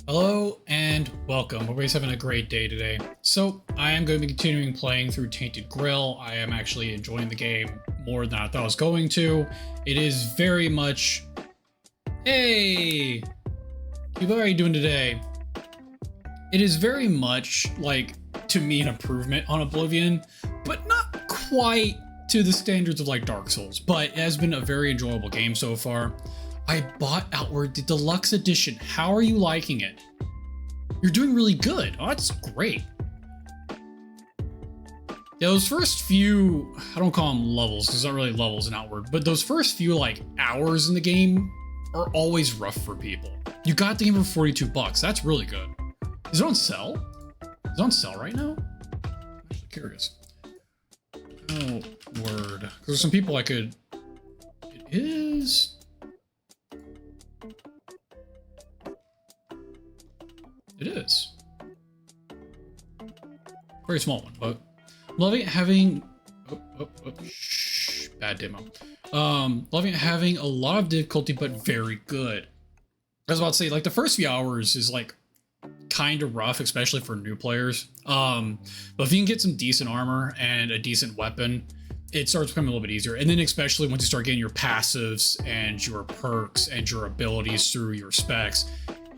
Hello and welcome. Everybody's having a great day today. So I am going to be continuing playing through Tainted Grail. I am actually enjoying the game more than I thought I was going to. It is very much... Hey! Cuba, how are you doing today? It is very much, like, to me, an improvement on Oblivion, but not quite to the standards of, like, Dark Souls. But it has been a very enjoyable game so far. I bought Outward the Deluxe Edition. How are you liking it? You're doing really good. Oh, that's great. Yeah, those first few, I don't call them levels, because it's not really levels in Outward, but those first few, like, hours in the game are always rough for people. You got the game for 42 bucks. That's really good. Is it on sale? Is it on sale right now? I'm actually curious. Oh, word. Because there's some people I could... It is... It is. Very small one, but loving having bad demo. Loving having a lot of difficulty, but very good. I was about to say, like, the first few hours is like kind of rough, especially for new players. But if you can get some decent armor and a decent weapon, it starts becoming a little bit easier. And then especially once you start getting your passives and your perks and your abilities through your specs,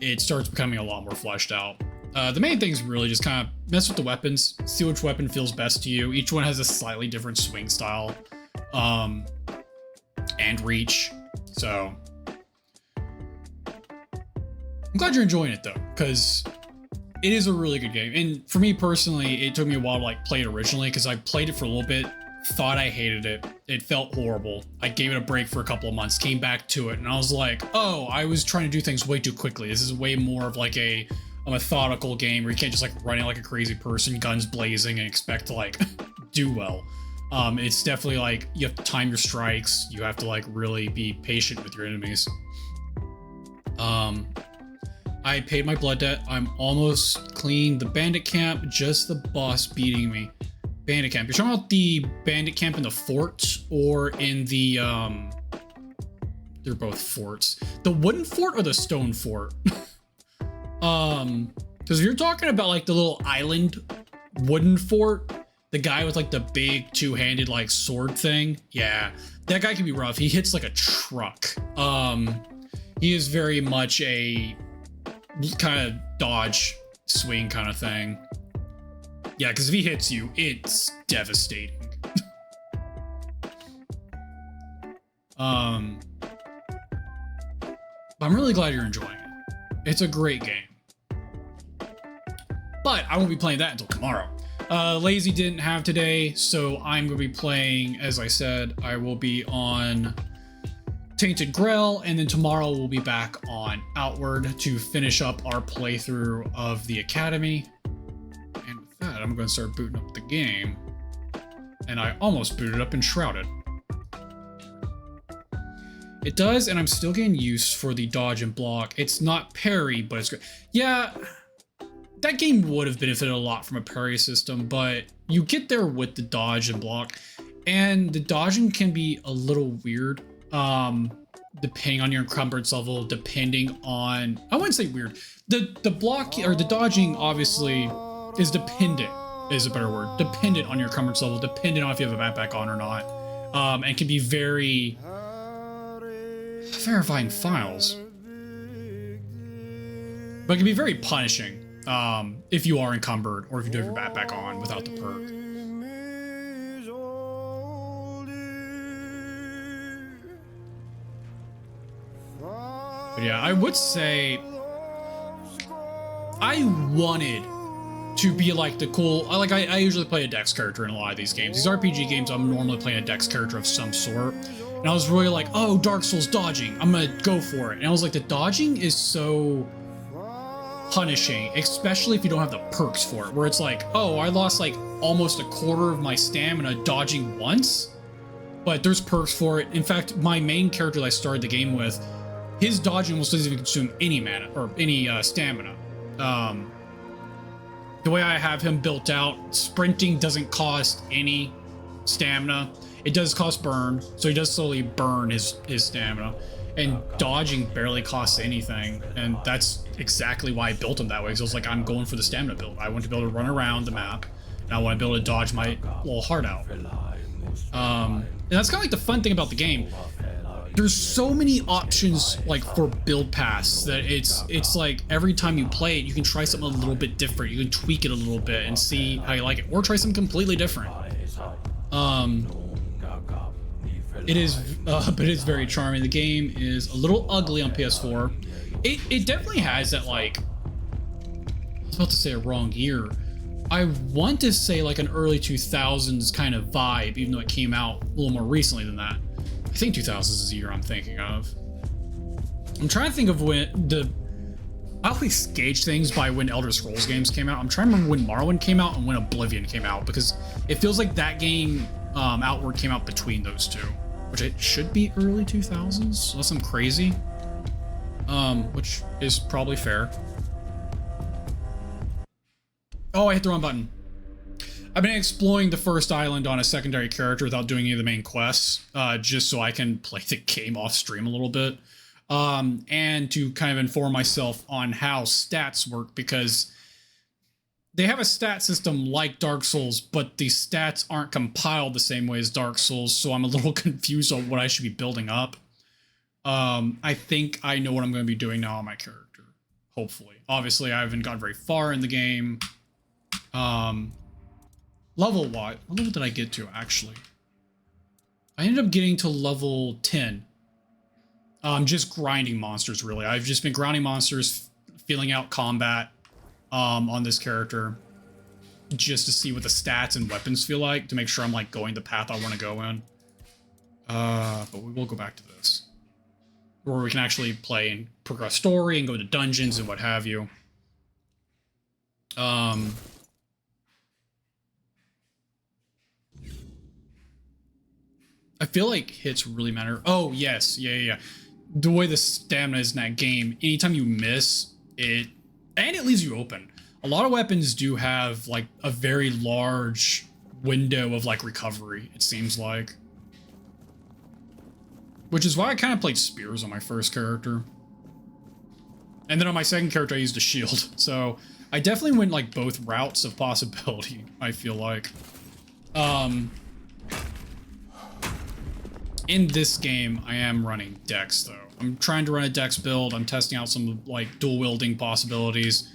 it starts becoming a lot more fleshed out. The main thing is really just kind of mess with the weapons, see which weapon feels best to you. Each one has a slightly different swing style and reach. So I'm glad you're enjoying it though, because it is a really good game. And for me personally, it took me a while to like play it originally because I played it for a little bit, thought I hated it. It felt horrible. I gave it a break for a couple of months, came back to it, and I was like, oh, I was trying to do things way too quickly. This is way more of like a methodical game where you can't just like run it like a crazy person, guns blazing, and expect to like do well. It's definitely like you have to time your strikes. You have to like really be patient with your enemies. I paid my blood debt. I'm almost clean. The bandit camp, just the boss beating me. Bandit camp. You're talking about the bandit camp in the fort or in the they're both forts. The wooden fort or the stone fort? Because if you're talking about like the little island wooden fort, the guy with like the big two-handed like sword thing, yeah, that guy can be rough. He hits like a truck. He is very much a kind of dodge swing kind of thing. Yeah, because if he hits you, it's devastating. But I'm really glad you're enjoying it. It's a great game. But I won't be playing that until tomorrow. Lazy didn't have today, so I'm going to be playing, as I said, I will be on Tainted Grail, and then tomorrow we'll be back on Outward to finish up our playthrough of the Academy. And with that, I'm going to start booting up the game. And I almost booted up Enshrouded. It does, and I'm still getting used for the dodge and block. It's not parry, but it's great. Yeah, that game would have benefited a lot from a parry system, but you get there with the dodge and block, and the dodging can be a little weird, depending on your encumbrance level, depending on, I wouldn't say weird. The block, or the dodging, obviously, is dependent, is a better word, dependent on your encumbrance level, dependent on if you have a backpack on or not, and can be very... verifying files, but it can be very punishing if you are encumbered or if you do have your backpack on without the perk. But yeah, I would say I wanted to be like the cool, like I usually play a dex character in a lot of these games. These RPG games, I'm normally playing a dex character of some sort. And I was really like, oh, Dark Souls dodging, I'm gonna go for it. And I was like, the dodging is so punishing, especially if you don't have the perks for it, where it's like, oh, I lost like almost a quarter of my stamina dodging once, but there's perks for it. In fact, my main character that I started the game with, his dodging almost doesn't even consume any mana or any stamina. The way I have him built out, sprinting doesn't cost any stamina. It does cost burn, so he does slowly burn his stamina. and dodging barely costs anything, and that's exactly why I built them that way. So I was like, I'm going for the stamina build. I want to be able to run around the map, and I want to be able to dodge my little heart out. And that's kind of like the fun thing about the game. There's so many options like for build paths that it's like every time you play it, you can try something a little bit different. You can tweak it a little bit and see how you like it, or try something completely different. It is, but it's very charming. The game is a little ugly on PS4. It definitely has that, like, I was about to say a wrong year. I want to say like an early 2000s kind of vibe, even though it came out a little more recently than that. I think 2000s is the year I'm thinking of. I'm trying to think of when I always gauge things by when Elder Scrolls games came out. I'm trying to remember when Morrowind came out and when Oblivion came out, because it feels like that game Outward came out between those two, which it should be early 2000s unless I'm crazy, which is probably fair. Oh, I hit the wrong button. I've been exploring the first island on a secondary character without doing any of the main quests, just so I can play the game off stream a little bit, and to kind of inform myself on how stats work, because they have a stat system like Dark Souls, but the stats aren't compiled the same way as Dark Souls, so I'm a little confused on what I should be building up. I think I know what I'm going to be doing now on my character, hopefully. Obviously, I haven't gotten very far in the game. Level-wise, what level did I get to, actually? I ended up getting to level 10. Just grinding monsters, really. I've just been grinding monsters, feeling out combat on this character, just to see what the stats and weapons feel like, to make sure I'm like going the path I want to go in. But we will go back to this, where we can actually play and progress story and go to dungeons and what have you. I feel like hits really matter. Oh, yes. Yeah. The way the stamina is in that game, anytime you miss it, and it leaves you open. A lot of weapons do have like a very large window of like recovery, it seems like. Which is why I kind of played spears on my first character. And then on my second character, I used a shield. So I definitely went like both routes of possibility, I feel like. In this game, I am running Dex, though. I'm trying to run a Dex build. I'm testing out some, like, dual-wielding possibilities.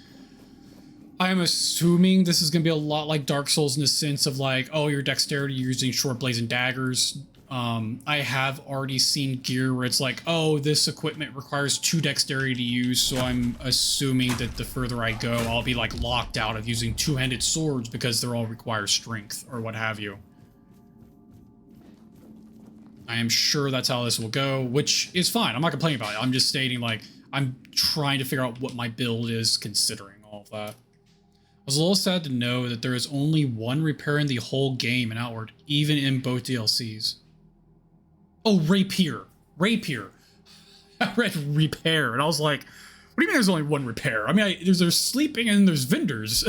I am assuming this is going to be a lot like Dark Souls in the sense of, like, oh, your dexterity, you're using short blades and daggers. I have already seen gear where it's like, oh, this equipment requires 2 dexterity to use, so I'm assuming that the further I go, I'll be, like, locked out of using 2-handed swords because they all require strength or what have you. I am sure that's how this will go, which is fine. I'm not complaining about it. I'm just stating, like, I'm trying to figure out what my build is considering all of that. I was a little sad to know that there is only one repair in the whole game and Outward, even in both DLCs. Oh, rapier. Rapier. I read repair, and I was like, what do you mean there's only one repair? I mean, there's sleeping and there's vendors.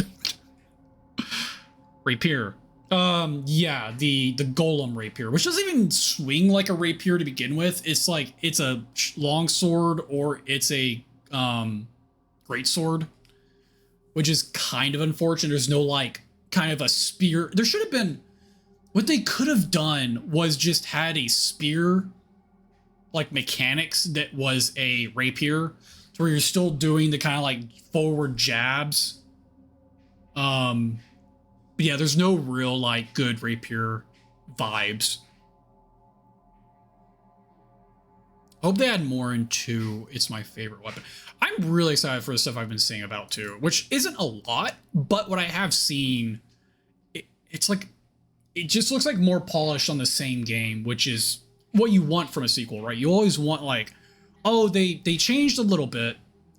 Rapier. Yeah, the golem rapier, which doesn't even swing like a rapier to begin with. It's like, it's a long sword or it's a great sword, which is kind of unfortunate. There's no like kind of a spear. There should have been, what they could have done was just had a spear like mechanics that was a rapier, to where you're still doing the kind of like forward jabs. But yeah, there's no real, like, good rapier vibes. Hope they add more into It's My Favorite Weapon. I'm really excited for the stuff I've been seeing about, too, which isn't a lot, but what I have seen, it's like, it just looks like more polished on the same game, which is what you want from a sequel, right? You always want, like, oh, they changed a little bit,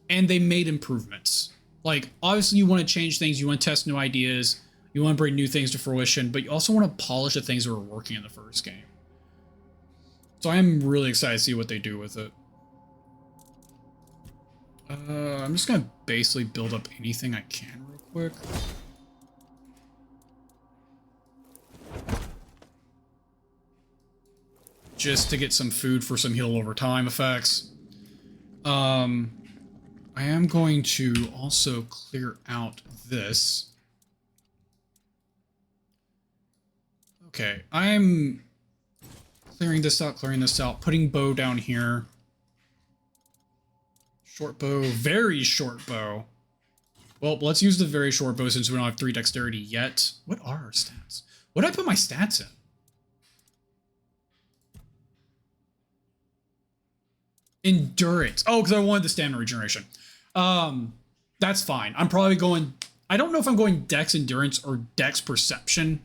and they made improvements. Like, obviously, you want to change things, you want to test new ideas, you want to bring new things to fruition, but you also want to polish the things that were working in the first game. So I'm really excited to see what they do with it. I'm just going to basically build up anything I can real quick. just to get some food for some heal over time effects. I am going to also clear out this. Okay, I'm clearing this out, putting bow down here. Short bow, very short bow. Well, let's use the very short bow since we don't have 3 dexterity yet. What are our stats? What did I put my stats in? Endurance. Oh, because I wanted the stamina regeneration. That's fine. I'm probably going... I don't know if I'm going dex endurance or dex perception.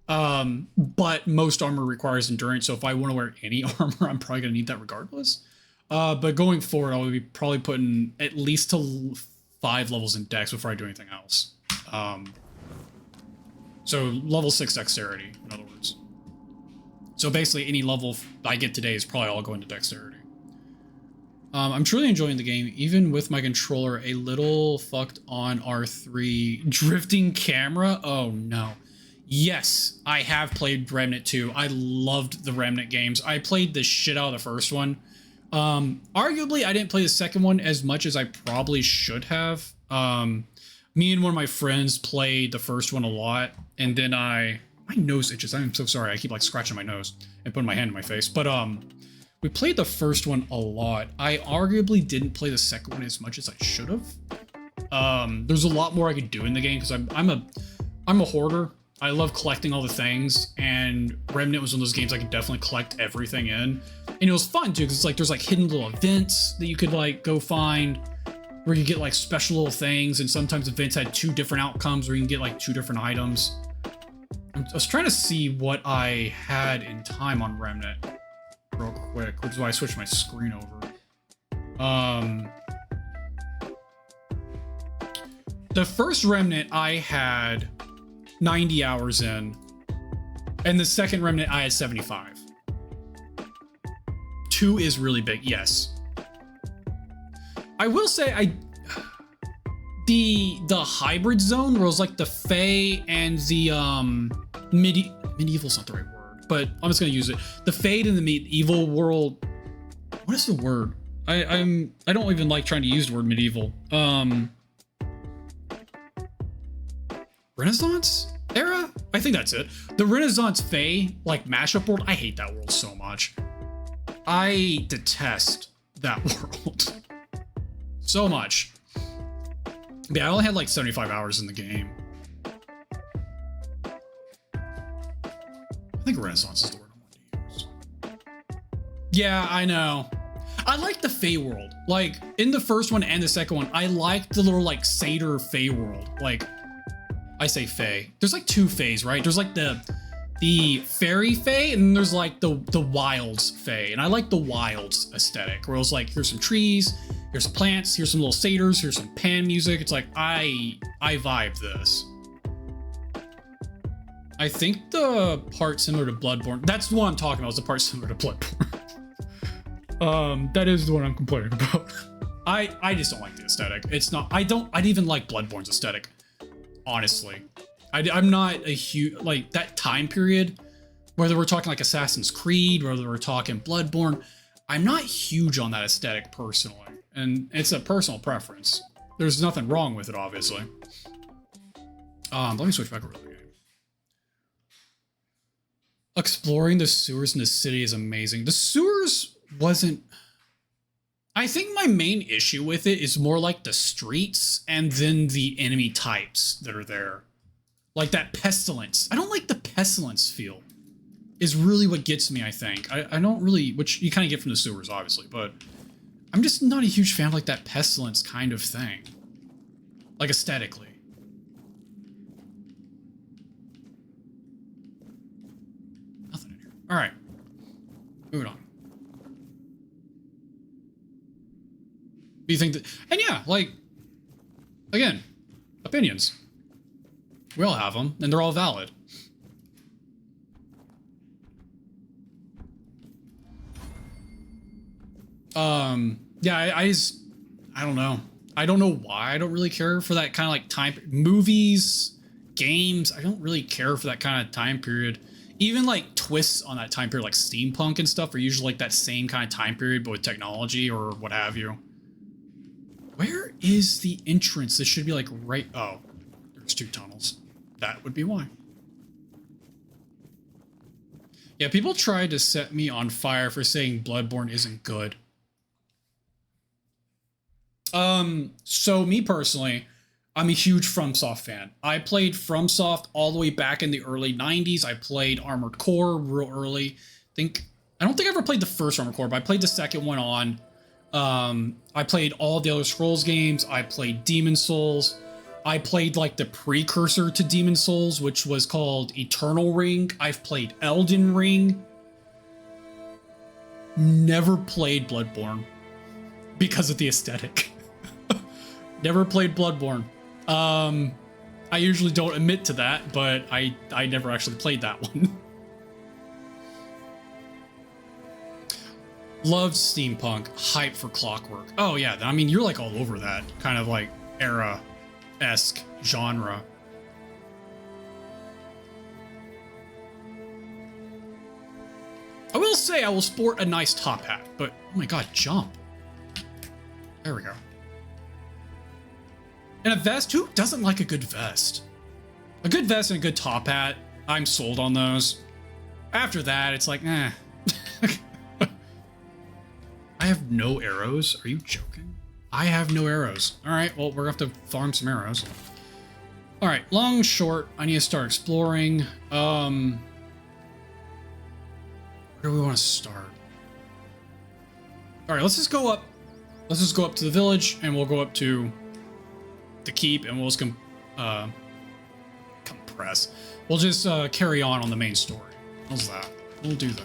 But most armor requires endurance, so if I want to wear any armor, I'm probably going to need that regardless. But going forward, I'll be probably putting at least to 5 levels in dex before I do anything else. So level 6 dexterity, in other words. So basically any level I get today is probably all going to dexterity. I'm truly enjoying the game, even with my controller a little fucked on R3. Drifting camera? Oh no. Yes, I have played Remnant 2. I loved the Remnant games. I played the shit out of the first one. Arguably, I didn't play the second one as much as I probably should have. Me and one of my friends played the first one a lot, and then my nose itches. I'm so sorry. I keep like scratching my nose and putting my hand in my face. But we played the first one a lot. I arguably didn't play the second one as much as I should have. There's a lot more I could do in the game because I'm a hoarder. I love collecting all the things, and Remnant was one of those games I could definitely collect everything in. And it was fun too, because it's like there's like hidden little events that you could like go find where you get like special little things, and sometimes events had 2 different outcomes where you can get like 2 different items. I was trying to see what I had in time on Remnant real quick, which is why I switched my screen over. The first Remnant I had 90 hours in, and the second Remnant I had 75. 2 is really big, yes. I will say the hybrid zone where it was like the Fae and the medieval's not the right word, but I'm just gonna use it. The Fade in the medieval world. What is the word? I don't even like trying to use the word medieval. Renaissance era? I think that's it. The Renaissance Fae, like mashup world, I hate that world so much. I detest that world so much. Yeah, I only had like 75 hours in the game. I think Renaissance is the word I want to use. Yeah, I know. I like the Fae world. Like, in the first one and the second one, I liked the little like satyr Fae world. Like, I say Fae. There's like 2 Faes, right? There's like the fairy Fae, and then there's like the wilds Fae. And I like the wilds aesthetic, where it was like, here's some trees, here's some plants, here's some little satyrs, here's some pan music. It's like, I vibe this. I think the part similar to Bloodborne, that's the one I'm talking about, is the part similar to Bloodborne. That is the one I'm complaining about. I just don't like the aesthetic. It's not, I didn't even like Bloodborne's aesthetic. Honestly, I'm not a huge, like that time period, whether we're talking like Assassin's Creed, whether we're talking Bloodborne, I'm not huge on that aesthetic personally. And it's a personal preference. There's nothing wrong with it, obviously. Let me switch back over to the game. Exploring the sewers in the city is amazing. The sewers wasn't... I think my main issue with it is more like the streets and then the enemy types that are there. Like that pestilence. I don't like the pestilence feel. Is really what gets me, I think. I don't really, which you kind of get from the sewers, obviously, but I'm just not a huge fan of like that pestilence kind of thing. Like aesthetically. Nothing in here. All right. Moving on. Do you think that, and yeah, like, again, opinions. We all have them, and they're all valid. Yeah, I don't know. I don't know why I don't really care for that kind of like time, movies, games. I don't really care for that kind of time period. Even like twists on that time period, like steampunk and stuff, are usually like that same kind of time period, but with technology or what have you. Where is the entrance? This should be like right... Oh, there's 2 tunnels. That would be why. Yeah, people tried to set me on fire for saying Bloodborne isn't good. So me personally, I'm a huge FromSoft fan. I played FromSoft all the way back in the early 90s. I played Armored Core real early. I don't think I ever played the first Armored Core, but I played the second one on. I played all the other Scrolls games. I played Demon Souls. I played like the precursor to Demon Souls, which was called Eternal Ring. I've played Elden Ring. Never played Bloodborne because of the aesthetic. Never played Bloodborne. I usually don't admit to that, but I never actually played that one. Loved steampunk, hype for Clockwork. Oh yeah, I mean, you're like all over that kind of like era-esque genre. I will say I will sport a nice top hat, but oh my god, jump. There we go. And a vest? Who doesn't like a good vest? A good vest and a good top hat, I'm sold on those. After that, it's like, eh. I have no arrows? Are you joking? I have no arrows. Alright, well, we're gonna have to farm some arrows. Alright, long, short, I need to start exploring. Where do we want to start? Alright, let's just go up. Let's just go up to the village, and we'll go up to the keep, and we'll just compress. We'll just carry on the main story. How's that? We'll do that.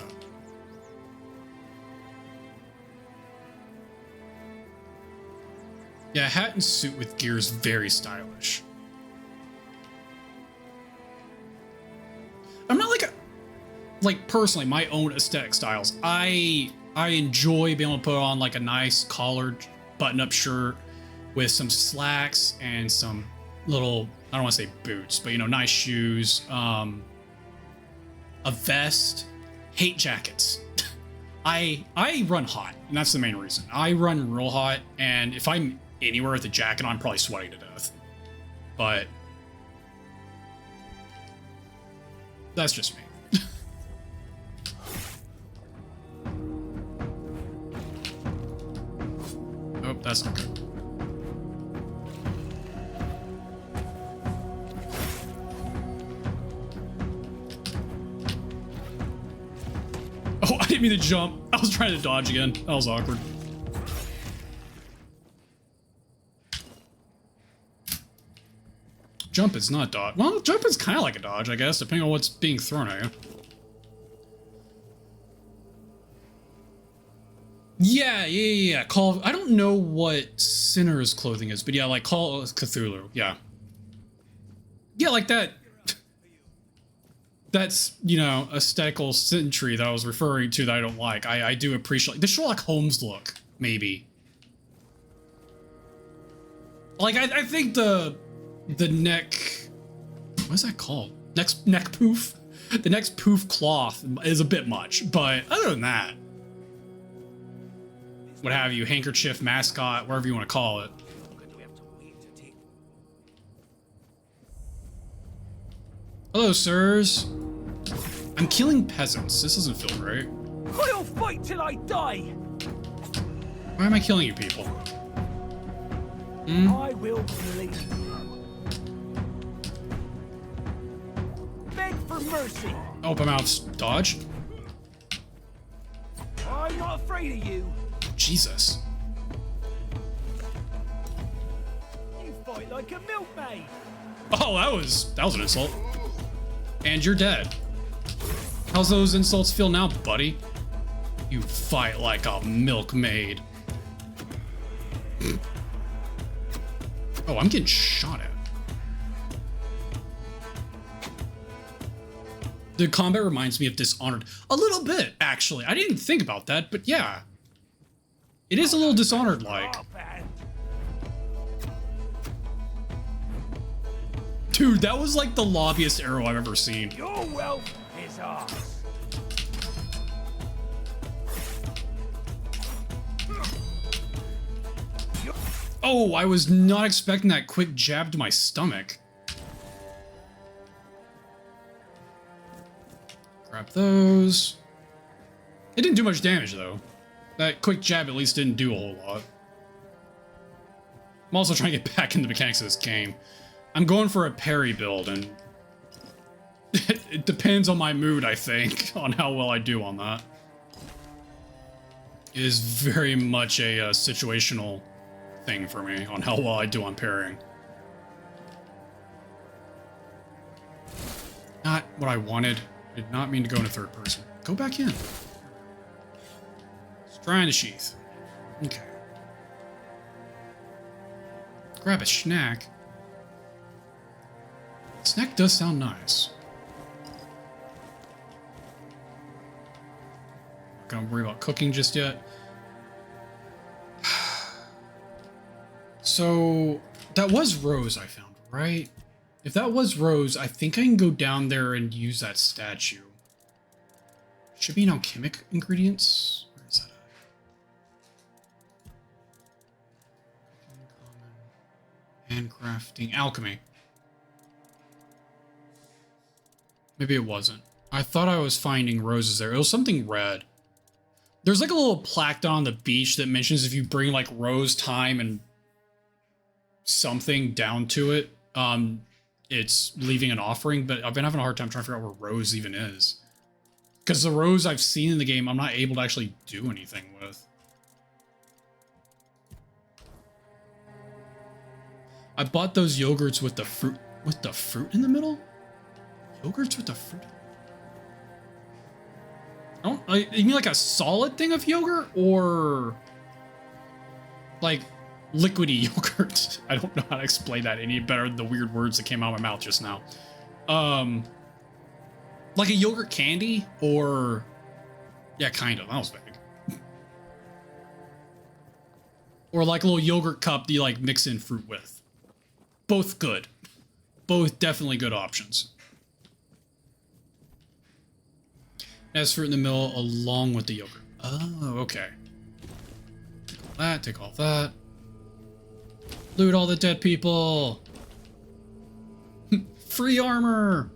Yeah, hat and suit with gear is very stylish. I'm not like personally, my own aesthetic styles. I enjoy being able to put on like a nice collared button-up shirt with some slacks and some little, I don't want to say boots, but you know, nice shoes, a vest. Hate jackets. I run hot, and that's the main reason. I run real hot, and if I'm anywhere with a jacket on, I'm probably sweating to death. But that's just me. Oh, that's not good. Oh, I didn't mean to jump. I was trying to dodge again. That was awkward. Jump is not dodge. Well, jump is kind of like a dodge, I guess, depending on what's being thrown at you. Yeah. I don't know what Sinner's clothing is, but yeah, like Call of Cthulhu. Yeah. Yeah, like that. That's, you know, aesthetical symmetry that I was referring to that I don't like. I do appreciate the Sherlock Holmes look, maybe. Like, I think the neck, what is that called? Neck poof? The neck poof cloth is a bit much, but other than that, what have you, handkerchief, mascot, whatever you want to call it. Hello, sirs. I'm killing peasants. This doesn't feel right. I'll fight till I die. Why am I killing you people? I will believe you. Beg for mercy. Oh, I'm out of dodge. I'm not afraid of you. Jesus. You fight like a milkmaid. Oh, that was an insult. And you're dead. How's those insults feel now, buddy? You fight like a milkmaid. Oh, I'm getting shot at. The combat reminds me of Dishonored. A little bit, actually. I didn't think about that, but yeah. It is a little Dishonored-like. Dude, that was like the lobbiest arrow I've ever seen. Your wealth is ours. Oh, I was not expecting that quick jab to my stomach. Grab those. It didn't do much damage, though. That quick jab at least didn't do a whole lot. I'm also trying to get back into the mechanics of this game. I'm going for a parry build, and it depends on my mood, I think, on how well I do on that. It is very much a situational thing for me on how well I do on parrying. Not what I wanted. I did not mean to go into third person. Go back in. Trying to sheath. Okay. Grab a snack. Snack does sound nice. Not gonna worry about cooking just yet. So, that was Rose I found, right? If that was Rose, I think I can go down there and use that statue. Should be an alchemic ingredients. Where is that at? Handcrafting. Alchemy. Maybe it wasn't. I thought I was finding roses there. It was something red. There's like a little plaque down on the beach that mentions if you bring like rose, thyme, and something down to it, it's leaving an offering, but I've been having a hard time trying to figure out where rose even is. Because the rose I've seen in the game, I'm not able to actually do anything with. I bought those yogurts with the fruit in the middle? Yogurts with the fruit? You mean like a solid thing of yogurt, or like liquidy yogurt? I don't know how to explain that any better than the weird words that came out of my mouth just now. Like a yogurt candy, or yeah, kind of. That was vague. Or like a little yogurt cup that you like mix in fruit with. Both good. Both definitely good options. Has fruit in the middle along with the yogurt. Oh, okay. Take all that, take all that. Loot all the dead people. Free armor.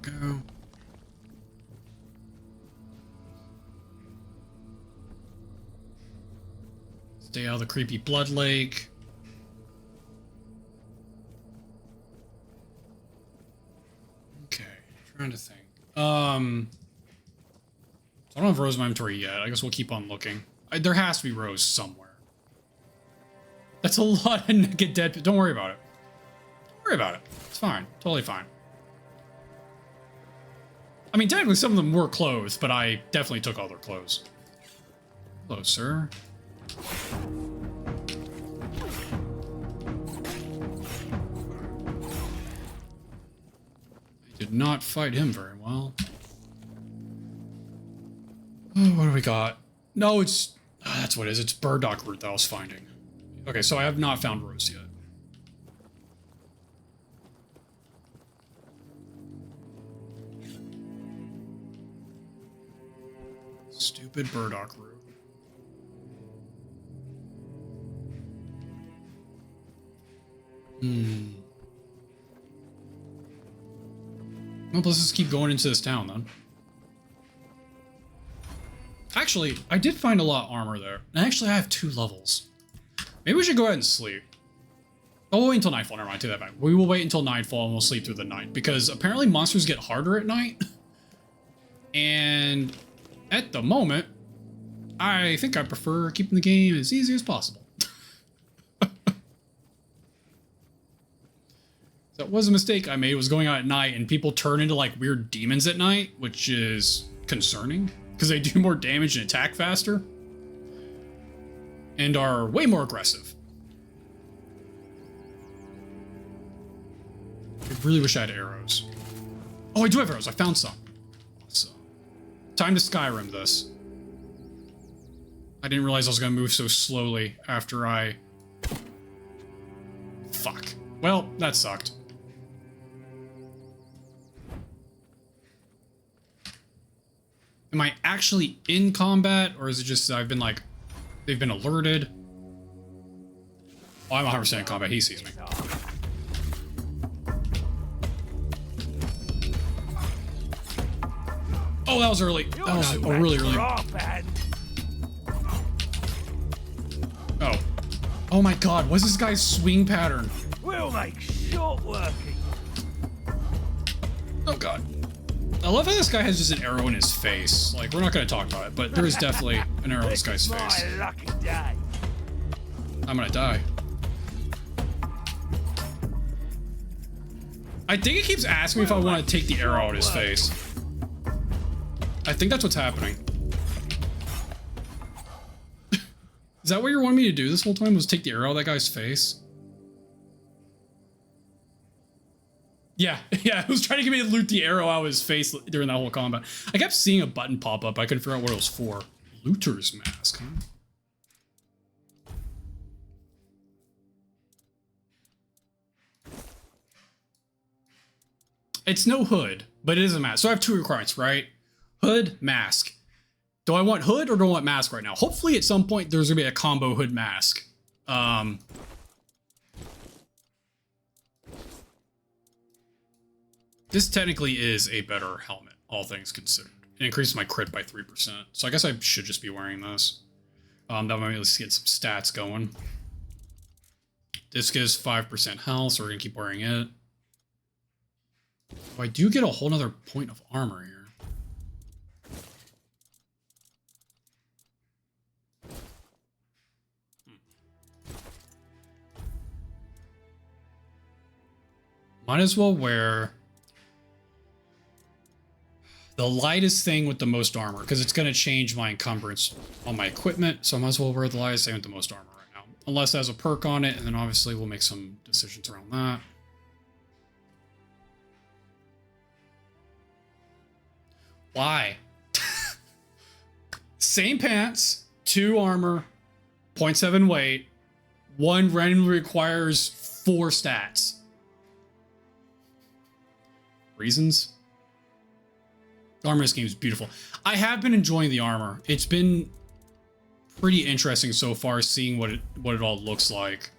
Go. Stay out of the creepy blood lake. Okay, trying to think. I don't have rose in my inventory yet. I guess we'll keep on looking. There has to be rose somewhere. That's a lot of naked dead people. Don't worry about it. Don't worry about it. It's fine. Totally fine. I mean, technically some of them were clothes, but I definitely took all their clothes. Hello, sir. I did not fight him very well. Oh, what do we got? No, it's... that's what it is. It's burdock root that I was finding. Okay, so I have not found rose yet. Stupid burdock root. Well, let's just keep going into this town then. Actually, I did find a lot of armor there. And actually, I have 2 levels. Maybe we should go ahead and sleep. Oh, we'll wait until nightfall. Never mind, take that back. We will wait until nightfall and we'll sleep through the night. Because apparently monsters get harder at night. And at the moment, I think I prefer keeping the game as easy as possible. That was a mistake I made, was going out at night and people turn into like weird demons at night, which is concerning because they do more damage and attack faster and are way more aggressive. I really wish I had arrows. Oh, I do have arrows. I found some. Awesome. Time to Skyrim this. I didn't realize I was going to move so slowly after I... Fuck. Well, that sucked. Am I actually in combat, or is it just I've been like, they've been alerted? Oh, I'm 100% in combat. He sees me. Oh, that was early. That was really early. Oh. Oh my god, what's this guy's swing pattern? We'll make short working. Oh god. I love how this guy has just an arrow in his face. Like, we're not going to talk about it, but there is definitely an arrow in this guy's face. My lucky day. I'm gonna die. I think it keeps asking me if I want to take the arrow out of his face. I think that's what's happening. Is that what you wanted me to do this whole time, was take the arrow out of that guy's face? Yeah, it was trying to get me to loot the arrow out of his face during that whole combat. I kept seeing a button pop up. I couldn't figure out what it was for. Looter's mask, huh? It's no hood, but it is a mask. So I have two requirements, right? Hood, mask. Do I want hood or do I want mask right now? Hopefully at some point there's gonna be a combo hood mask. This technically is a better helmet, all things considered. It increases my crit by 3%. So I guess I should just be wearing this. That might at least get some stats going. This gives 5% health, so we're gonna keep wearing it. Oh, I do get a whole nother point of armor here. Might as well wear the lightest thing with the most armor, because it's going to change my encumbrance on my equipment, so I might as well wear the lightest thing with the most armor right now. Unless it has a perk on it, and then obviously we'll make some decisions around that. Why? Same pants, 2 armor, 0.7 weight, 1 randomly requires 4 stats. Reasons? The armor in this game is beautiful. I have been enjoying the armor. It's been pretty interesting so far, seeing what it all looks like.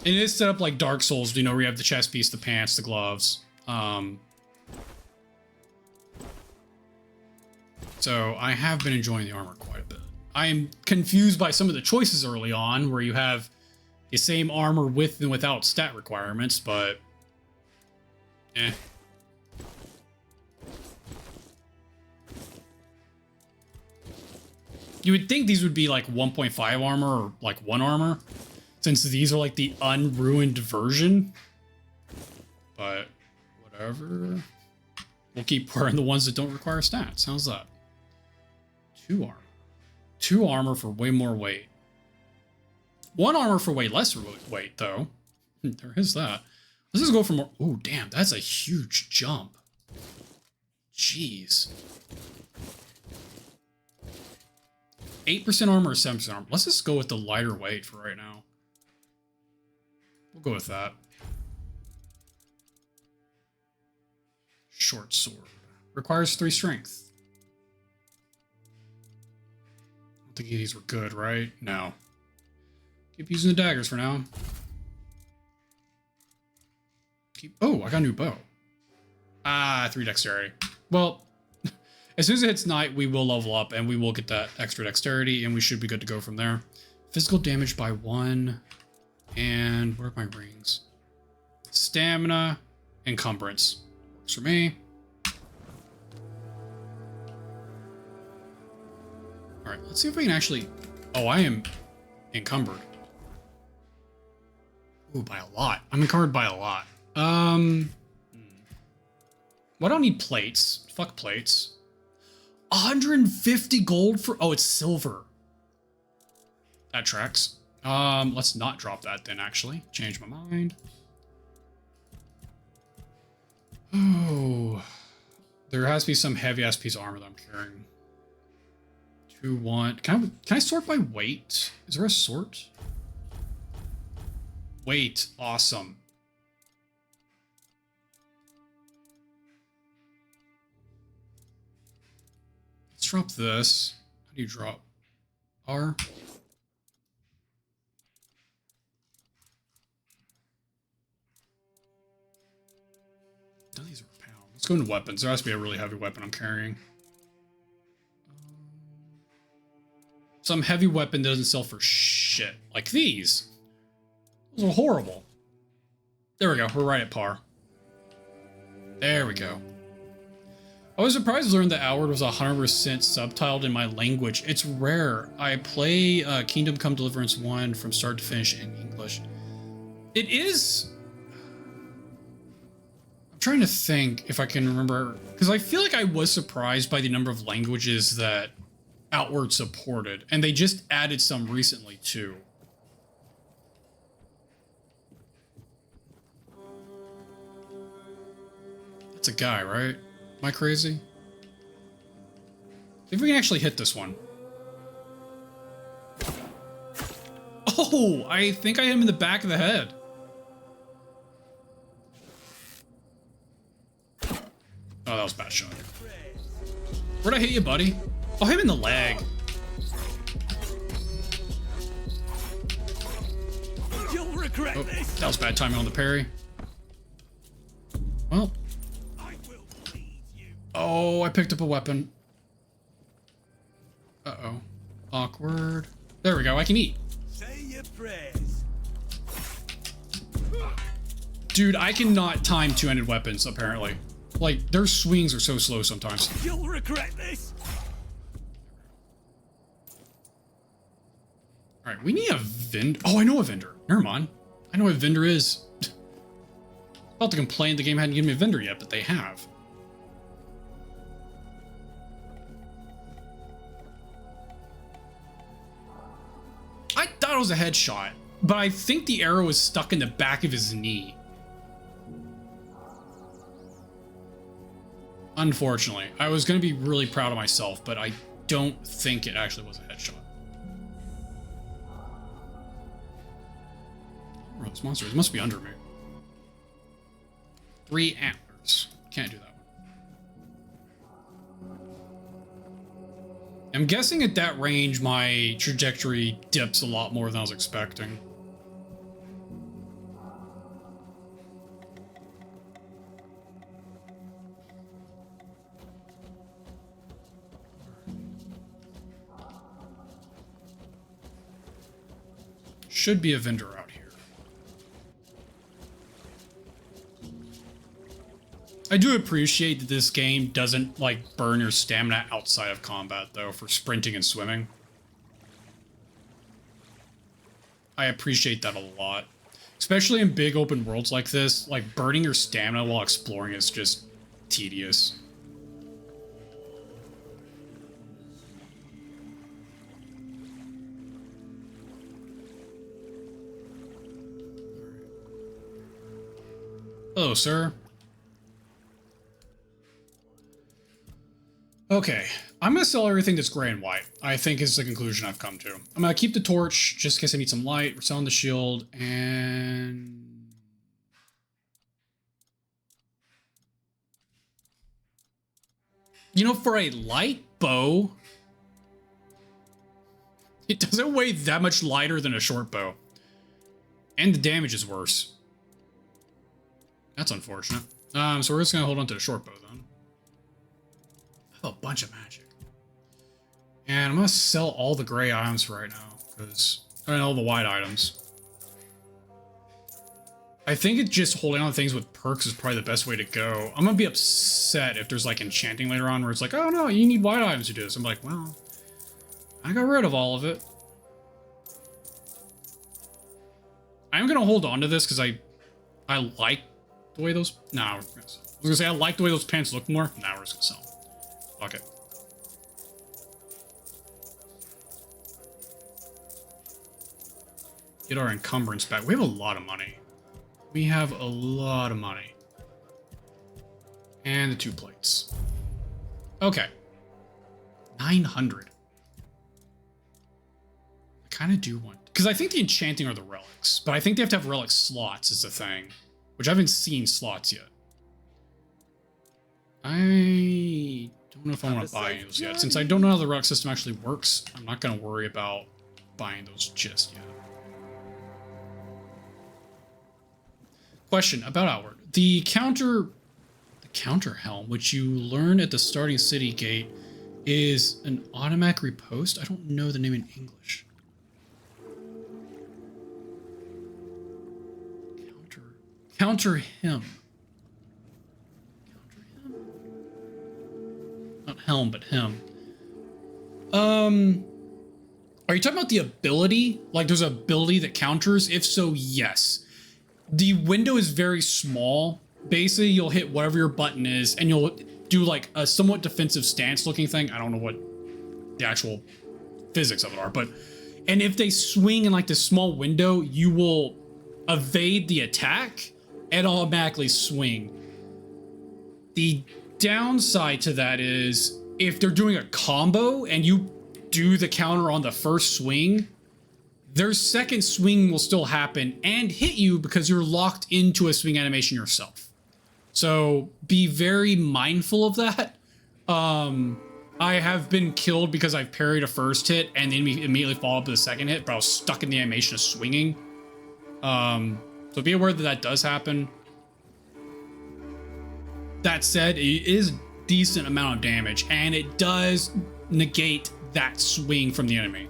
And it is set up like Dark Souls, you know, where you have the chest piece, the pants, the gloves. So I have been enjoying the armor quite a bit. I am confused by some of the choices early on, where you have the same armor with and without stat requirements, but eh. You would think these would be like 1.5 armor or like 1 armor, since these are like the unruined version. But whatever. We'll keep wearing the ones that don't require stats. How's that? 2 armor. 2 armor for way more weight. 1 armor for way less weight, though. There is that. Let's just go for more. Oh, damn. That's a huge jump. Jeez. 8% armor or 7% armor. Let's just go with the lighter weight for right now. We'll go with that. Short sword. Requires 3 strength. I don't think these were good, right? No. Keep using the daggers for now. Oh, I got a new bow. 3 dexterity. Well, as soon as it hits night, we will level up and we will get that extra dexterity and we should be good to go from there. Physical damage by 1. And where are my rings? Stamina, encumbrance. Works for me. All right, let's see if we can actually... Oh, I am encumbered. Ooh, by a lot. I'm encumbered by a lot. Well, I don't need plates. Fuck plates. 150 gold for... Oh, it's silver. That tracks. Let's not drop that then, actually. Change my mind. Oh. There has to be some heavy-ass piece of armor that I'm carrying. 2, 1... Can I sort by weight? Is there a sort? Weight. Awesome. Let's drop this. How do you drop? R? None of these are a pound. Let's go into weapons. There has to be a really heavy weapon I'm carrying. Some heavy weapon doesn't sell for shit. Like these. Those are horrible. There we go. We're right at par. There we go. I was surprised to learn that Outward was 100% subtitled in my language. It's rare. I play Kingdom Come Deliverance 1 from start to finish in English. It is... I'm trying to think if I can remember, because I feel like I was surprised by the number of languages that Outward supported, and they just added some recently too. That's a guy, right? Am I crazy? See if we can actually hit this one. Oh, I think I hit him in the back of the head. Oh, that was a bad shot. Where'd I hit you, buddy? Oh, him in the leg. You'll regret this. That was bad timing on the parry. Well. I will lead you. Oh, I picked up a weapon. Uh-oh. Awkward. There we go, I can eat. Say your prayers. Dude, I cannot time two-handed weapons, apparently. Like, their swings are so slow sometimes. You'll regret this. Alright, we need a vendor. Oh, I know a vendor. Never mind. I know what a vendor is. About to complain the game hadn't given me a vendor yet, but they have. I thought it was a headshot, but I think the arrow was stuck in the back of his knee. Unfortunately. I was going to be really proud of myself, but I don't think it actually was a headshot. Where are those monsters? It must be under me. 3 antlers. Can't do that one. I'm guessing at that range, my trajectory dips a lot more than I was expecting. Should be a vendor out here. I do appreciate that this game doesn't, like, burn your stamina outside of combat, though, for sprinting and swimming. I appreciate that a lot. Especially in big open worlds like this, like, burning your stamina while exploring is just tedious. Hello, sir. Okay, I'm gonna sell everything that's gray and white. I think is the conclusion I've come to. I'm gonna keep the torch just in case I need some light. We're selling the shield and... You know, for a light bow, it doesn't weigh that much lighter than a short bow. And the damage is worse. That's unfortunate. So we're just gonna hold on to the short bow then. I have a bunch of magic. And I'm gonna sell all the gray items for right now, because I mean all the white items. I think it's just holding on to things with perks is probably the best way to go. I'm gonna be upset if there's like enchanting later on where it's like, oh no, you need white items to do this. I'm like, well, I got rid of all of it. I'm gonna hold on to this because I like the way those... Nah, we're gonna sell. I was gonna say I like the way those pants look more. Nah, we're just gonna sell them. Fuck it. Get our encumbrance back. We have a lot of money. We have a lot of money. And the 2 plates. Okay. 900. I kind of do want... Because I think the enchanting are the relics. But I think they have to have relic slots is the thing. Which I haven't seen slots yet. I don't don't know if I want to buy any of those yet. Since I don't know how the relic system actually works, I'm not going to worry about buying those just yet. Question about Outward. The counter helm, which you learn at the starting city gate, is an automatic riposte. I don't know the name in English. Counter him. Counter him? Not helm, but him. Are you talking about the ability? Like there's an ability that counters? If so, yes. The window is very small. Basically, you'll hit whatever your button is, and you'll do like a somewhat defensive stance looking thing. I don't know what the actual physics of it are, but and if they swing in like this small window, you will evade the attack and automatically swing. The downside to that is if they're doing a combo and you do the counter on the first swing, their second swing will still happen and hit you because you're locked into a swing animation yourself. So be very mindful of that. I have been killed because I've parried a first hit and then immediately followed up with a second hit, but I was stuck in the animation of swinging. So be aware that that does happen. That said, it is a decent amount of damage and it does negate that swing from the enemy.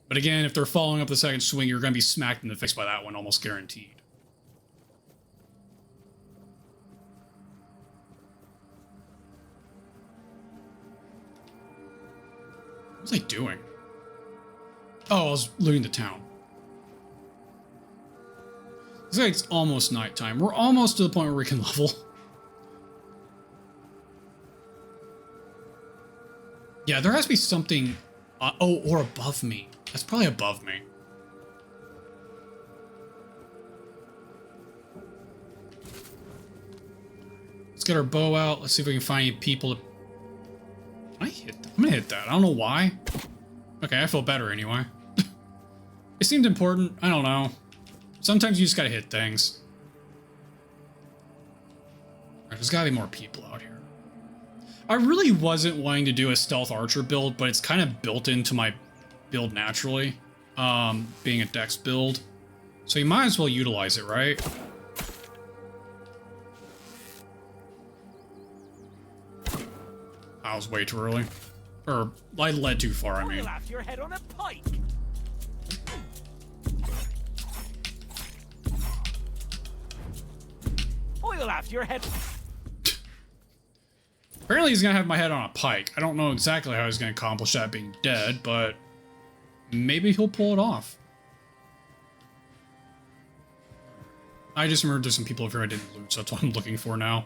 But again, if they're following up the second swing, you're going to be smacked in the face by that one, almost guaranteed. What was I doing? Oh, I was looting the town. Looks like it's almost nighttime. We're almost to the point where we can level. Yeah, there has to be something... oh, or above me. That's probably above me. Let's get our bow out. Let's see if we can find any people to... Can I hit that? I'm gonna hit that. I don't know why. Okay, I feel better anyway. It seemed important. I don't know. Sometimes you just gotta hit things. Alright, there's gotta be more people out here. I really wasn't wanting to do a stealth archer build, but it's kind of built into my build naturally, being a dex build. So you might as well utilize it, right? I was way too early. Or, I led too far, I mean. You'll have your head on a pike. You'll have your head... Apparently he's gonna have my head on a pike. I don't know exactly how he's gonna accomplish that being dead, but maybe he'll pull it off. I just remembered there's some people over here I didn't loot, so that's what I'm looking for now.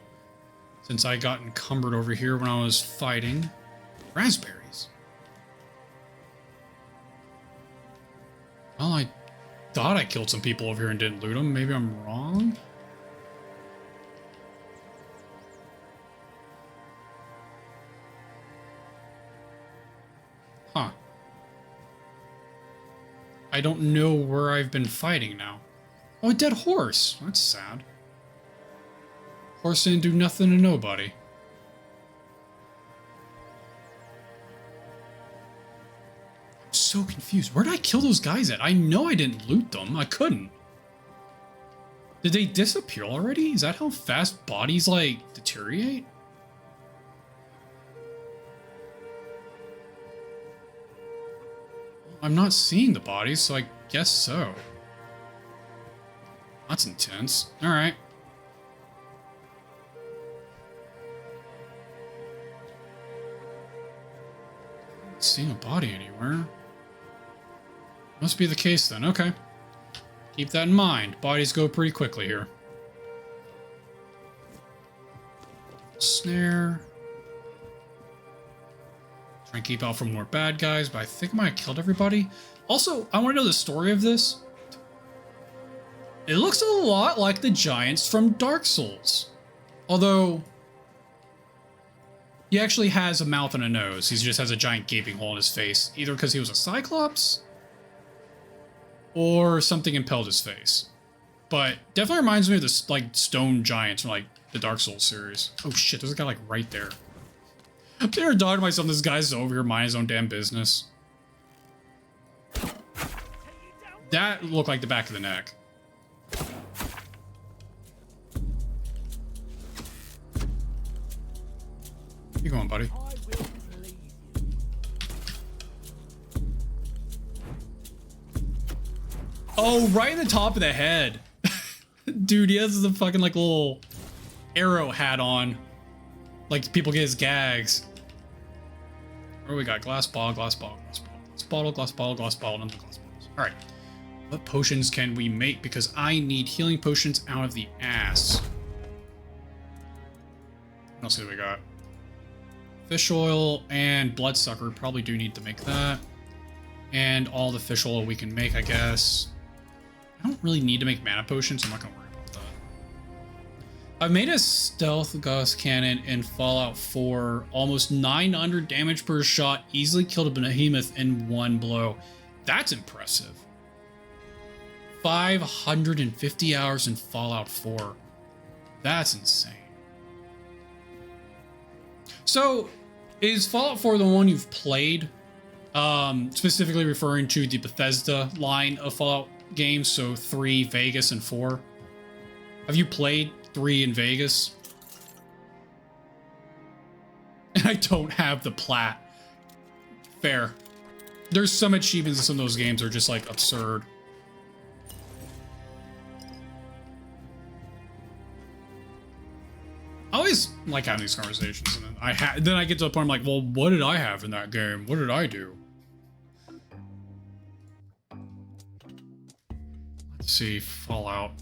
Since I got encumbered over here when I was fighting. Raspberries. Well, I thought I killed some people over here and didn't loot them. Maybe I'm wrong? Huh. I don't know where I've been fighting now. Oh, a dead horse. That's sad. Horse didn't do nothing to nobody. I'm so confused. Where did I kill those guys at? I know I didn't loot them. I couldn't. Did they disappear already? Is that how fast bodies, like, deteriorate? I'm not seeing the bodies, so I guess so. That's intense. Alright. Not seeing a body anywhere. Must be the case then. Okay. Keep that in mind. Bodies go pretty quickly here. Snare. Try and keep out from more bad guys, but I think I might have killed everybody. Also, I want to know the story of this. It looks a lot like the giants from Dark Souls. Although, he actually has a mouth and a nose. He just has a giant gaping hole in his face. Either because he was a Cyclops, or something impelled his face. But definitely reminds me of this like stone giants from like the Dark Souls series. Oh shit, there's a guy like right there. I'm there talking to myself, this guy's over here minding his own damn business. That looked like the back of the neck. You going, buddy? Oh, right in the top of the head. Dude, he has the fucking like little arrow hat on. Like people get his gags. What do we got? Glass bottle, glass bottle, glass bottle, glass bottle, glass bottle, glass bottle, and glass bottles. Alright. What potions can we make? Because I need healing potions out of the ass. Let's see what we got. Fish oil and bloodsucker. Probably do need to make that. And all the fish oil we can make, I guess. I don't really need to make mana potions, so I'm not going to worry about that. I've made a stealth gauss cannon in Fallout 4. Almost 900 damage per shot. Easily killed a behemoth in one blow. That's impressive. 550 hours in Fallout 4. That's insane. So, is Fallout 4 the one you've played? Specifically referring to the Bethesda line of Fallout games, so 3, Vegas, and 4. Have you played 3 in Vegas? And I don't have the plat. Fair. There's some achievements in some of those games that are just like absurd. I always like having these conversations, and then I get to a point I'm like, well, what did I have in that game? What did I do? Let's see, Fallout.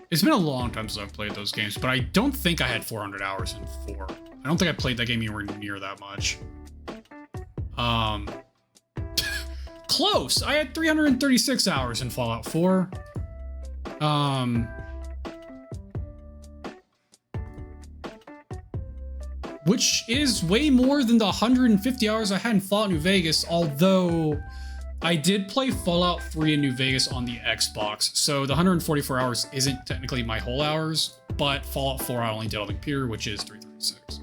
It's been a long time since I've played those games, but I don't think I had 400 hours in 4. I don't think I played that game anywhere near that much. Close! I had 336 hours in Fallout 4. Which is way more than the 150 hours I had in Fallout New Vegas, although I did play Fallout 3 in New Vegas on the Xbox, so the 144 hours isn't technically my whole hours, but Fallout 4 I only did on the computer, which is 336.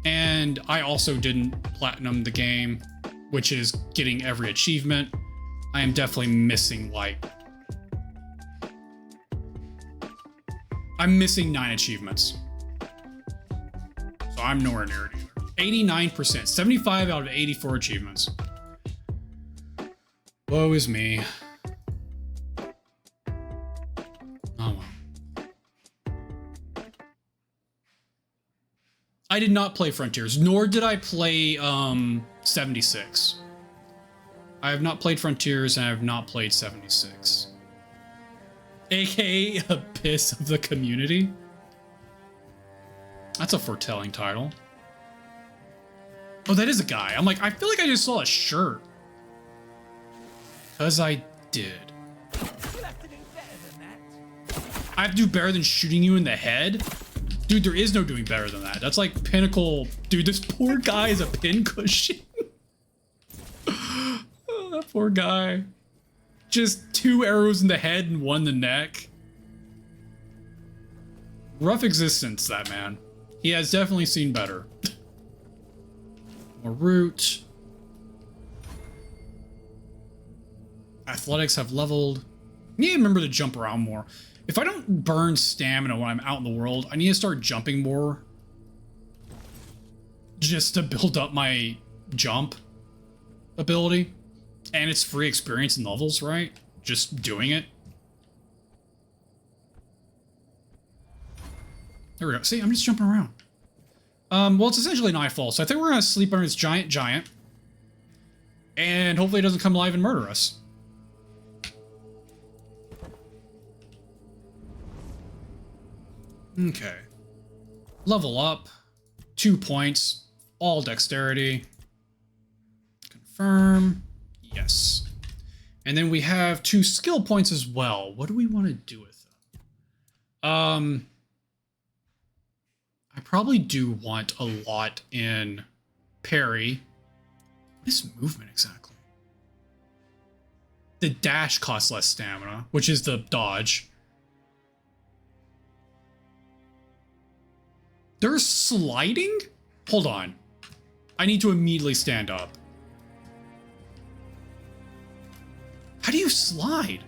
And I also didn't platinum the game, which is getting every achievement. I am definitely missing I'm missing 9 achievements. So I'm nowhere near it either. 89%, 75 out of 84 achievements. Woe is me. Oh well. I did not play Frontiers, nor did I play 76. I have not played Frontiers, and I have not played 76. AKA a piss of the community. That's a foretelling title. Oh, that is a guy. I'm like, I feel like I just saw a shirt. Because I did. You'll have to do better than that. I have to do better than shooting you in the head? Dude, there is no doing better than that. That's like pinnacle. Dude, this poor guy is a pincushion. Oh, that poor guy. Just 2 arrows in the head and 1 in the neck. Rough existence, that man. He has definitely seen better. More root. Athletics have leveled. I need to remember to jump around more. If I don't burn stamina when I'm out in the world, I need to start jumping more. Just to build up my jump ability. And it's free experience in levels, right? Just doing it. There we go. See, I'm just jumping around. Well, it's essentially nightfall, so I think we're gonna sleep under this giant. And hopefully it doesn't come alive and murder us. Okay. Level up. 2 points. All dexterity. Confirm. Yes. And then we have 2 skill points as well. What do we want to do with them? I probably do want a lot in parry. What is movement exactly? the dash costs less stamina, which is the dodge. There's sliding? Hold on. I need to immediately stand up. How do you slide?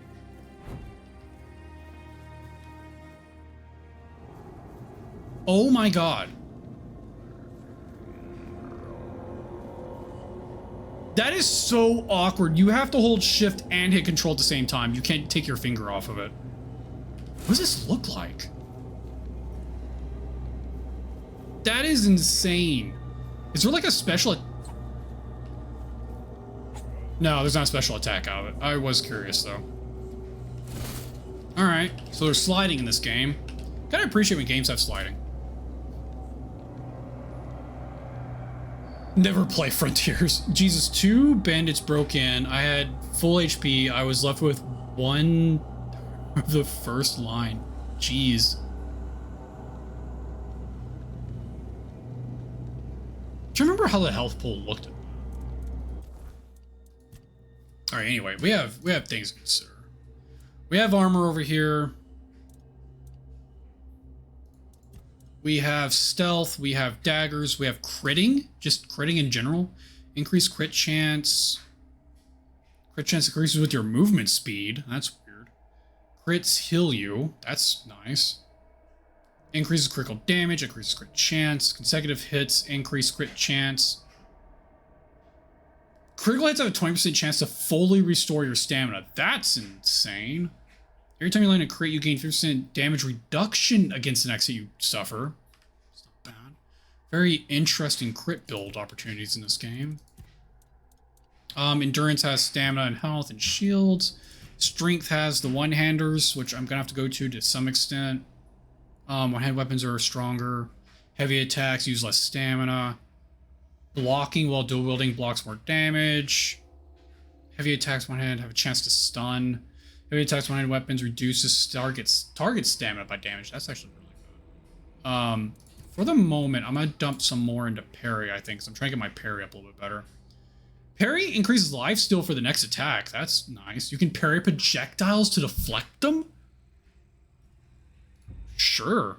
Oh my god. That is so awkward. You have to hold shift and hit control at the same time. You can't take your finger off of it. What does this look like? That is insane. Is there like a special... No, there's not a special attack out of it. I was curious though. Alright, so there's sliding in this game. Gotta appreciate when games have sliding. Never play Frontiers. Jesus, 2 bandits broke in. I had full HP. I was left with 1 of the first line. Jeez. Do you remember how the health pool looked? Alright, anyway, we have things to consider. We have armor over here. We have stealth, we have daggers, we have critting, just critting in general. Increased crit chance. Crit chance increases with your movement speed. That's weird. Crits heal you. That's nice. Increases critical damage, increases crit chance. Consecutive hits, increase crit chance. Critical hits have a 20% chance to fully restore your stamina. That's insane. Every time you land a crit, you gain 50% damage reduction against the next hit you suffer. It's not bad. Very interesting crit build opportunities in this game. Endurance has stamina and health and shields. Strength has the one-handers, which I'm going to have to go to some extent. One-hand weapons are stronger. Heavy attacks use less stamina. Blocking while dual wielding blocks more damage. Heavy attacks one-hand have a chance to stun. Heavy attacks one-handed weapons reduces target stamina by damage. That's actually really good. For the moment, I'm gonna dump some more into parry, I think, because I'm trying to get my parry up a little bit better. Parry increases lifesteal for the next attack. That's nice. You can parry projectiles to deflect them? Sure.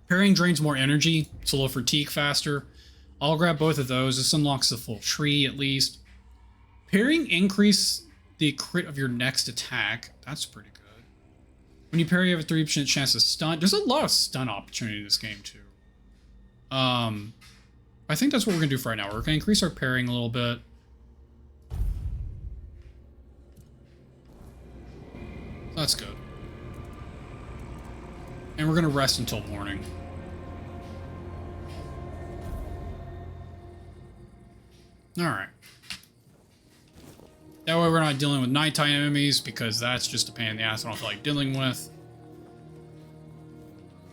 Parrying drains more energy, so low fatigue faster. I'll grab both of those. This unlocks the full tree, at least. Parrying increase the crit of your next attack. That's pretty good. When you parry, you have a 3% chance to stun. There's a lot of stun opportunity in this game, too. I think that's what we're going to do for right now. We're going to increase our parrying a little bit. That's good. And we're going to rest until morning. Alright. That way we're not dealing with nighttime enemies, because that's just a pain in the ass I don't feel like dealing with.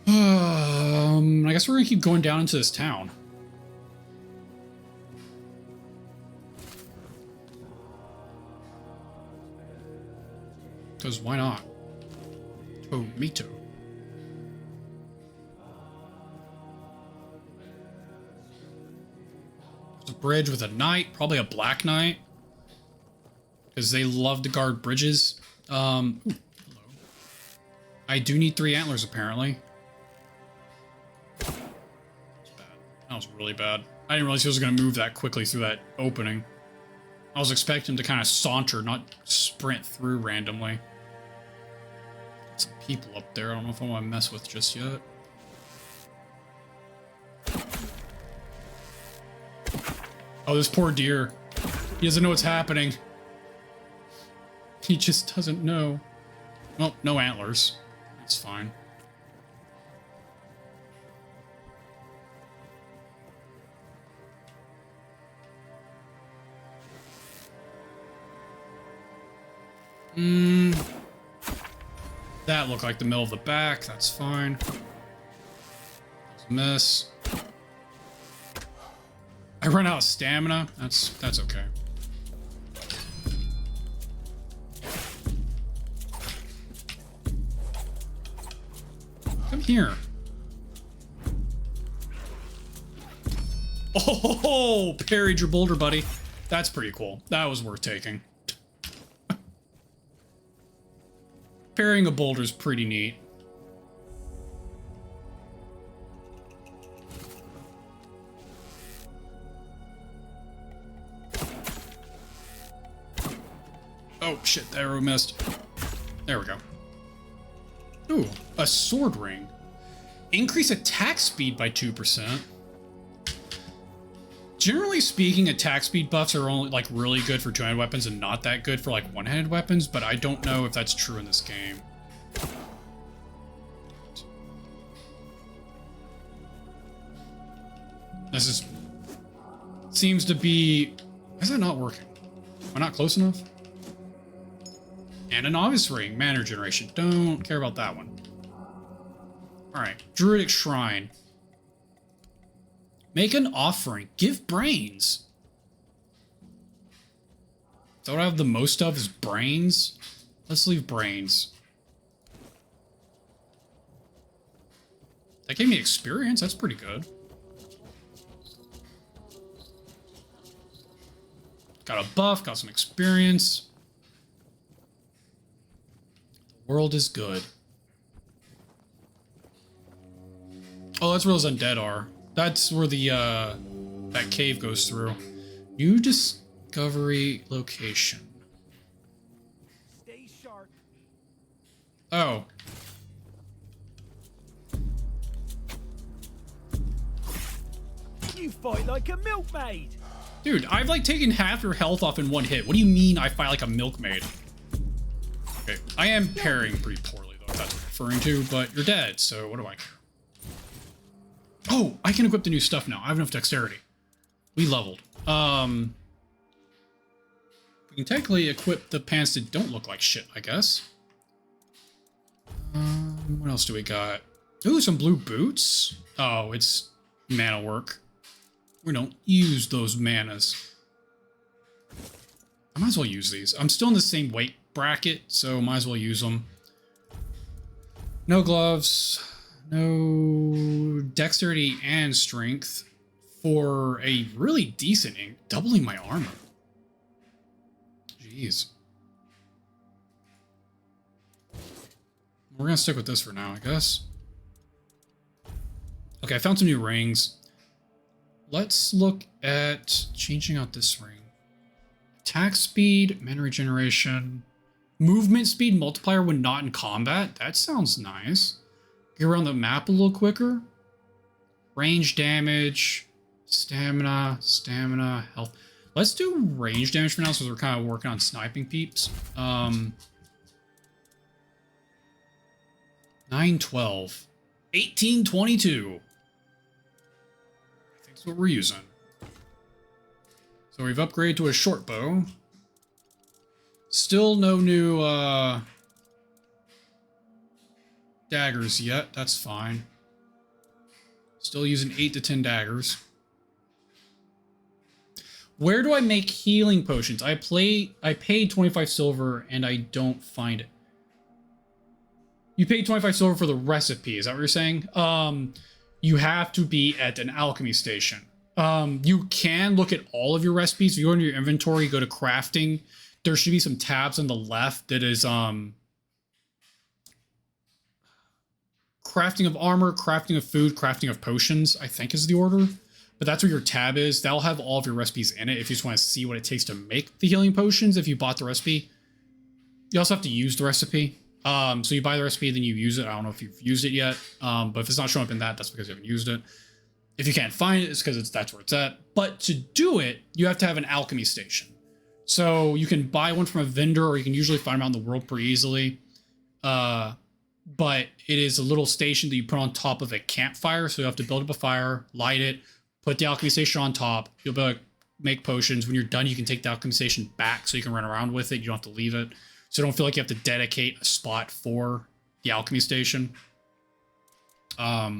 I guess we're going to keep going down into this town. Because why not? Oh, me too. There's a bridge with a knight, probably a black knight. Because they love to guard bridges. Ooh, hello. I do need 3 antlers, apparently. That's bad. That was really bad. I didn't realize he was going to move that quickly through that opening. I was expecting him to kind of saunter, not sprint through randomly. Some people up there I don't know if I want to mess with just yet. Oh, this poor deer. He doesn't know what's happening. He just doesn't know. Well, no antlers. That's fine. That looked like the middle of the back. That's fine. Miss. I run out of stamina. That's okay. Come here. Oh, parried your boulder, buddy. That's pretty cool. That was worth taking. Parrying a boulder is pretty neat. Oh shit, the arrow missed. There we go. Ooh, a sword ring. Increase attack speed by 2%. Generally speaking, attack speed buffs are only like really good for two-handed weapons and not that good for like one-handed weapons, but I don't know if that's true in this game. This is seems to be. Why is that not working? Am I not close enough? And a novice ring, mana regeneration. Don't care about that one. Alright, Druidic Shrine. Make an offering. Give brains. So what I have the most of is brains. Let's leave brains. That gave me experience. That's pretty good. Got a buff, got some experience. The world is good. Oh, that's where those undead are. That's where the that cave goes through. New discovery location. Stay sharp. Oh. You fight like a milkmaid. Dude, I've like taken half your health off in one hit. What do you mean I fight like a milkmaid? Okay, I am parrying pretty poorly though, if that's what you're referring to, but you're dead, so what do I care? Oh, I can equip the new stuff now. I have enough dexterity. We leveled. We can technically equip the pants that don't look like shit, I guess. What else do we got? Ooh, some blue boots. Oh, it's mana work. We don't use those manas. I might as well use these. I'm still in the same weight bracket, so might as well use them. No gloves. No dexterity and strength for a really decent doubling my armor. Jeez. We're gonna stick with this for now, I guess. Okay, I found some new rings. Let's look at changing out this ring. Attack speed, mana regeneration, movement speed multiplier when not in combat. That sounds nice. Get around the map a little quicker. Range damage, stamina, health. Let's do range damage for now, so we're kind of working on sniping peeps. 912. 1822. I think that's what we're using. So we've upgraded to a short bow. Still no new daggers yet. That's fine. Still using 8 to 10 daggers. Where do I make healing potions? I paid 25 silver and I don't find it. You paid 25 silver for the recipe, is that what you're saying? You have to be at an alchemy station. You can look at all of your recipes. If you go into your inventory, go to crafting. There should be some tabs on the left that is crafting of armor, crafting of food, crafting of potions, I think is the order. But that's where your tab is. That'll have all of your recipes in it if you just want to see what it takes to make the healing potions if you bought the recipe. You also have to use the recipe. So you buy the recipe, then you use it. I don't know if you've used it yet. But if it's not showing up in that, that's because you haven't used it. If you can't find it, it's because that's where it's at. But to do it, you have to have an alchemy station. So you can buy one from a vendor, or you can usually find them out in the world pretty easily. But it is a little station that you put on top of a campfire. So you have to build up a fire, light it, put the alchemy station on top. You'll be able to make potions. When you're done, you can take the alchemy station back so you can run around with it. You don't have to leave it. So don't feel like you have to dedicate a spot for the alchemy station. But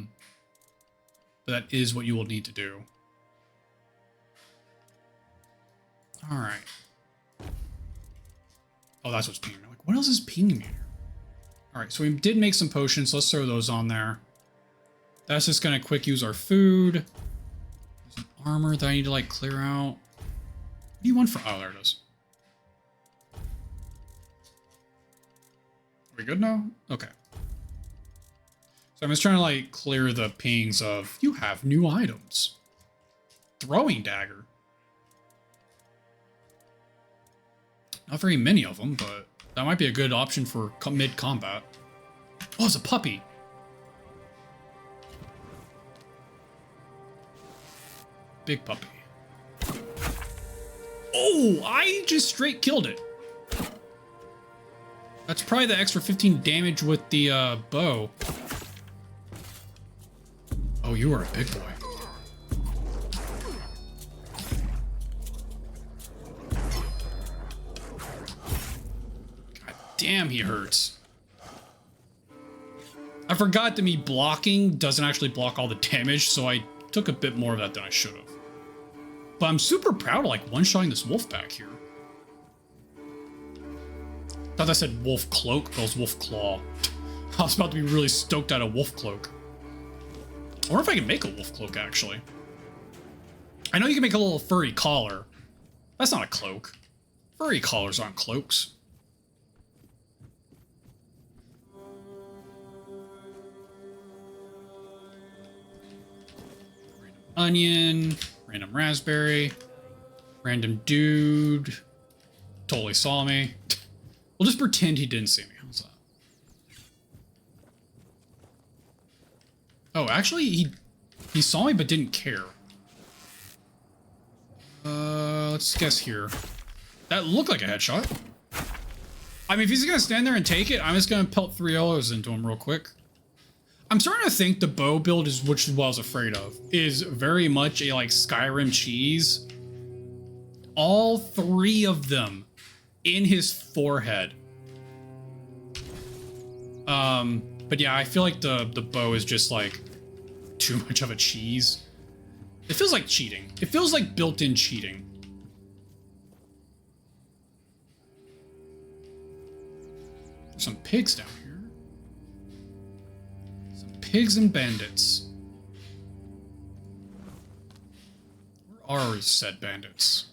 that is what you will need to do. All right. Oh, that's what's pinging me. Like, what else is pinging me here? All right, so we did make some potions. Let's throw those on there. That's just gonna quick use our food. There's an armor that I need to like clear out. What do you want for? Oh, there it is. we good now? Okay. So I'm just trying to like clear the pings of you have new items. Throwing dagger. Not very many of them, but that might be a good option for mid-combat. Oh, it's a puppy. Big puppy. Oh, I just straight killed it. That's probably the extra 15 damage with the bow. Oh, you are a big boy. God damn, he hurts. I forgot that me blocking doesn't actually block all the damage, so I took a bit more of that than I should have. But I'm super proud of like one-shotting this wolf back here. Thought I said wolf cloak, but it was wolf claw. I was about to be really stoked at a wolf cloak. I wonder if I can make a wolf cloak, actually. I know you can make a little furry collar. That's not a cloak. Furry collars aren't cloaks. Random onion, random raspberry, random dude. Totally saw me. We'll just pretend he didn't see me. How's that? Oh, actually, he saw me but didn't care. Let's guess here. That looked like a headshot. I mean, if he's gonna stand there and take it, I'm just gonna pelt 3 arrows into him real quick. I'm starting to think the bow build is, which is what I was afraid of, is very much a like Skyrim cheese. All 3 of them in his forehead. But yeah, I feel like the bow is just like too much of a cheese. It feels like cheating. It feels like built-in cheating. There's some pigs down here. Some pigs and bandits. Where are said bandits?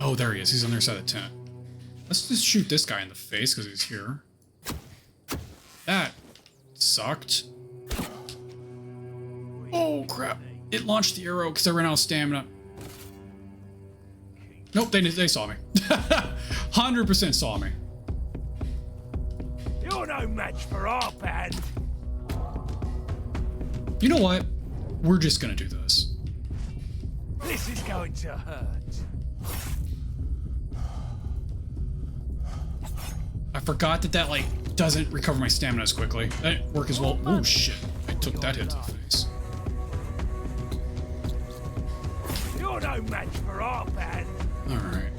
Oh, there he is. He's on their side of the tent. Let's just shoot this guy in the face because he's here. That sucked. Oh, crap. It launched the arrow because I ran out of stamina. Nope, they saw me. 100% saw me. You're no match for our band. You know what? We're just going to do this. This is going to hurt. I forgot that like doesn't recover my stamina as quickly. That didn't work as well. Oh shit! I took that hit to the face. You're no match for our band. All right.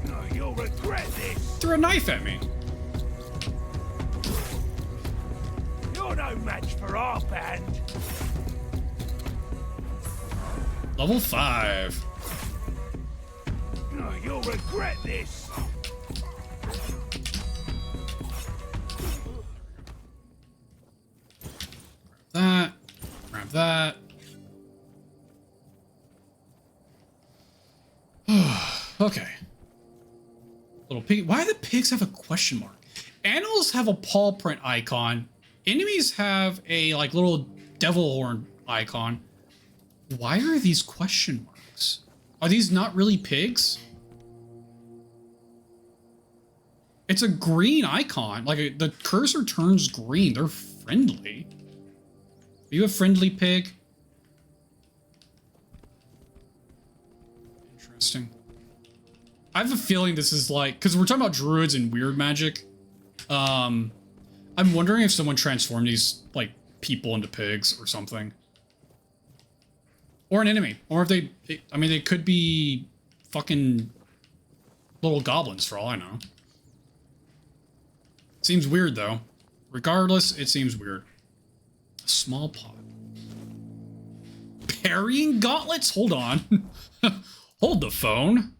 No, you'll regret this. Threw a knife at me. You're no match for our band. Level 5. No, you'll regret this. That. Grab that. Okay. Little pig. Why do the pigs have a question mark? Animals have a paw print icon. Enemies have a like little devil horn icon. Why are these question marks? Are these not really pigs? It's a green icon. Like the cursor turns green. They're friendly. Are you a friendly pig? Interesting. I have a feeling this is like, because we're talking about druids and weird magic. I'm wondering if someone transformed these like people into pigs or something. Or an enemy. Or if I mean, they could be fucking little goblins for all I know. Seems weird though. Regardless, it seems weird. A small pot. Parrying gauntlets? Hold on. Hold the phone.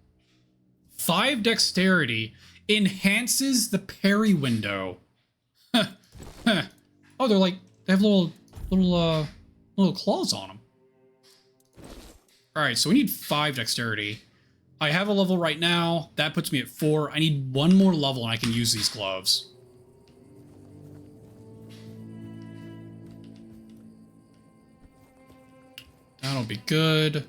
5 dexterity enhances the parry window. Oh, they're like, they have little claws on them. All right, so we need 5 dexterity. I have a level right now. That puts me at 4. I need one more level and I can use these gloves. That'll be good.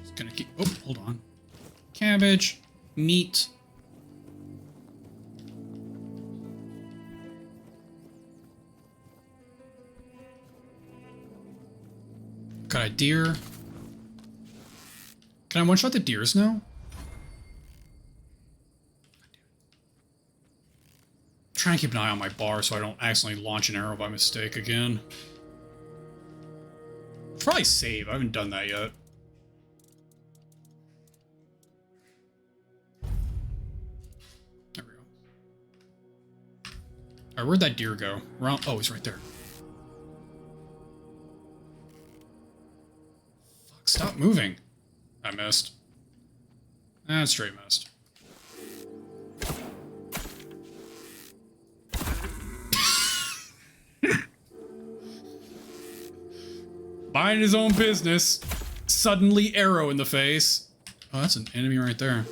Just gonna keep... Oh, hold on. Cabbage. Meat. Got a deer. Can I one-shot the deers now? I'm trying to keep an eye on my bar so I don't accidentally launch an arrow by mistake again. Probably save. I haven't done that yet. There we go. Alright, where'd that deer go? Around. Oh, he's right there. Fuck, stop moving. I missed. Straight missed. Mind his own business. Suddenly arrow in the face. Oh, that's an enemy right there.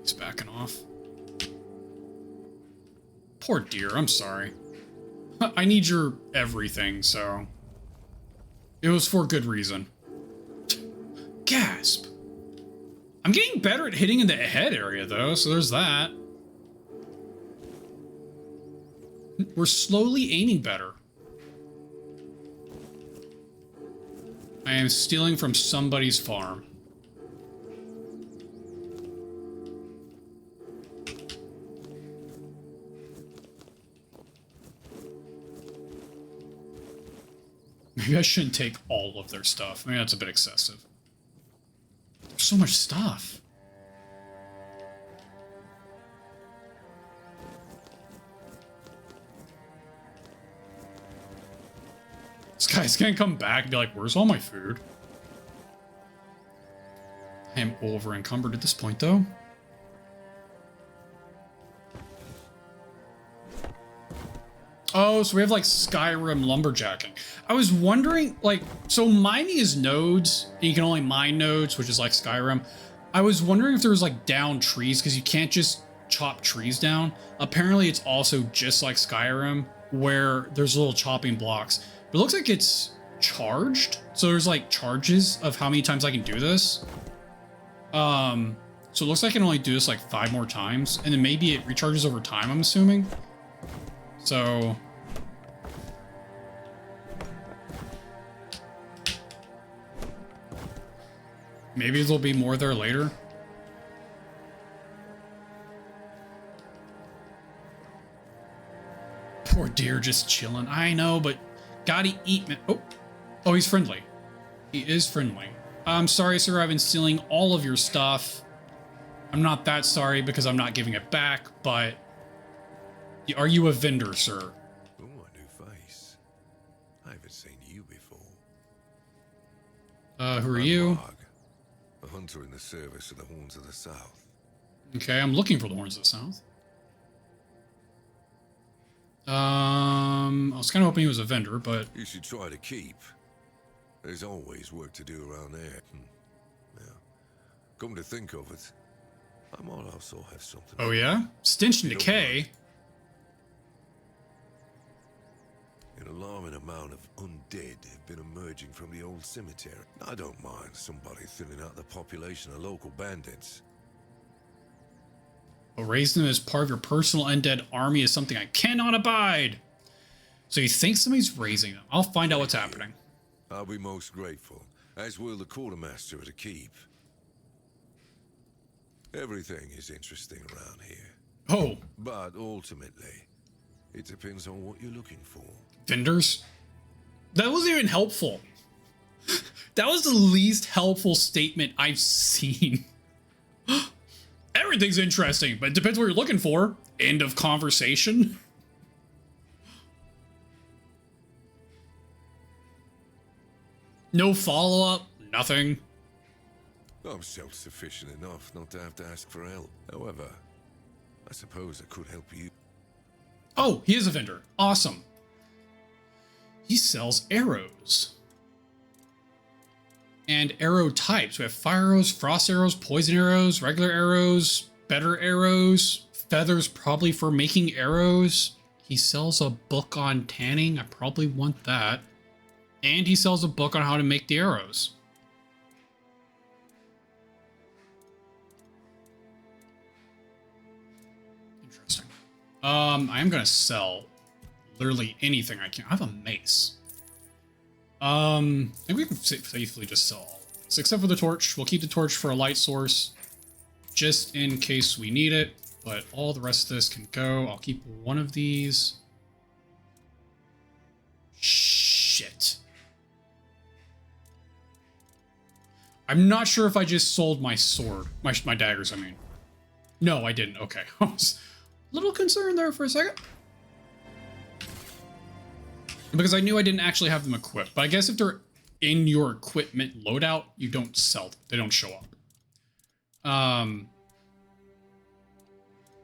He's backing off. Poor deer, I'm sorry. I need your everything, so... It was for good reason. Gasp. I'm getting better at hitting in the head area, though, so there's that. We're slowly aiming better. I am stealing from somebody's farm. Maybe I shouldn't take all of their stuff. Maybe that's a bit excessive. There's so much stuff. This guy's gonna come back and be like, where's all my food? I am over encumbered at this point, though. Oh, so we have like Skyrim lumberjacking. I was wondering, like, so mining is nodes, and you can only mine nodes, which is like Skyrim. I was wondering if there was like down trees, because you can't just chop trees down. Apparently it's also just like Skyrim, where there's little chopping blocks. But it looks like it's charged. So there's like charges of how many times I can do this. So it looks like I can only do this like 5 more times. And then maybe it recharges over time, I'm assuming. So... maybe there'll be more there later. Poor deer just chilling. I know, but gotta eat, man. Oh, he's friendly. He is friendly. I'm sorry, sir. I've been stealing all of your stuff. I'm not that sorry because I'm not giving it back, but... are you a vendor, sir? Oh, a new face. I haven't seen you before. Who are you? Marg, a hunter in the service of the Horns of the South. Okay, I'm looking for the Horns of the South. I was kind of hoping he was a vendor, but... You should try to keep. There's always work to do around there. Yeah. Come to think of it, I might also have something. Oh yeah? Stench and decay? An alarming amount of undead have been emerging from the old cemetery. I don't mind somebody thinning out the population of local bandits. But raising them as part of your personal undead army is something I cannot abide. So you think somebody's raising them? I'll find out what's happening. I'll be most grateful, as will the quartermaster of the keep. Everything is interesting around here. Oh. But ultimately, it depends on what you're looking for. Vendors? That wasn't even helpful. That was the least helpful statement I've seen. Everything's interesting, but it depends what you're looking for. End of conversation. No follow-up, nothing. I'm self-sufficient enough not to have to ask for help. However, I suppose I could help you. Oh, he is a vendor. Awesome. He sells arrows. And arrow types. We have fire arrows, frost arrows, poison arrows, regular arrows, better arrows, feathers probably for making arrows. He sells a book on tanning. I probably want that. And he sells a book on how to make the arrows. Interesting. I am gonna sell literally anything I can. I have a mace. I think we can safely just sell all of this, except for the torch. We'll keep the torch for a light source, just in case we need it. But all the rest of this can go. I'll keep one of these. Shit. I'm not sure if I just sold my sword. My daggers, I mean. No, I didn't. Okay. I was a little concerned there for a second. Because I knew I didn't actually have them equipped. But I guess if they're in your equipment loadout, you don't sell them. They don't show up.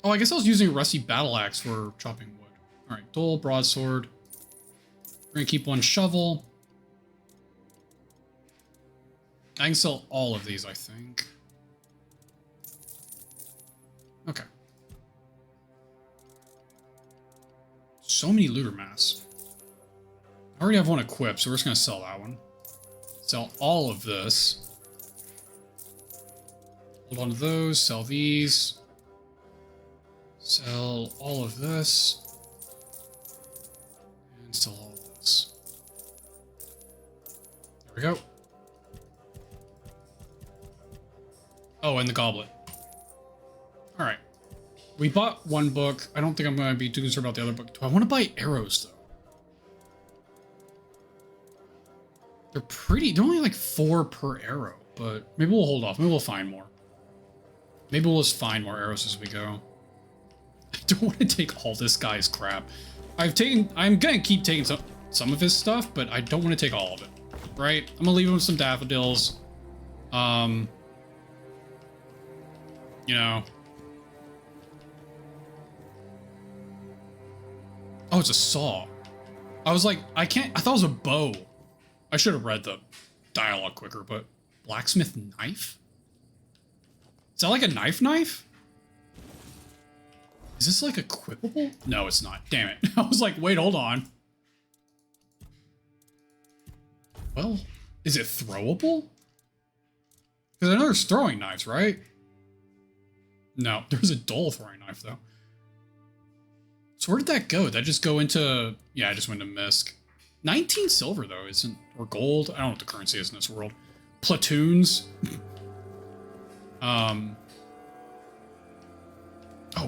Oh, I guess I was using a rusty battle axe for chopping wood. Alright, dull, broadsword. We're gonna keep one shovel. I can sell all of these, I think. Okay. So many looter masks. I already have one equipped, so we're just gonna sell that one. Sell all of this. Hold on to those, sell these. Sell all of this. And sell all of this. There we go. Oh, and the goblet. Alright. We bought one book. I don't think I'm going to be too concerned about the other book. Do I want to buy arrows, though? They're pretty. They're only like 4 per arrow, but maybe we'll hold off. Maybe we'll find more. Maybe we'll just find more arrows as we go. I don't want to take all this guy's crap. I'm going to keep taking some of his stuff, but I don't want to take all of it. Right? I'm going to leave him with some daffodils. You know. Oh, it's a saw. I was like, I thought it was a bow. I should have read the dialogue quicker, but blacksmith knife? Is that like a knife? Is this like equipable? No, it's not. Damn it. I was like, wait, hold on. Well, is it throwable? Because I know there's throwing knives, right? No, there's a dull throwing knife, though. So where did that go? Did that just go into... Yeah, I just went to Misk. 19 silver, though, isn't... Or gold? I don't know what the currency is in this world. Platoons. Oh,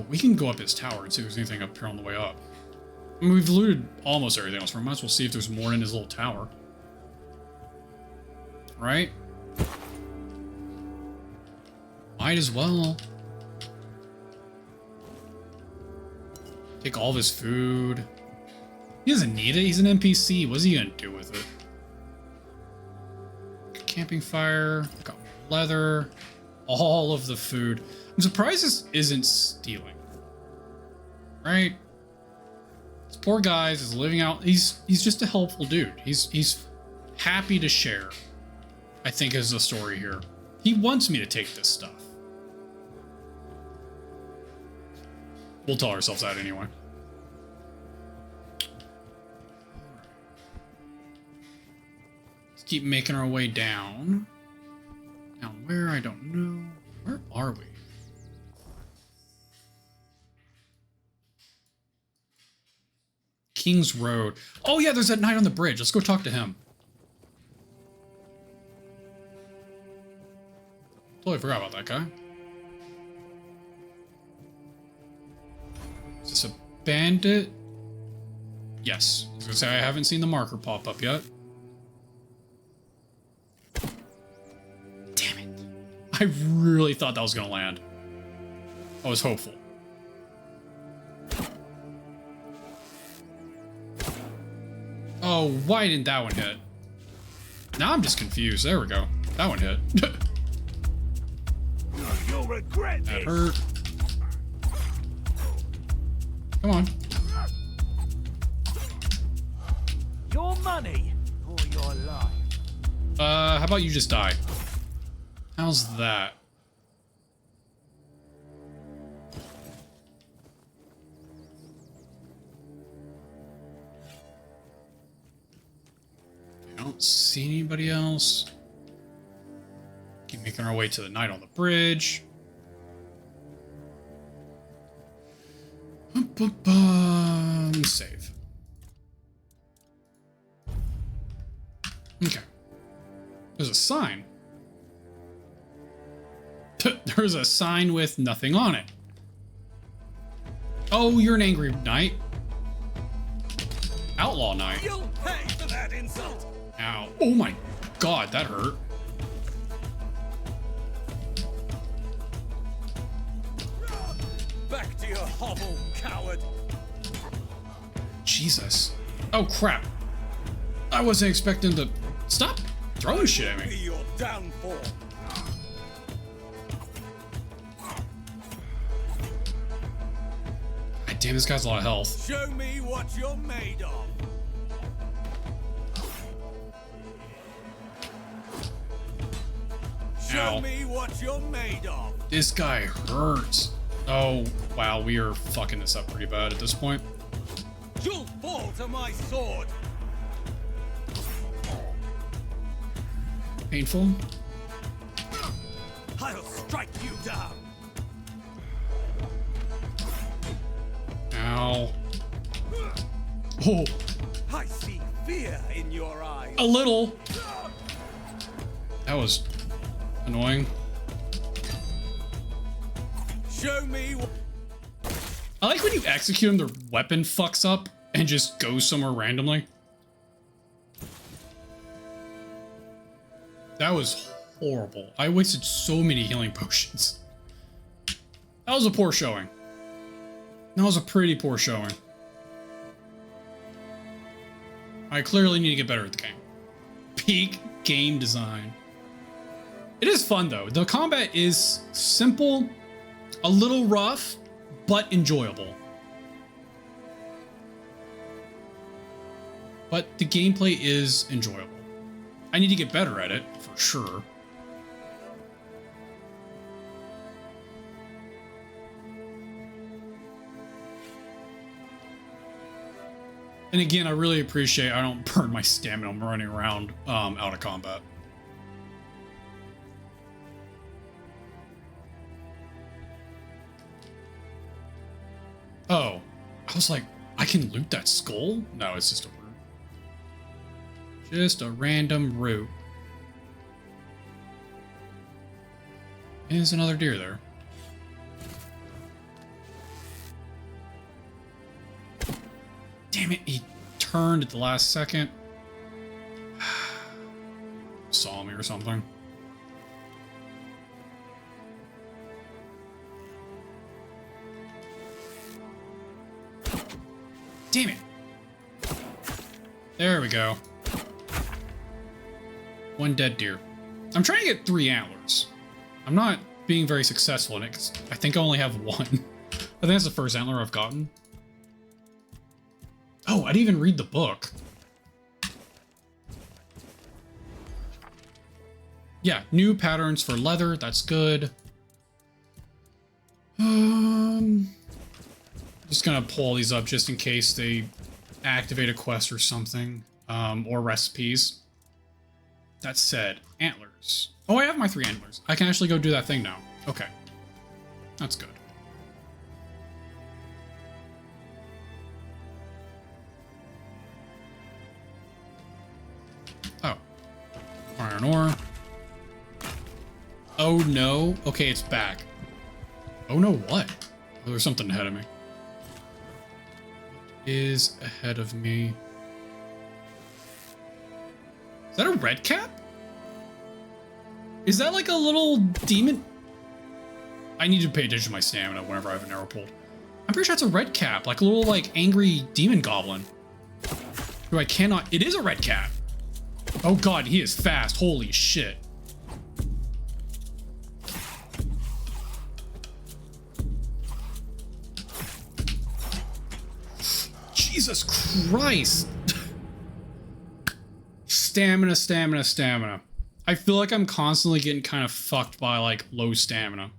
we can go up his tower and see if there's anything up here on the way up. I mean, we've looted almost everything else. We might as well see if there's more in his little tower. Right? Might as well. Take all of his food. He doesn't need it. He's an NPC. What's he gonna do with it? Camping fire. Got leather. All of the food. I'm surprised this isn't stealing. Right? This poor guy is living out. He's just a helpful dude. He's happy to share. I think is the story here. He wants me to take this stuff. We'll tell ourselves that anyway. Let's keep making our way down. Down where? I don't know. Where are we? King's Road. Oh yeah, there's that knight on the bridge. Let's go talk to him. Totally forgot about that guy. Is this a bandit? Yes. I was gonna say I haven't seen the marker pop up yet. Damn it. I really thought that was gonna land. I was hopeful. Oh, why didn't that one hit? Now I'm just confused. There we go. That one hit. You'll regret That this. hurt. Come on. Your money or your life. How about you just die? How's that? I don't see anybody else. Keep making our way to the knight on the bridge. Save. Okay. There's a sign. There's a sign with nothing on it. Oh, you're an angry knight. Outlaw knight. You'll pay for that insult. Ow. Oh my god, that hurt. Back to your hovel, coward. Jesus. Oh crap. I wasn't expecting to... Stop throwing shit at Be me. your downfall. God damn, this guy's a lot of health. Show me what you're made of. Show Ow. me what you're made of. This guy hurts. Oh, wow, we are fucking this up pretty bad at this point. You'll fall to my sword. Painful. I'll strike you down. Ow. Oh, I see fear in your eyes. a little. That was annoying. Show me what... I like when you execute them, their weapon fucks up and just goes somewhere randomly. That was horrible. I wasted so many healing potions. That was a poor showing. That was a pretty poor showing. I clearly need to get better at the game. Peak game design. It is fun though. The combat is simple, a little rough, but enjoyable. But the gameplay is enjoyable. I need to get better at it, for sure. And again, I really appreciate I don't burn my stamina. I'm running around out of combat. Oh, I was like, I can loot that skull? No, it's just a root. Just a random root. There's another deer there. Damn it, he turned at the last second. Saw me or something. Damn it. There we go. One dead deer. I'm trying to get 3 antlers. I'm not being very successful in it because I think I only have 1. I think that's the first antler I've gotten. Oh, I didn't even read the book. Yeah, new patterns for leather. That's good. Just gonna pull all these up just in case they activate a quest or something, or recipes. That said, antlers. Oh, I have my 3 antlers. I can actually go do that thing now. Okay, that's good. Oh, iron ore. Oh no. Okay, it's back. Oh no, what? Oh, there's something ahead of me. Is ahead of me. Is that a red cap? Is that like a little demon? I need to pay attention to my stamina whenever I have an arrow pulled. I'm pretty sure it's a red cap, like a little like angry demon goblin. Who I cannot. It is a red cap. Oh god, he is fast. Holy shit. Jesus Christ. Stamina, stamina, stamina. I feel like I'm constantly getting kind of fucked by like low stamina.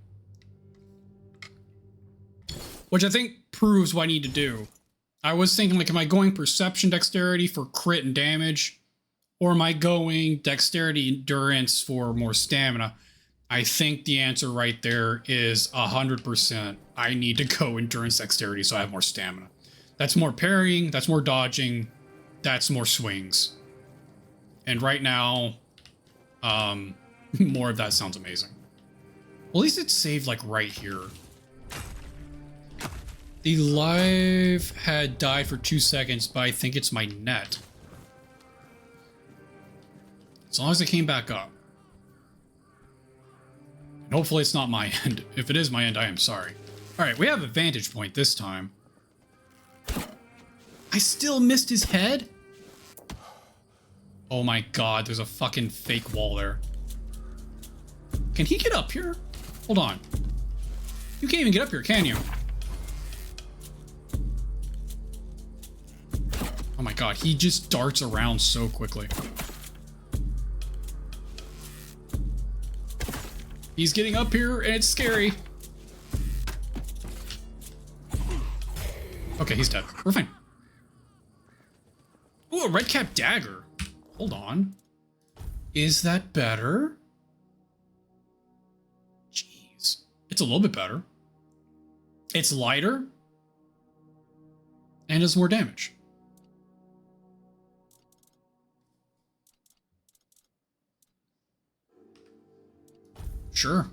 Which I think proves what I need to do. I was thinking like, am I going perception dexterity for crit and damage? Or am I going dexterity endurance for more stamina? I think the answer right there is 100%. I need to go endurance dexterity so I have more stamina. That's more parrying, that's more dodging, that's more swings. And right now, more of that sounds amazing. Well, at least it's saved like right here. The live had died for 2 seconds, but I think it's my net. As long as it came back up. And hopefully it's not my end. If it is my end, I am sorry. Alright, we have a vantage point this time. I still missed his head? Oh my god, there's a fucking fake wall there. Can he get up here? Hold on. You can't even get up here, can you? Oh my god, he just darts around so quickly. He's getting up here and it's scary. Okay, he's dead. We're fine. Ooh, a red cap dagger. Hold on. Is that better? Jeez. It's a little bit better. It's lighter. And does more damage. Sure.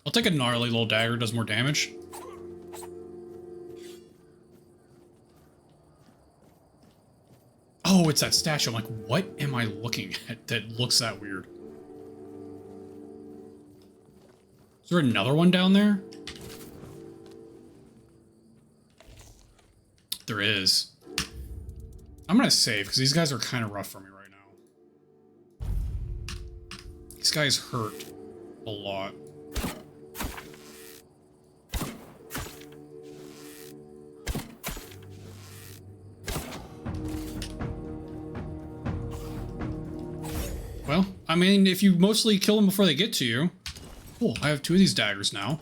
I'll take a gnarly little dagger, does more damage. Oh, it's that statue. I'm like, what am I looking at that looks that weird? Is there another one down there? There is. I'm gonna save, because these guys are kind of rough for me right now. These guys hurt a lot. Well, I mean, if you mostly kill them before they get to you. Cool, I have 2 of these daggers now.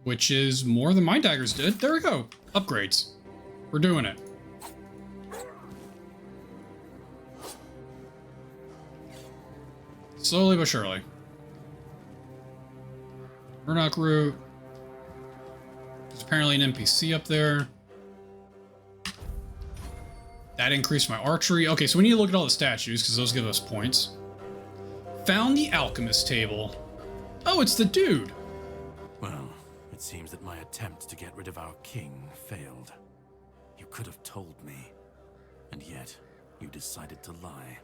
Which is more than my daggers did. There we go. Upgrades. We're doing it. Slowly but surely. Murdoch route. There's apparently an NPC up there. That increased my archery. Okay, so we need to look at all the statues, because those give us points. Found the alchemist table. Oh, it's the dude. Well, it seems that my attempt to get rid of our king failed. You could have told me, and yet you decided to lie.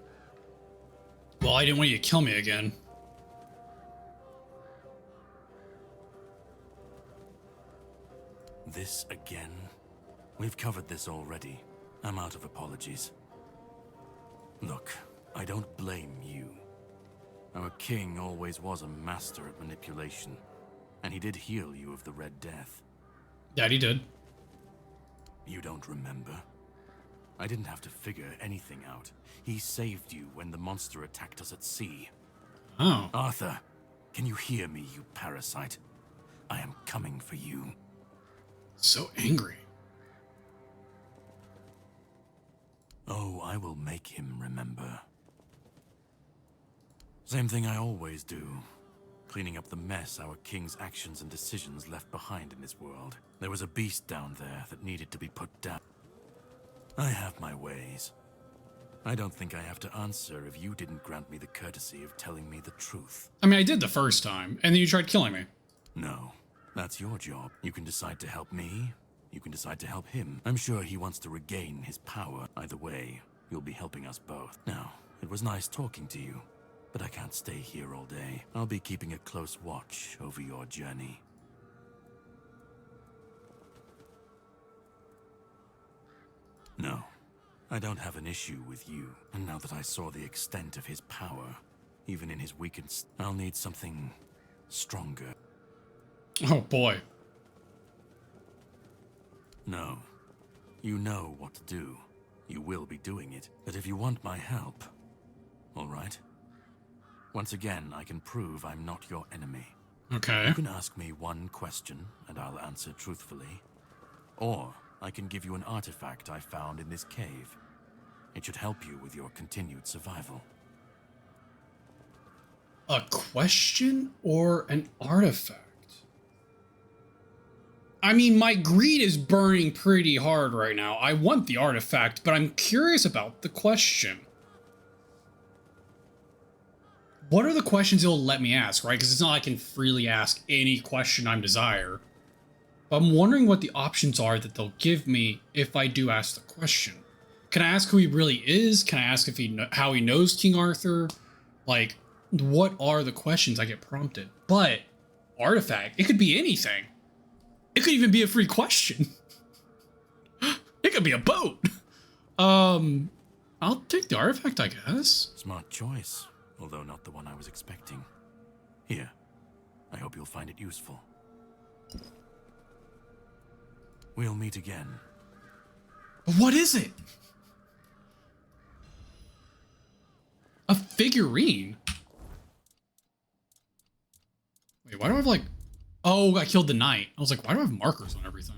Well, I didn't want you to kill me again. This again? We've covered this already. I'm out of apologies. Look, I don't blame you. Our king always was a master at manipulation, and he did heal you of the Red Death. Daddy did. You don't remember? I didn't have to figure anything out. He saved you when the monster attacked us at sea. Oh. Arthur, can you hear me, you parasite? I am coming for you. So angry. Oh, I will make him remember. Same thing I always do. Cleaning up the mess our king's actions and decisions left behind in this world. There was a beast down there that needed to be put down. I have my ways. I don't think I have to answer if you didn't grant me the courtesy of telling me the truth. I mean, I did the first time, and then you tried killing me. No, that's your job. You can decide to help me. You can decide to help him. I'm sure he wants to regain his power. Either way, you'll be helping us both. Now, it was nice talking to you, but I can't stay here all day. I'll be keeping a close watch over your journey. No, I don't have an issue with you. And now that I saw the extent of his power, even in his weakened I'll need something stronger. Oh boy. No, you know what to do. You will be doing it, but if you want my help, all right? Once again, I can prove I'm not your enemy. Okay. You can ask me one question, and I'll answer truthfully. Or I can give you an artifact I found in this cave. It should help you with your continued survival. A question or an artifact? I mean, my greed is burning pretty hard right now. I want the artifact, but I'm curious about the question. What are the questions it'll let me ask, right? Because it's not like I can freely ask any question I desire. But I'm wondering what the options are that they'll give me if I do ask the question. Can I ask who he really is? Can I ask if how he knows King Arthur? Like, what are the questions I get prompted? But artifact, it could be anything. It could even be a free question. It could be a boat. I'll take the artifact, I guess. Smart choice, although not the one I was expecting. Here, I hope you'll find it useful. We'll meet again. What is it? A figurine? Wait, why do I have like... Oh, I killed the knight. I was like, why do I have markers on everything?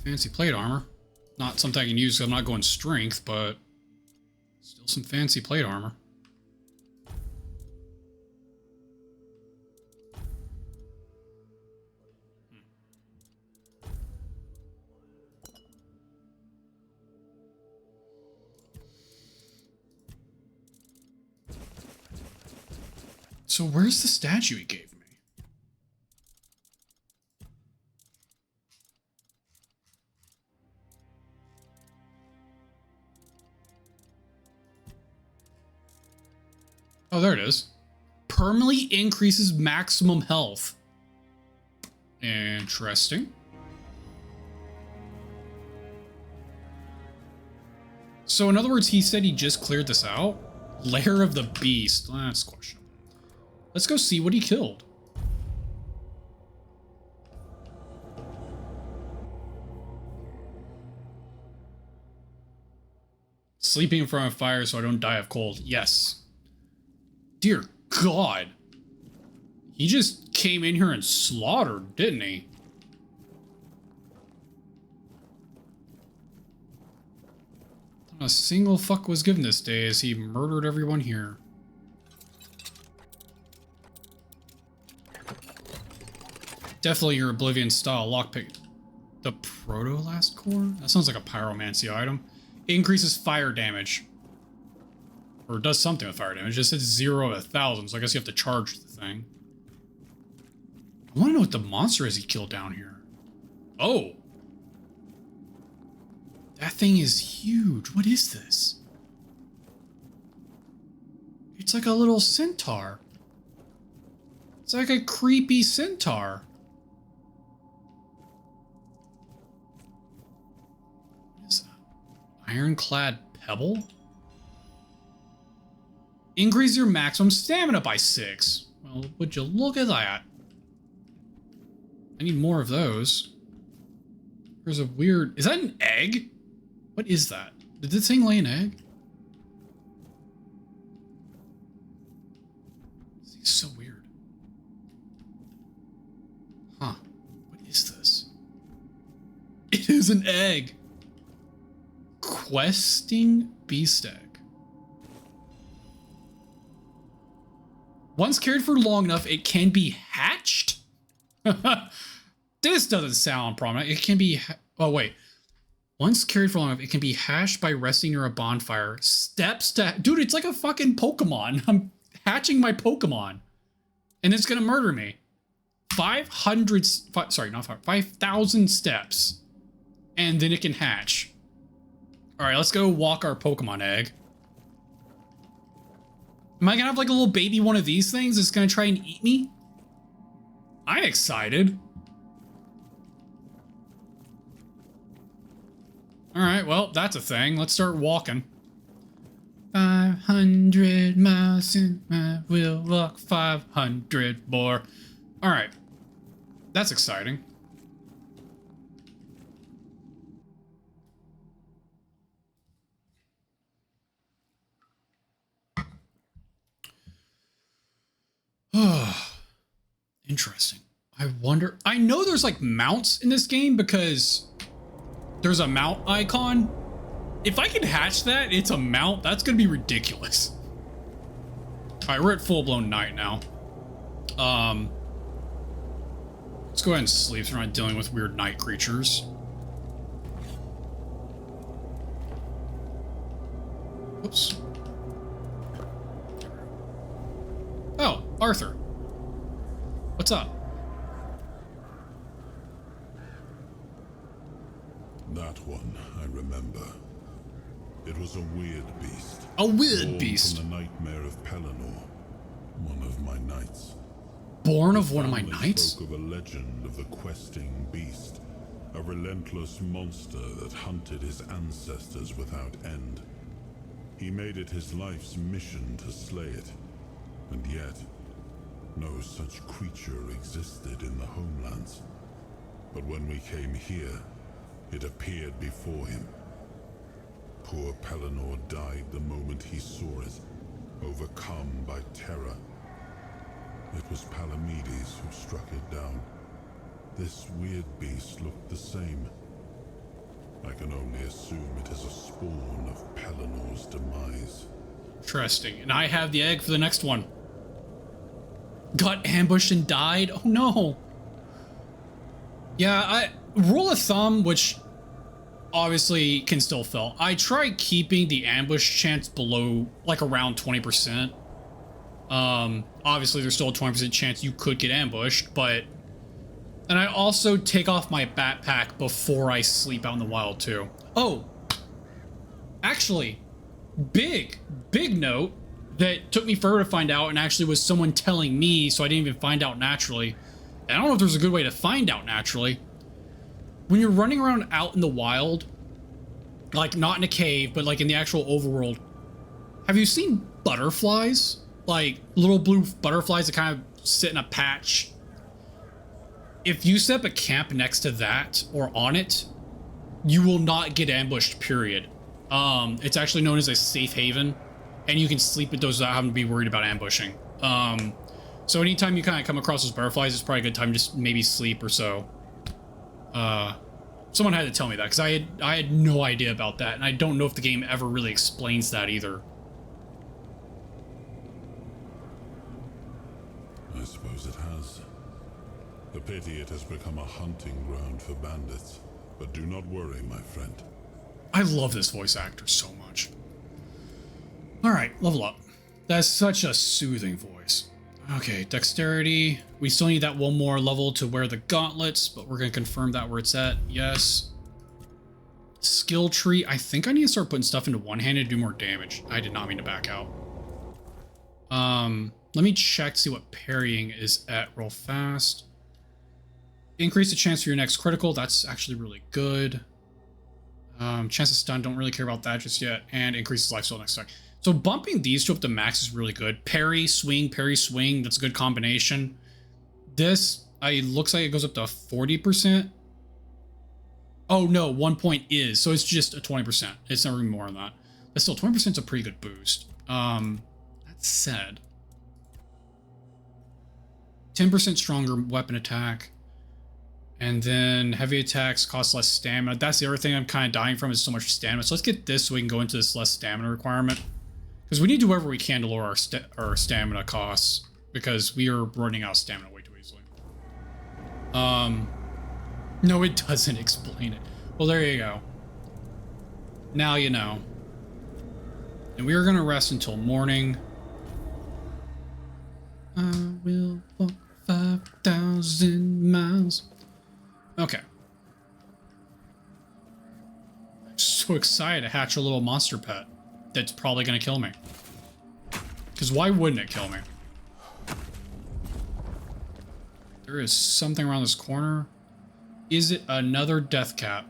Fancy plate armor. Not something I can use because I'm not going strength, but still some fancy plate armor. So where's the statue he gave me? Oh, there it is. Permanently increases maximum health. Interesting. So in other words, he said he just cleared this out? Lair of the Beast. That's questionable. Let's go see what he killed. Sleeping in front of fire so I don't die of cold. Yes. Dear God. He just came in here and slaughtered, didn't he? Not a single fuck was given this day as he murdered everyone here. Definitely your Oblivion style lockpick. The Proto-Last Core? That sounds like a pyromancy item. It increases fire damage. Or does something with fire damage. It just says 0 of 1,000, so I guess you have to charge the thing. I want to know what the monster is he killed down here. Oh! That thing is huge. What is this? It's like a little centaur. It's like a creepy centaur. What is that? Ironclad pebble? Increase your maximum stamina by 6. Well, would you look at that? I need more of those. There's a weird... Is that an egg? What is that? Did this thing lay an egg? This is so weird. Huh. What is this? It is an egg. Questing beast egg. Once cared for long enough, it can be hatched? This doesn't sound prominent. It can be... Oh, wait. Once carried for long enough, it can be hatched by resting near a bonfire. Steps to... Dude, it's like a fucking Pokemon. I'm hatching my Pokemon. And it's gonna murder me. 500... Sorry, not 5,000 steps. And then it can hatch. Alright, let's go walk our Pokemon egg. Am I gonna have like a little baby one of these things that's gonna try and eat me? I'm excited. Alright, well, that's a thing. Let's start walking. 500 miles and I will walk 500 more. Alright. That's exciting. Interesting. I wonder. I know there's like mounts in this game because there's a mount icon. If I can hatch that, it's a mount. That's gonna be ridiculous. All right, we're at full-blown night now. Let's go ahead and sleep so we're not dealing with weird night creatures. Oops. Oh, Arthur. What's up? That one, I remember. It was a weird beast. A weird born beast. From the nightmare of Pelennor, one of my knights. Born of one of my Family knights? spoke of a legend of the questing beast, a relentless monster that hunted his ancestors without end. He made it his life's mission to slay it, and yet, no such creature existed in the homelands. But when we came here, it appeared before him. Poor Pelennor died the moment he saw it, overcome by terror. It was Palamedes who struck it down. This weird beast looked the same. I can only assume it is a spawn of Pellennor's demise. Interesting. And I have the egg for the next one. Got ambushed and died? Oh no. Yeah, rule of thumb, which obviously can still fail. I try keeping the ambush chance below, like around 20%. Obviously there's still a 20% chance you could get ambushed, but... And I also take off my backpack before I sleep out in the wild too. Oh! Actually, big note that took me forever to find out and actually was someone telling me, so I didn't even find out naturally. And I don't know if there's a good way to find out naturally. When you're running around out in the wild, like not in a cave, but like in the actual overworld, have you seen butterflies? Like little blue butterflies that kind of sit in a patch. If you set up a camp next to that or on it, you will not get ambushed, period. It's actually known as a safe haven, and you can sleep with those without having to be worried about ambushing. So anytime you kind of come across those butterflies, it's probably a good time to just maybe sleep or so. Someone had to tell me that because I had no idea about that, and I don't know if the game ever really explains that either. I suppose it has. A pity it has become a hunting ground for bandits. But do not worry, my friend. I love this voice actor so much. Alright, level up. That's such a soothing voice. Okay, dexterity. We still need that one more level to wear the gauntlets, but we're going to confirm that where it's at. Yes. Skill tree. I think I need to start putting stuff into one-handed to do more damage. I did not mean to back out. Let me check to see what parrying is at real fast. Increase the chance for your next critical. That's actually really good. Chance of stun. Don't really care about that just yet. And increases lifesteal next attack. So bumping these two up to max is really good. Parry, swing, parry, swing. That's a good combination. This, looks like it goes up to 40%. Oh no, 1 point is. So it's just a 20%. It's never even more than that. But still, 20% is a pretty good boost. That said, 10% stronger weapon attack. And then heavy attacks cost less stamina. That's the other thing I'm kind of dying from is so much stamina. So let's get this so we can go into this less stamina requirement. Because we need to do whatever we can to lower our stamina costs. Because we are running out of stamina way too easily. No, it doesn't explain it. Well, there you go. Now you know. And we are going to rest until morning. I will walk 5,000 miles. Okay. I'm so excited to hatch a little monster pet that's probably going to kill me. Because why wouldn't it kill me? There is something around this corner. Is it another death cap?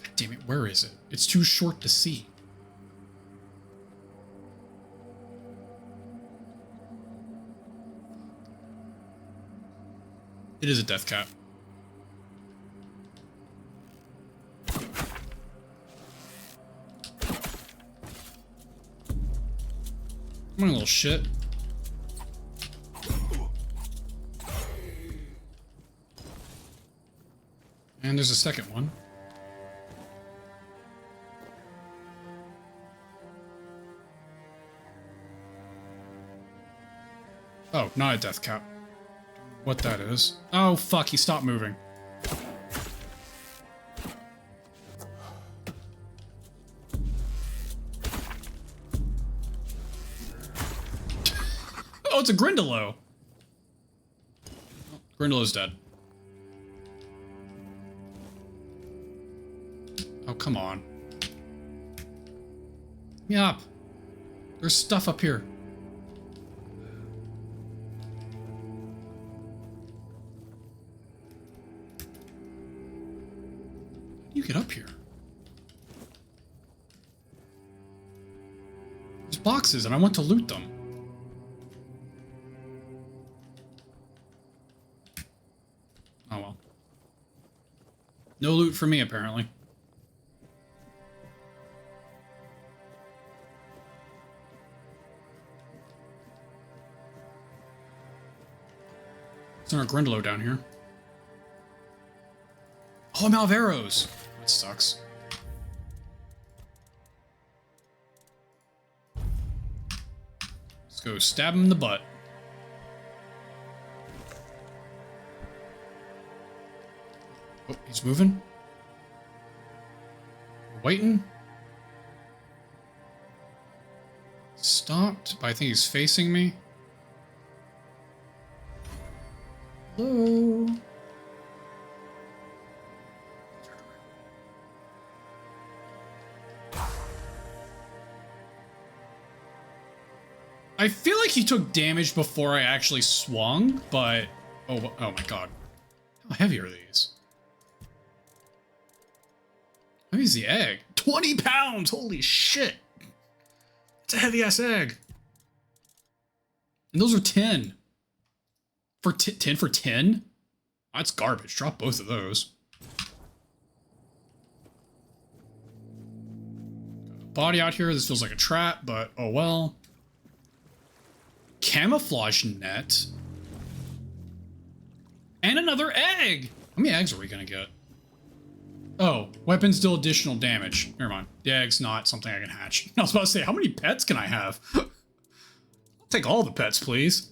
God damn it, where is it? It's too short to see. It is a death cap. Come on, little shit. And there's a second one. Oh, not a death cap. What that is. Oh, fuck, he stopped moving. Oh, it's a Grindylow. Oh, Grindylow's dead. Oh, come on. Get me up. There's stuff up here. You get up here. There's boxes and I want to loot them. Oh well. No loot for me, apparently. There's not a Grindylow down here. Oh, I'm out of arrows. That sucks. Let's go stab him in the butt. Oh, he's moving. Waiting. Stopped, but I think he's facing me. Hello? I feel like he took damage before I actually swung, but... Oh my god. How heavy are these? How heavy is the egg? 20 pounds! Holy shit! It's a heavy-ass egg. And those are 10. For 10 for 10? That's garbage. Drop both of those. Got a body out here. This feels like a trap, but oh well. Camouflage net. And another egg! How many eggs are we gonna get? Oh, weapons deal additional damage. Never mind. The egg's not something I can hatch. I was about to say, how many pets can I have? I'll take all the pets, please.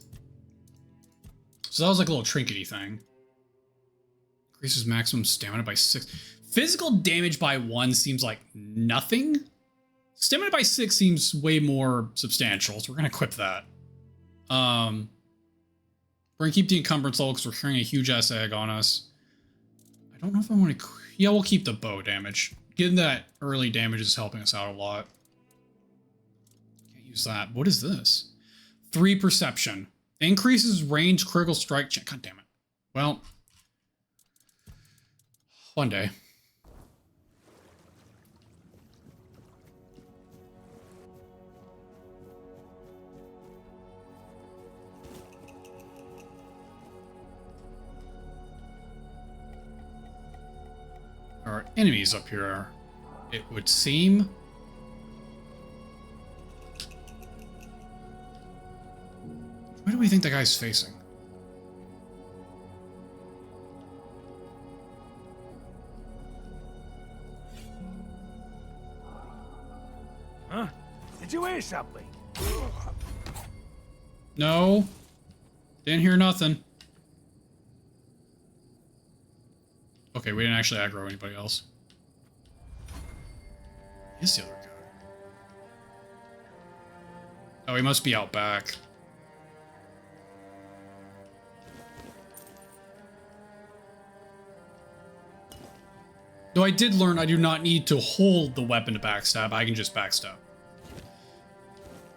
So that was like a little trinkety thing. Increases maximum stamina by 6. Physical damage by 1 seems like nothing. Stamina by 6 seems way more substantial, so we're gonna equip that. We're gonna keep the encumbrance level because we're carrying a huge ass egg on us. I don't know if I want to. Yeah, we'll keep the bow damage. Getting that early damage is helping us out a lot. Can't use that. What is this? 3 perception. Increases range critical strike. God damn it. Well, one day. Our enemies up here, it would seem. Where do we think the guy's facing? Huh? Did you hear something? No. Didn't hear nothing. Okay, we didn't actually aggro anybody else. Here's the other guy. Oh, he must be out back. Though I did learn I do not need to hold the weapon to backstab, I can just backstab.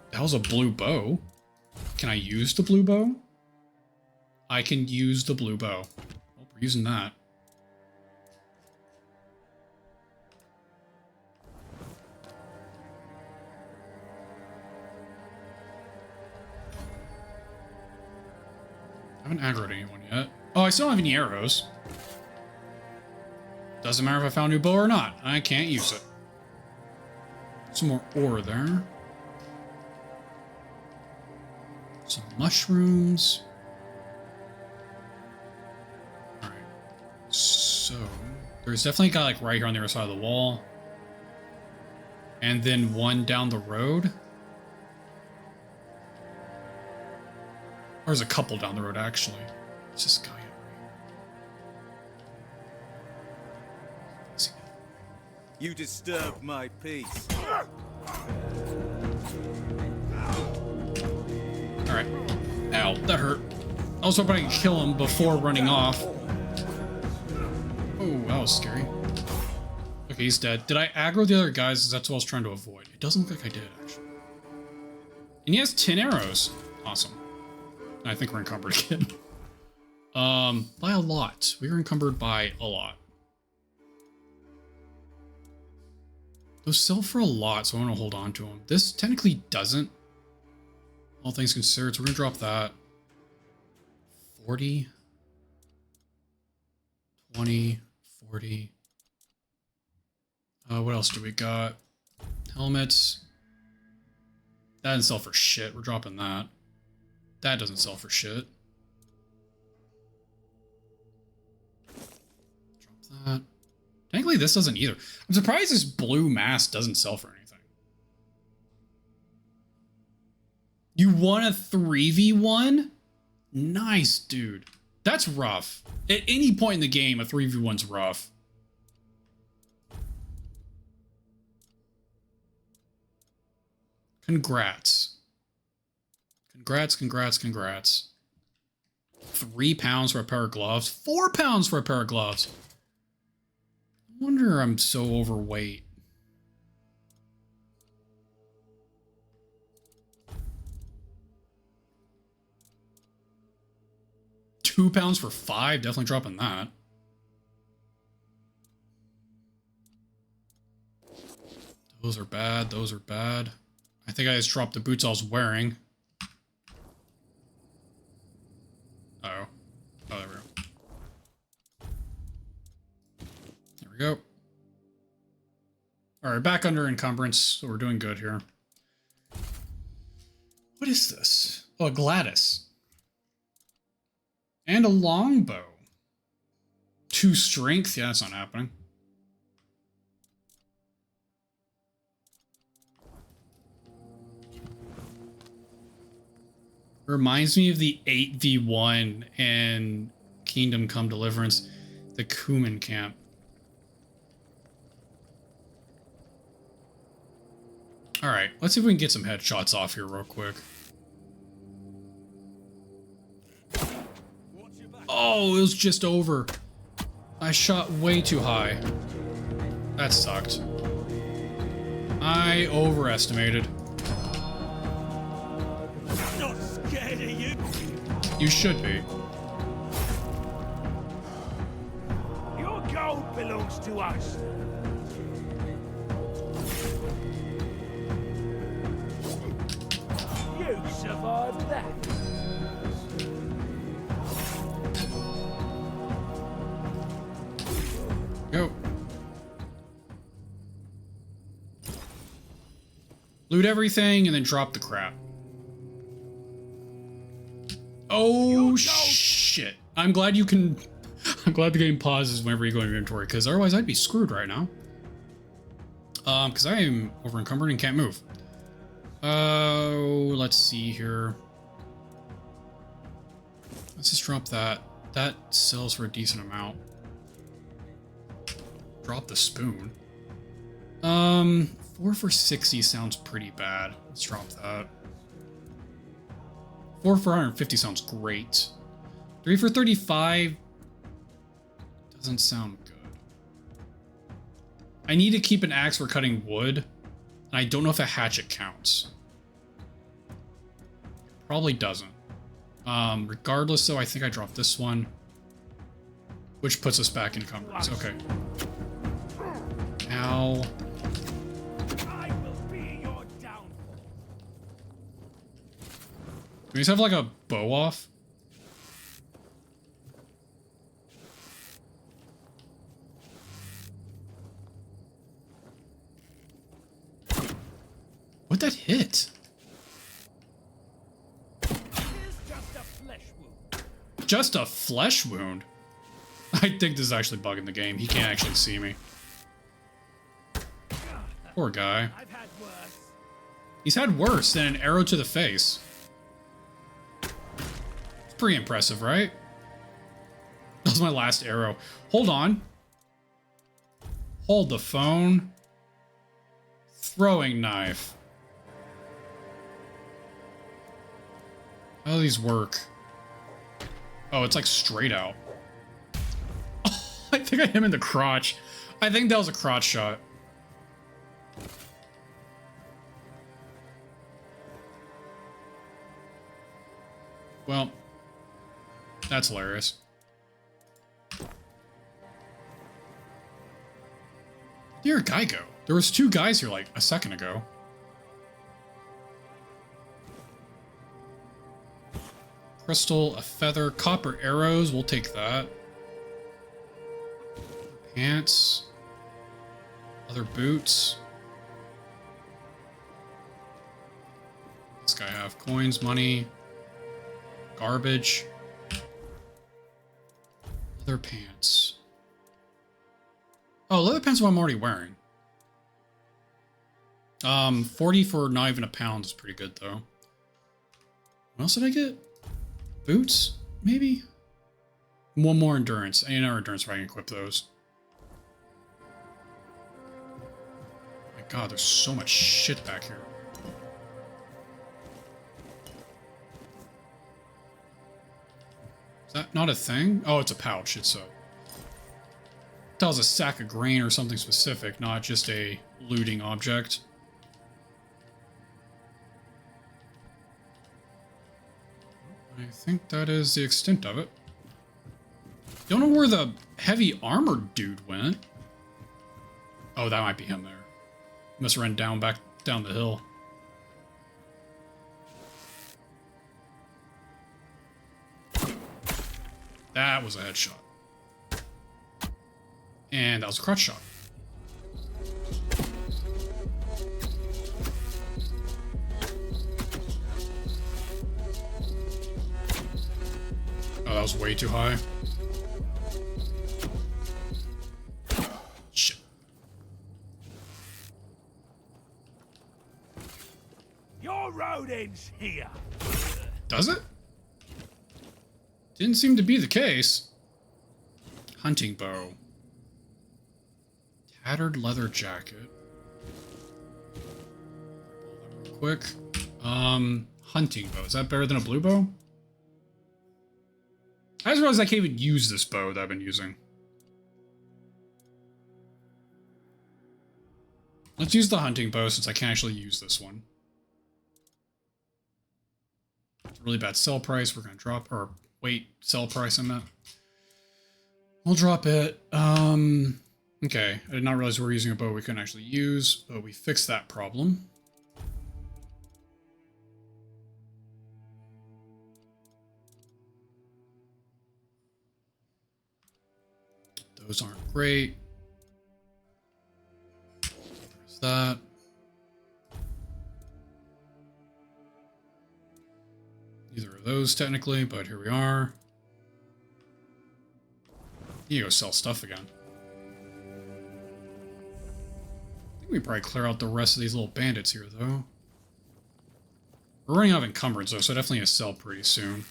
That was a blue bow. Can I use the blue bow? I can use the blue bow. Oh, we're using that. I haven't aggroed anyone yet. Oh, I still don't have any arrows. Doesn't matter if I found a new bow or not. I can't use it. Some more ore there. Some mushrooms. Alright. So, there's definitely a guy like right here on the other side of the wall. And then one down the road. Or there's a couple down the road, actually. It's just a guy right here. You disturbed my peace. Alright. Ow, that hurt. I was hoping I could kill him before running off. Oh, that was scary. Okay, he's dead. Did I aggro the other guys? That's what I was trying to avoid. It doesn't look like I did, actually. And he has 10 arrows. Awesome. I think we're encumbered again. By a lot. We were encumbered by a lot. Those sell for a lot, so I want to hold on to them. This technically doesn't. All things considered, so we're going to drop that. 40. 20. 40. What else do we got? Helmets. That doesn't sell for shit. We're dropping that. That doesn't sell for shit. Drop that. Technically, this doesn't either. I'm surprised this blue mask doesn't sell for anything. You won a 3v1? Nice, dude. That's rough. At any point in the game, a 3v1's rough. Congrats. Congrats, congrats, congrats. 3 pounds for a pair of gloves. 4 pounds for a pair of gloves. I wonder I'm so overweight. £2 for 5, definitely dropping that. Those are bad, those are bad. I think I just dropped the boots I was wearing. Uh-oh. Oh, there we go. There we go. Alright, back under encumbrance, so we're doing good here. What is this? Oh, a Gladys. And a longbow. 2 strength? Yeah, that's not happening. Reminds me of the 8v1 in Kingdom Come Deliverance, the Kuman camp. Alright, let's see if we can get some headshots off here real quick. Oh, it was just over. I shot way too high. That sucked. I overestimated. Not scared of you. You should be. Your gold belongs to us. You survived that. Go. Loot everything and then drop the crap. Oh shit. I'm glad you can I'm glad the game pauses whenever you go in inventory, because otherwise I'd be screwed right now. Because I am over encumbered and can't move. Oh, let's see here. Let's just drop that. That sells for a decent amount. Drop the spoon. 4 for 60 sounds pretty bad. Let's drop that. 4 for 150 sounds great. 3 for 35 doesn't sound good. I need to keep an axe for cutting wood, and I don't know if a hatchet counts. Probably doesn't. Regardless, though, I think I dropped this one, which puts us back in encumbrance. Okay. Ow. I will be your downfall. Do we just have like a bow off? What'd that hit? just a flesh wound. I think this is actually bugging the game. He can't actually see me. Poor guy. I've had worse. He's had worse than an arrow to the face. It's pretty impressive, right? That was my last arrow. Hold on. Hold the phone. Throwing knife. How do these work? Oh, it's like straight out. I think I hit him in the crotch. I think that was a crotch shot. Well, that's hilarious. Dear guy go. There was 2 guys here like a second ago. Crystal, a feather, copper arrows. We'll take that. Pants. Other boots. This guy have coins, money, garbage. Leather pants. Oh, leather pants are what I'm already wearing. 40 for not even a pound is pretty good though. What else did I get? Boots, maybe? 1 more endurance. I need another endurance if I can equip those. My god, there's so much shit back here. Is that not a thing? Oh, it's a pouch. It's a... That was a sack of grain or something specific, not just a looting object. I think that is the extent of it. Don't know where the heavy armored dude went. Oh, that might be him there. Must have run back down the hill. That was a headshot. And that was a crotch shot. Oh, that was way too high. Shit. Your road ends here. Does it? Didn't seem to be the case. Hunting bow. Tattered leather jacket. Real quick. Hunting bow. Is that better than a blue bow? I just realized I can't even use this bow that I've been using. Let's use the hunting bow since I can't actually use this one. It's a really bad sell price. We're going to drop, or wait, sell price I meant. We'll drop it. Okay, I did not realize we were using a bow we couldn't actually use, but we fixed that problem. Those aren't great. There's that. Neither of those technically, but here we are. You go sell stuff again. I think we probably clear out the rest of these little bandits here, though. We're running out of encumbrance, though, so definitely gonna sell pretty soon.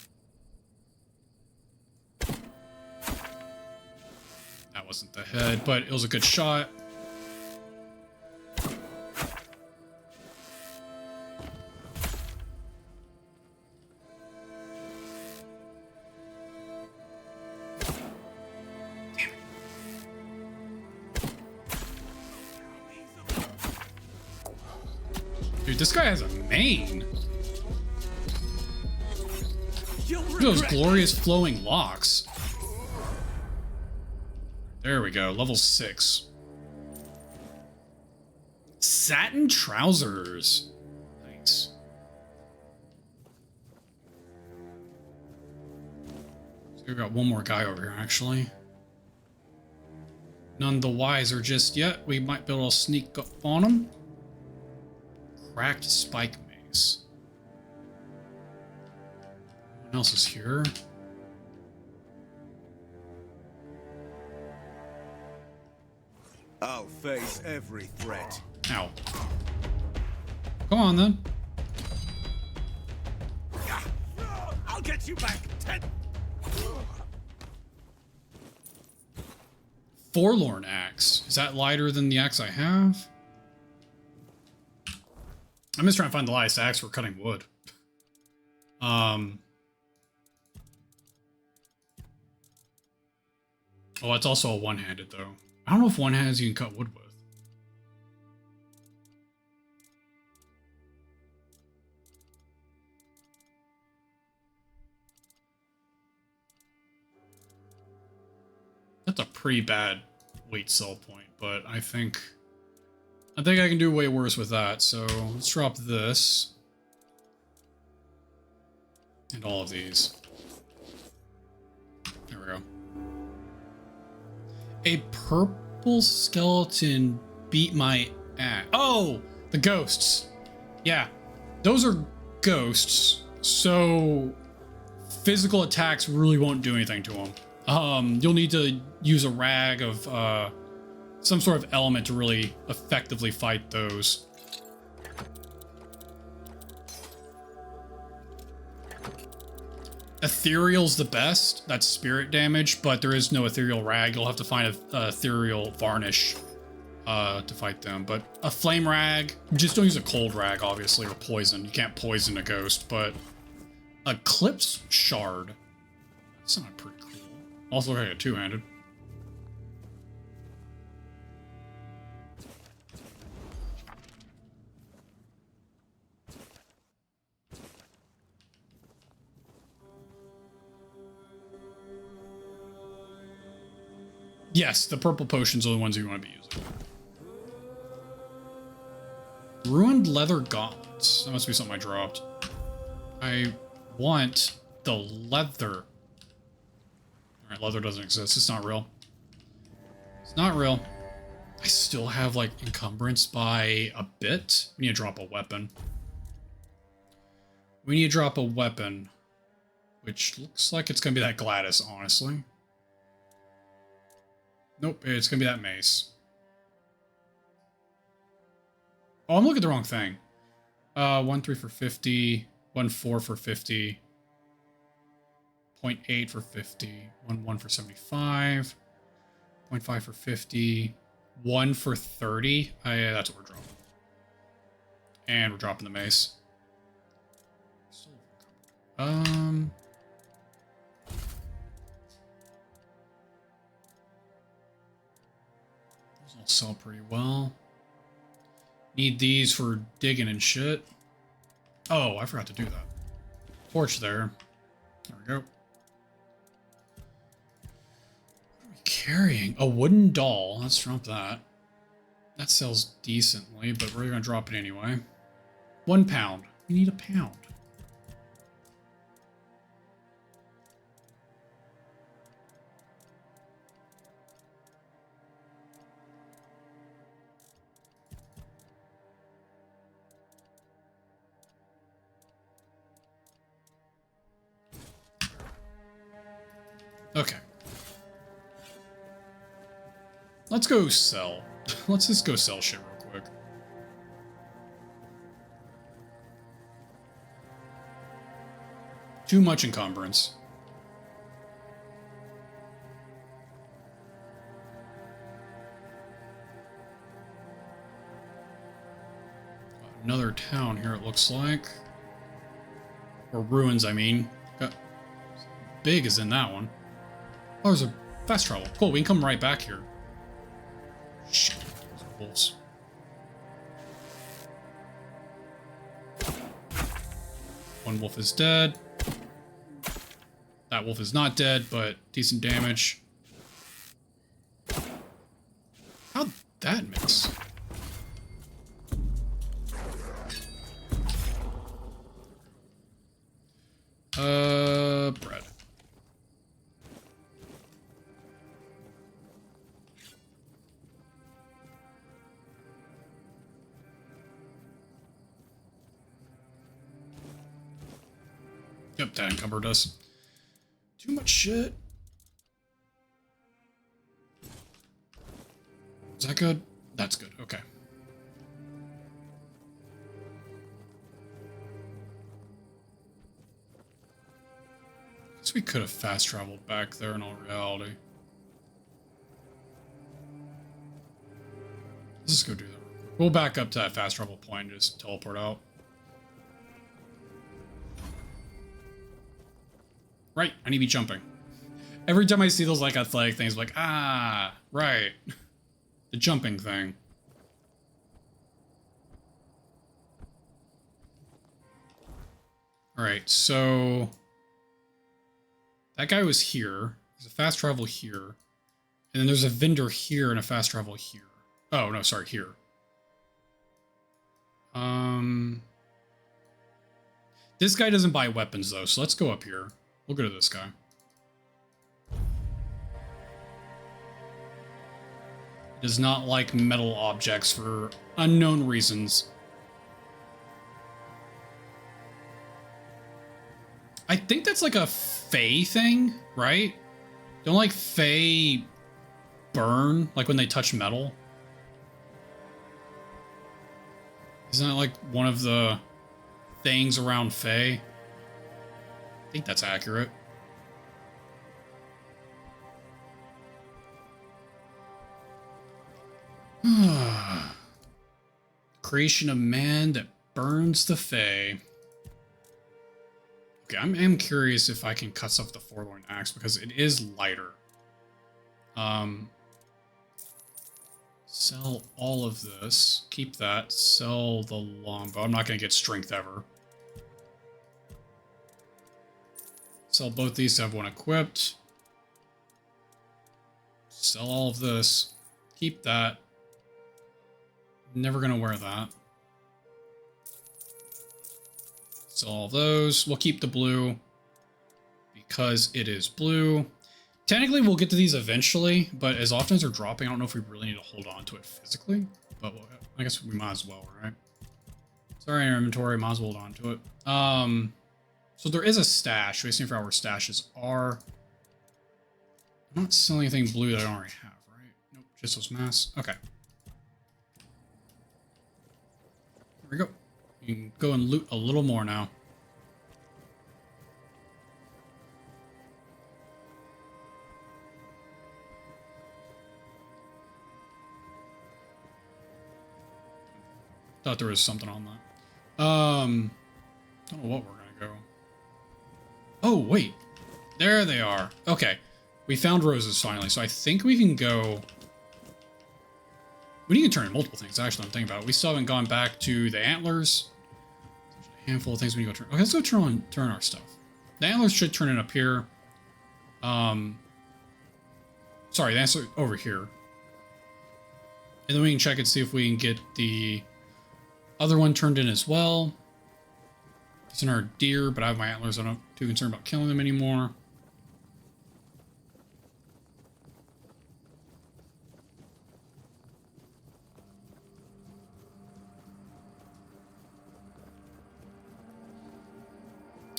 That wasn't the head, but it was a good shot. Dude, this guy has a mane. Look at those glorious flowing locks. There we go, level 6. Satin trousers. Nice. So we've got one more guy over here, actually. None the wiser just yet. We might be able to sneak up on him. Cracked spike mace. No one else is here. I'll face every threat. Ow. Come on, then. I'll get you back, Ted. Forlorn axe. Is that lighter than the axe I have? I'm just trying to find the lightest axe for cutting wood. Oh, it's also a one-handed, though. I don't know if one-handed you can cut wood with. That's a pretty bad weight sell point, but I think I can do way worse with that. So let's drop this and all of these. There we go. A purple skeleton beat my ass. Oh, the ghosts. Yeah, those are ghosts. So physical attacks really won't do anything to them. You'll need to use a rag of some sort of element to really effectively fight those. Ethereal's the best. That's spirit damage, but there is no ethereal rag. You'll have to find a ethereal varnish to fight them. But a flame rag, just don't use a cold rag, obviously, or poison. You can't poison a ghost, but Eclipse Shard. That's not pretty cool. Also, I got two-handed. Yes, the purple potions are the ones you want to be using. Ruined leather gauntlets. That must be something I dropped. I want the leather. Alright, leather doesn't exist. It's not real. It's not real. I still have, like, encumbrance by a bit. We need to drop a weapon. We need to drop a weapon. Which looks like it's going to be that Gladys, honestly. Nope, it's going to be that mace. Oh, I'm looking at the wrong thing. 1-3 for 50. 1-4 for 50. 0.8 for 50. 1-1 for 75. 0.5 for 50. 1 for 30. Yeah, that's what we're dropping. And we're dropping the mace. Those all sell pretty well. Need these for digging and shit. Oh, I forgot to do that. Torch there. There we go. What are we carrying? A wooden doll. Let's drop that. That sells decently, but we're going to drop it anyway. 1 pound. We need a pound. Okay. Let's go sell. Let's just go sell shit real quick. Too much encumbrance. Another town here, it looks like. Or ruins, I mean. Got big is in that one. Oh, there's a fast travel. Cool, we can come right back here. Shit, those are wolves. One wolf is dead. That wolf is not dead, but decent damage. How'd that mix? Bread. Yep, that encumbered us. Too much shit. Is that good? That's good. Okay. Guess we could have fast traveled back there in all reality. Let's just go do that. We'll back up to that fast travel point and just teleport out. Right, I need to be jumping. Every time I see those like athletic things, I'm like, ah, right. The jumping thing. Alright, so that guy was here. There's a fast travel here. And then there's a vendor here and a fast travel here. Oh, no, sorry, here. This guy doesn't buy weapons though, so let's go up here. We'll go to this guy. Does not like metal objects for unknown reasons. I think that's like a Fae thing, right? Don't like Fae burn, like when they touch metal? Isn't that like one of the things around Fae? I think that's accurate. Creation of man that burns the Fae. Okay, I'm curious if I can cut stuff with the Forlorn Axe because it is lighter. Sell all of this. Keep that. Sell the longbow. I'm not going to get strength ever. Sell both these to have one equipped. Sell all of this. Keep that. Never going to wear that. Sell all those. We'll keep the blue because it is blue. Technically, we'll get to these eventually, but as often as they're dropping, I don't know if we really need to hold on to it physically. But I guess we might as well, right? Sorry, our inventory. Might as well hold on to it. So there is a stash. Waiting for our stashes are. I'm not selling anything blue that I don't already have, right? Nope, just those masks. Okay. There we go. You can go and loot a little more now. Thought there was something on that. Don't know what we're gonna go. Oh, wait. There they are. Okay. We found roses finally, so I think we can go... We can turn in multiple things, actually, I'm thinking about it. We still haven't gone back to the antlers. There's a handful of things we need to go turn. Okay, let's go turn our stuff. The antlers should turn in up here. Sorry, the antlers over here. And then we can check and see if we can get the other one turned in as well. It's in our deer, but I have my antlers. I'm not too concerned about killing them anymore.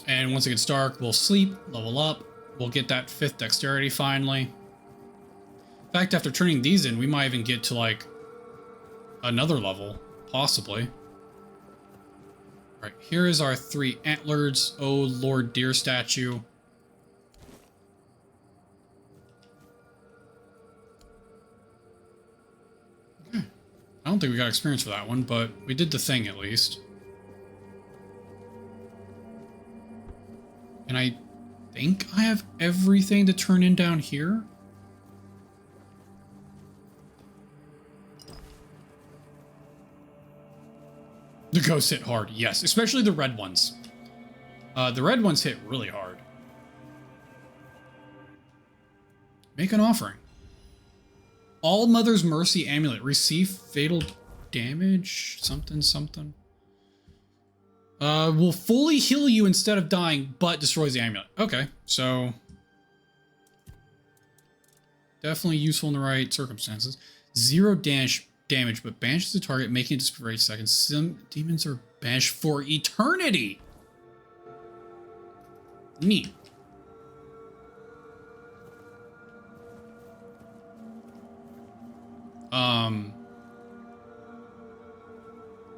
And once it gets dark, we'll sleep, level up. We'll get that 5th dexterity finally. In fact, after turning these in, we might even get to like another level, possibly. All right, here is our 3 antlers. Oh, Lord Deer statue. Okay. I don't think we got experience for that one, but we did the thing at least. And I think I have everything to turn in down here. The ghosts hit hard, yes. Especially the red ones. The red ones hit really hard. Make an offering. All Mother's Mercy Amulet. Receive fatal damage. Something. Will fully heal you instead of dying, but destroys the amulet. Okay, so... Definitely useful in the right circumstances. 0 damage, but banishes the target, making it disappear for 8 seconds. Some demons are banished for eternity! Neat.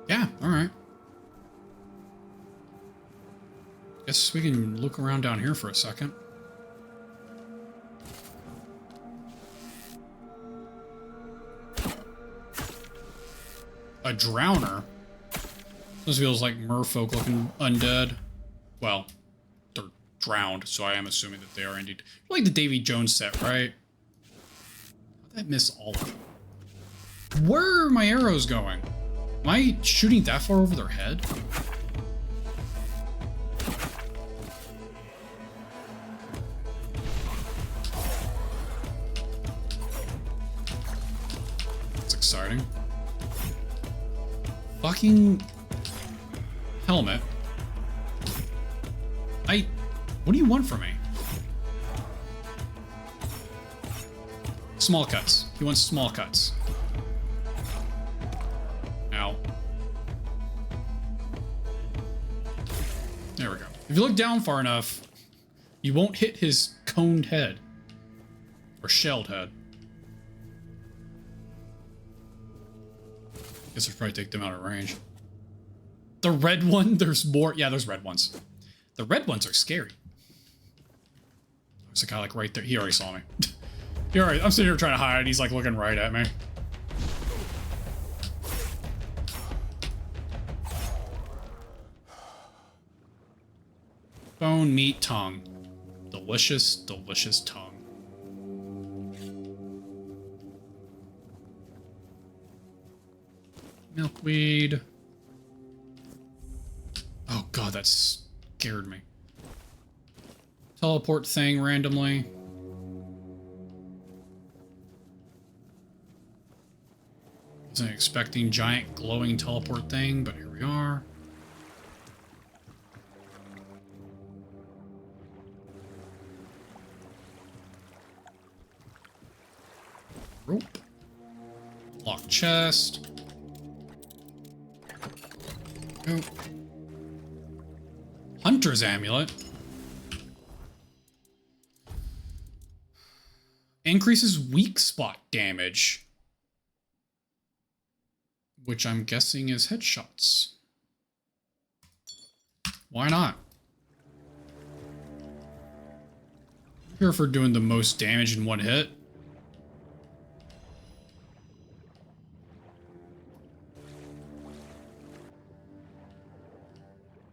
Yeah, alright. Guess we can look around down here for a second. A drowner? This feels like merfolk looking undead. Well, they're drowned, so I am assuming that they are indeed. Like the Davy Jones set, right? How'd I miss all of them? Where are my arrows going? Am I shooting that far over their head? That's exciting. Fucking helmet. What do you want from me? Small cuts. He wants small cuts. Ow. There we go. If you look down far enough, you won't hit his coned head. Or shelled head. Guess I'd probably take them out of range. The red one, there's more. Yeah, there's red ones. The red ones are scary. There's a guy like right there. He already saw me. I'm sitting here trying to hide. He's like looking right at me. Bone, meat, tongue. Delicious, delicious tongue. Milkweed. Oh god, that scared me. Teleport thing randomly. Wasn't expecting giant glowing teleport thing, but here we are. Rope. Locked chest. Oh. Hunter's amulet. Increases weak spot damage. Which I'm guessing is headshots. Why not? Here for doing the most damage in one hit.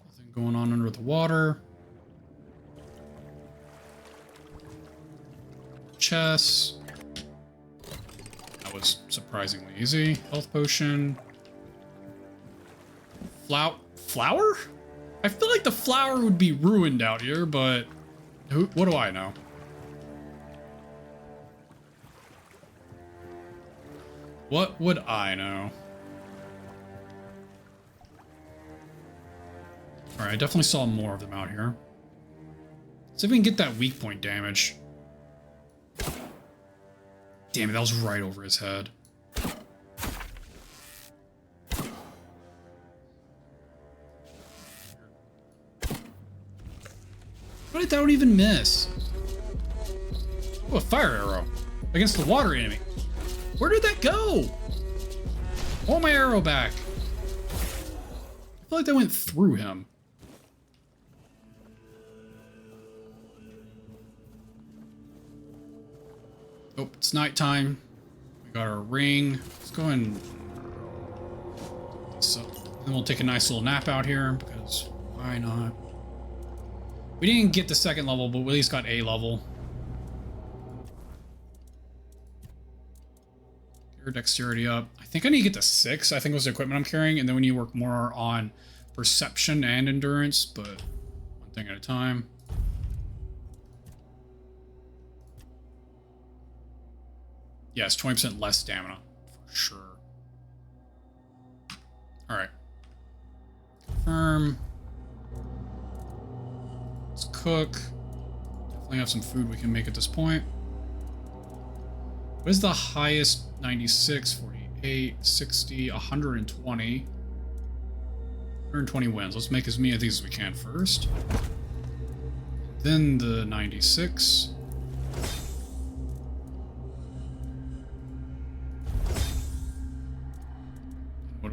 Nothing going on under the water. Chest. That was surprisingly easy. Health potion. Flower? I feel like the flower would be ruined out here, but what do I know? What would I know? Alright, I definitely saw more of them out here. See if we can get that weak point damage. Damn it, that was right over his head. How did that one even miss? Oh, a fire arrow. Against the water enemy. Where did that go? I want my arrow back. I feel like that went through him. Oh, it's nighttime. We got our ring. Let's go and... So, then we'll take a nice little nap out here, because why not? We didn't get the second level, but we at least got A level. Get your dexterity up. I think I need to get to 6, I think was the equipment I'm carrying, and then we need to work more on perception and endurance, but one thing at a time. Yes, 20% less stamina, for sure. Alright. Confirm. Let's cook. Definitely have some food we can make at this point. What is the highest? 96, 48, 60, 120. 120 wins. Let's make as many of these as we can first. Then the 96.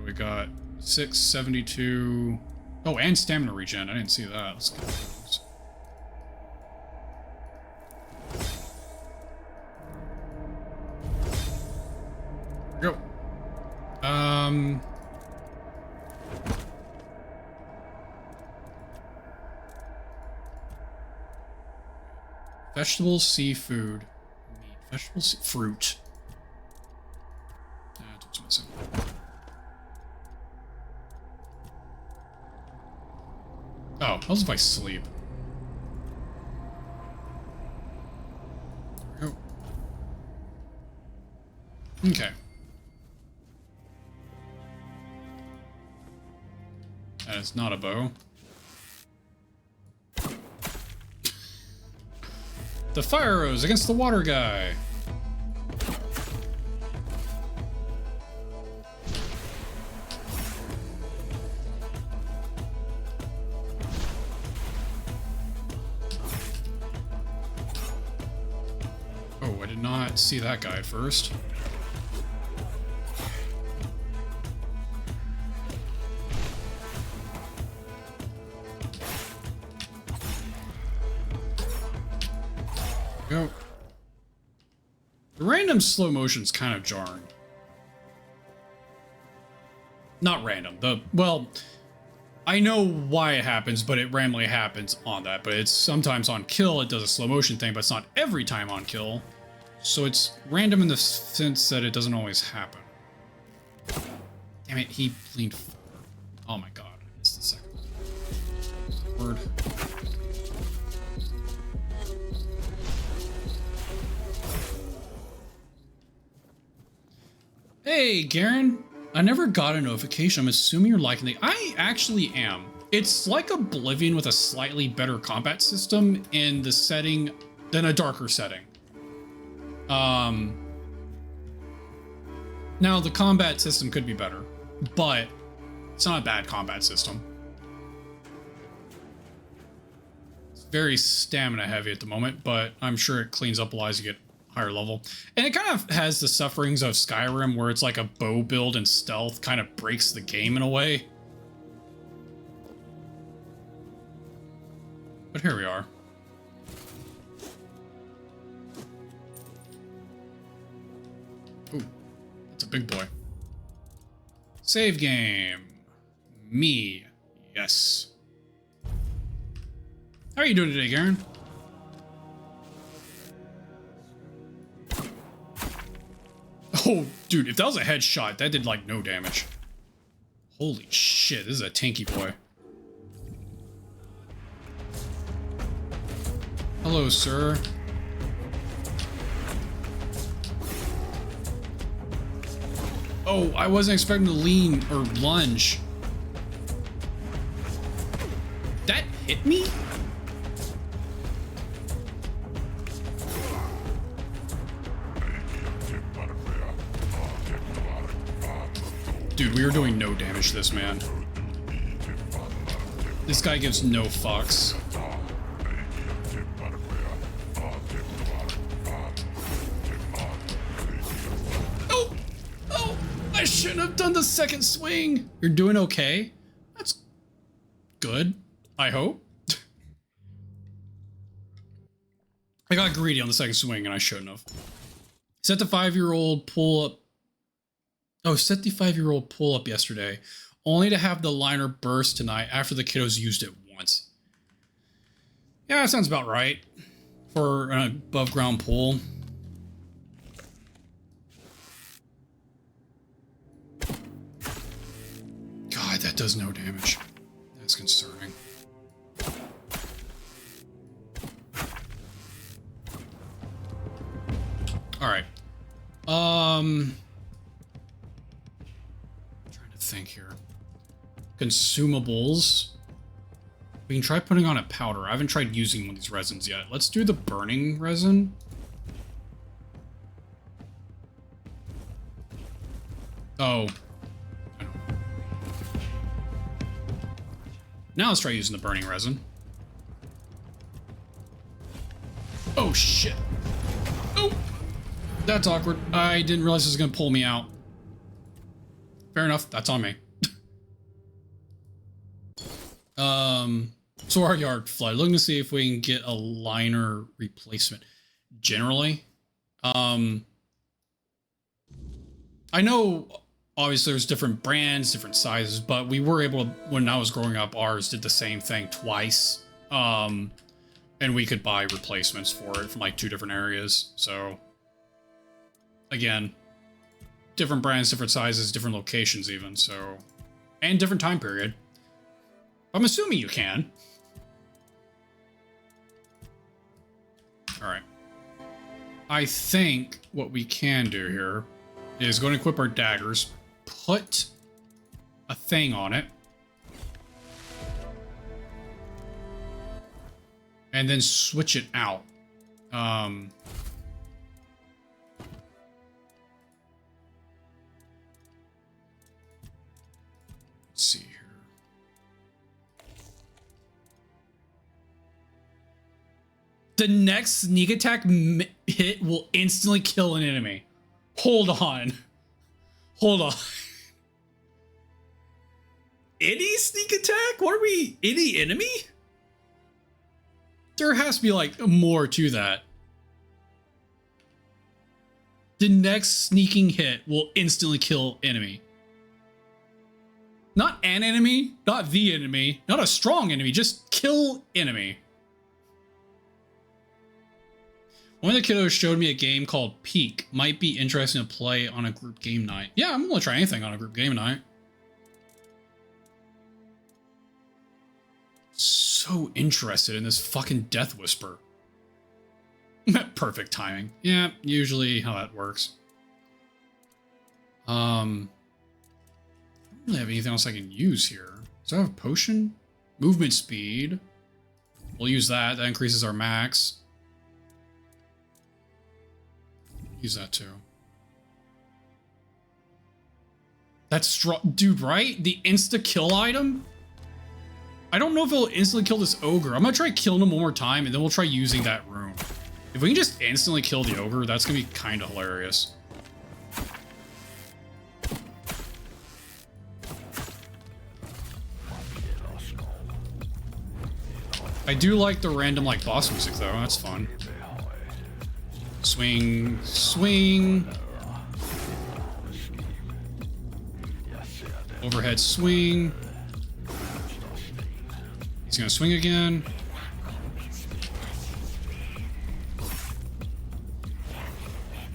We got 672. Oh, and stamina regen. I didn't see that. Let's get those. There we go. Vegetables, seafood, meat, vegetables, fruit. That's what's missing. Oh, what if I sleep? There we go. Okay. That is not a bow. The fire arrows against the water guy. Oh, I did not see that guy at first. Go. The random slow motion's kind of jarring. Not random. Well, I know why it happens, but it randomly happens on that. But it's sometimes on kill, it does a slow motion thing, but it's not every time on kill. So it's random in the sense that it doesn't always happen. Damn it, he leaned forward. Oh my god, it's the second word. Hey, Garen. I never got a notification. I'm assuming you're liking the... I actually am. It's like Oblivion with a slightly better combat system in the setting than a darker setting. Now, the combat system could be better, but it's not a bad combat system. It's very stamina heavy at the moment, but I'm sure it cleans up a lot as you get higher level. And it kind of has the sufferings of Skyrim, where it's like a bow build and stealth kind of breaks the game in a way. But here we are. Ooh, that's a big boy. Save game. Me. Yes. How are you doing today, Garen? Oh, dude, if that was a headshot, that did, like, no damage. Holy shit, this is a tanky boy. Hello, sir. Oh, I wasn't expecting to lean or lunge. That hit me? Dude, we are doing no damage to this man. This guy gives no fucks. Oh! Oh! I shouldn't have done the second swing! You're doing okay? That's good, I hope. I got greedy on the second swing and I shouldn't have. Set the 5-year-old pull up. Oh, set the 5-year-old pull up yesterday, only to have the liner burst tonight after the kiddos used it once. Yeah, that sounds about right for an above ground pool. God, that does no damage. That's concerning. All right. Think here. Consumables. We can try putting on a powder. I haven't tried using one of these resins yet. Let's do the burning resin. Oh. Now let's try using the burning resin. Oh shit. Oh! That's awkward. I didn't realize this was gonna pull me out. Fair enough. That's on me. Sword Yard Flood. Looking to see if we can get a liner replacement. Generally, I know obviously there's different brands, different sizes, but we were able to, when I was growing up, ours did the same thing twice. And we could buy replacements for it from like 2 different areas. So again, different brands, different sizes, different locations even, so, and different time period. I'm assuming you can. All right. I think what we can do here is go and equip our daggers, put a thing on it, and then switch it out. Let's see here. The next sneak attack hit will instantly kill an enemy. Hold on. Hold on. Any sneak attack? What are we? Any enemy? There has to be like more to that. The next sneaking hit will instantly kill enemy. Not an enemy, not the enemy, not a strong enemy, just kill enemy. One of the kiddos showed me a game called Peak. Might be interesting to play on a group game night. Yeah, I'm gonna try anything on a group game night. So interested in this fucking Death Whisper. Perfect timing. Yeah, usually how that works. I don't really have anything else I can use here. Does I have a potion? Movement speed. We'll use that. That increases our max. Use that too. That's strong, dude, right? The insta-kill item? I don't know if it'll instantly kill this ogre. I'm gonna try killing him one more time, and then we'll try using that rune. If we can just instantly kill the ogre, that's gonna be kind of hilarious. I do like the random, like, boss music, though. That's fun. Swing, swing. Overhead swing. He's gonna swing again.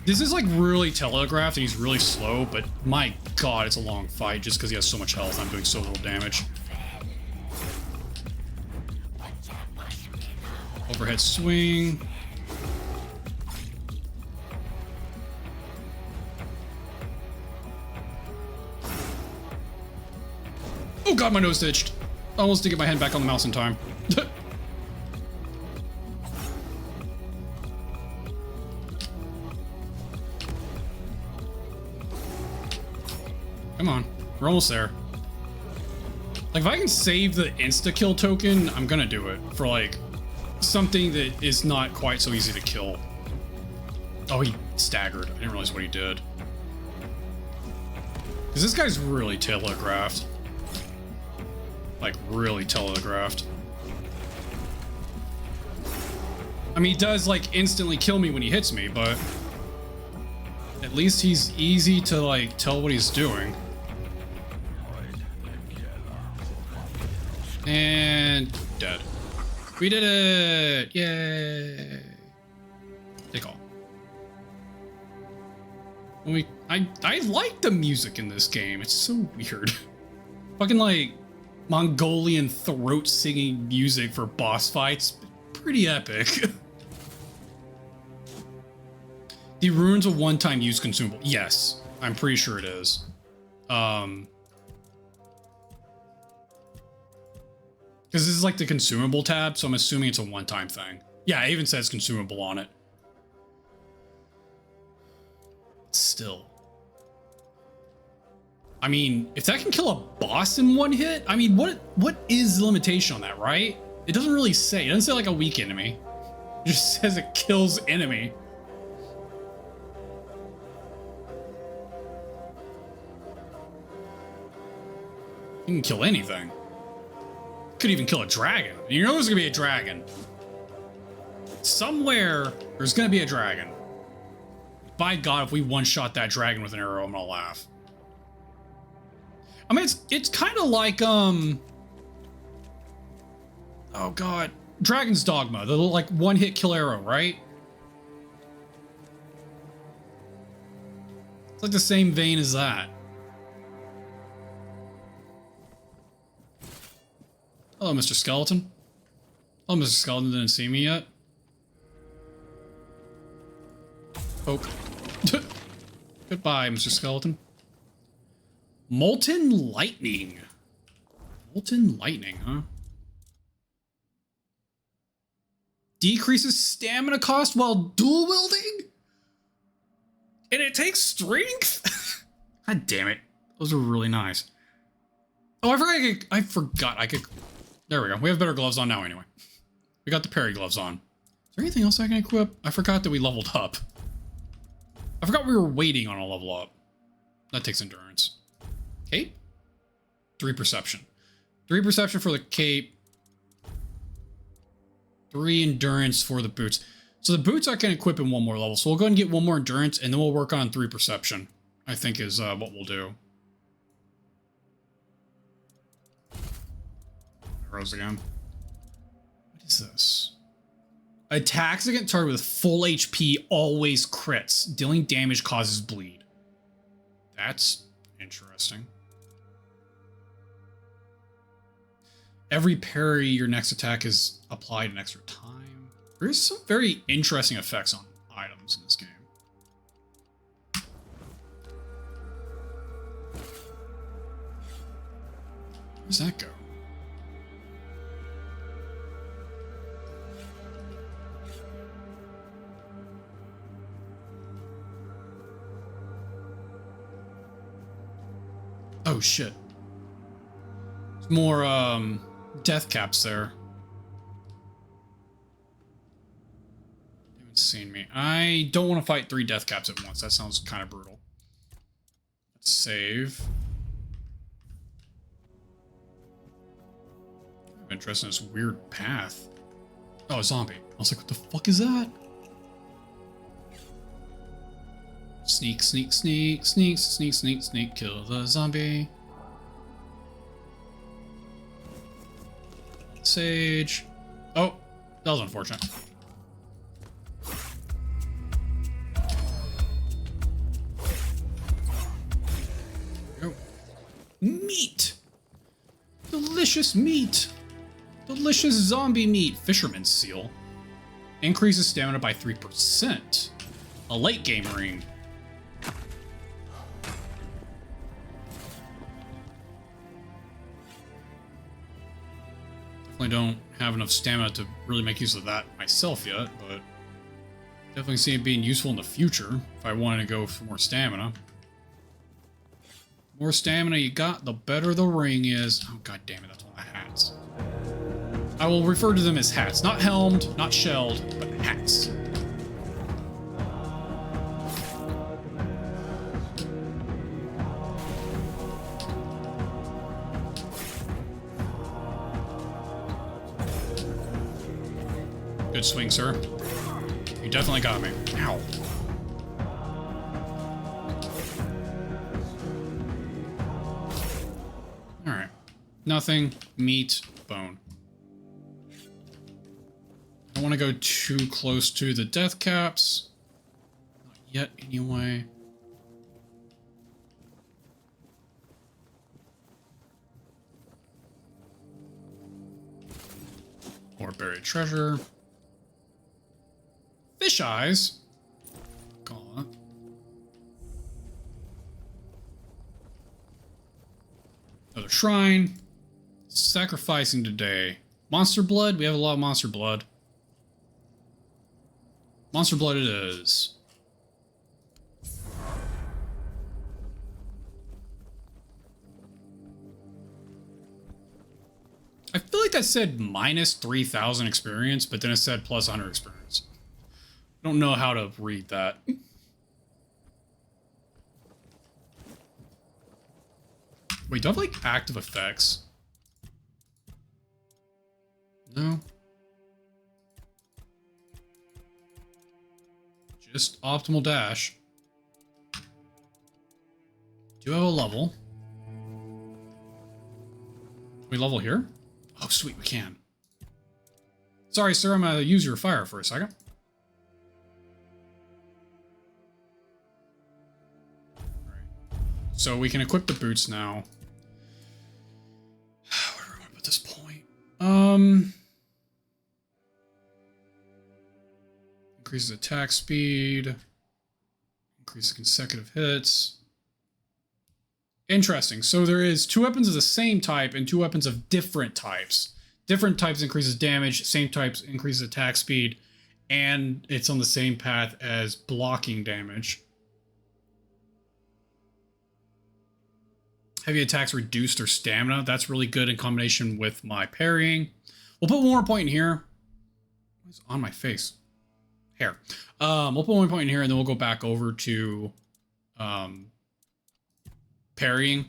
This is like really telegraphed and he's really slow, but my god, it's a long fight just because he has so much health. I'm doing so little damage. Overhead swing. Oh god, my nose itched. I almost didn't get my hand back on the mouse in time. Come on, we're almost there. Like, if I can save the insta-kill token, I'm gonna do it for, like, something that is not quite so easy to kill. Oh, he staggered. I didn't realize what he did. Because this guy's really telegraphed. Like, really telegraphed. I mean, he does, like, instantly kill me when he hits me, but at least he's easy to, like, tell what he's doing. And dead. We did it! Yay! Take all. I like the music in this game. It's so weird. Fucking, like, Mongolian throat singing music for boss fights. Pretty epic. The rune's a one-time use consumable. Yes, I'm pretty sure it is. Because this is like the consumable tab, so I'm assuming it's a one-time thing. Yeah, it even says consumable on it. Still. I mean, if that can kill a boss in one hit, I mean, what is the limitation on that, right? It doesn't really say. It doesn't say like a weak enemy. It just says it kills enemy. You can kill anything. Could even kill a dragon. You know there's gonna be a dragon. Somewhere, there's gonna be a dragon. By God, if we one-shot that dragon with an arrow, I'm gonna laugh. I mean, it's kind of like, oh God, Dragon's Dogma, the like one-hit kill arrow, right? It's like the same vein as that. Hello, Mr. Skeleton. Oh, Mr. Skeleton didn't see me yet. Poke. Goodbye, Mr. Skeleton. Molten Lightning. Molten Lightning, huh? Decreases stamina cost while dual wielding? And it takes strength? God damn it. Those are really nice. Oh, I forgot I could... There we go. We have better gloves on now anyway. We got the parry gloves on. Is there anything else I can equip? I forgot that we leveled up. I forgot we were waiting on a level up. That takes endurance. Cape? 3 perception. 3 perception for the cape. 3 endurance for the boots. So the boots I can equip in 1 more level. So we'll go ahead and get 1 more endurance and then we'll work on 3 perception. I think is what we'll do. Arrows again. What is this? Attacks against target with full HP always crits. Dealing damage causes bleed. That's interesting. Every parry, your next attack is applied an extra time. There's some very interesting effects on items in this game. Where does that go? Oh shit. There's more death caps there. You haven't seen me. I don't want to fight 3 death caps at once. That sounds kind of brutal. Let's save. I'm interested in this weird path. Oh, a zombie. I was like, what the fuck is that? Sneak, sneak, sneak, sneak, sneak, sneak, sneak, kill the zombie. Sage. Oh, that was unfortunate. Go. Meat! Delicious meat! Delicious zombie meat! Fisherman's seal. Increases stamina by 3%. A late game ring. Definitely don't have enough stamina to really make use of that myself yet, but definitely see it being useful in the future if I wanted to go for more stamina. The more stamina you got, the better the ring is. Oh, god damn it, that's one of the hats. I will refer to them as hats. Not helmed, not shelled, but hats. Good swing, sir. You definitely got me. Ow. Alright. Nothing. Meat. Bone. I don't want to go too close to the death caps. Not yet, anyway. More buried treasure. Fish eyes. Call that. Another shrine. Sacrificing today. Monster blood. We have a lot of monster blood. Monster blood it is. I feel like that said minus 3,000 experience, but then it said plus 100 experience. I don't know how to read that. Wait, do I have like active effects? No. Just optimal dash. Do have a level. Can we level here? Oh, sweet, we can. Sorry, sir, I'm gonna use your fire for a second. So we can equip the boots now. Where do we want to put this point? Increases attack speed. Increases consecutive hits. Interesting. So there is 2 weapons of the same type and 2 weapons of different types. Different types increases damage, same types increases attack speed, and it's on the same path as blocking damage. Heavy attacks reduce their stamina. That's really good in combination with my parrying. We'll put one more point in here. What's on my face? Hair. We'll put one point in here and then we'll go back over to parrying,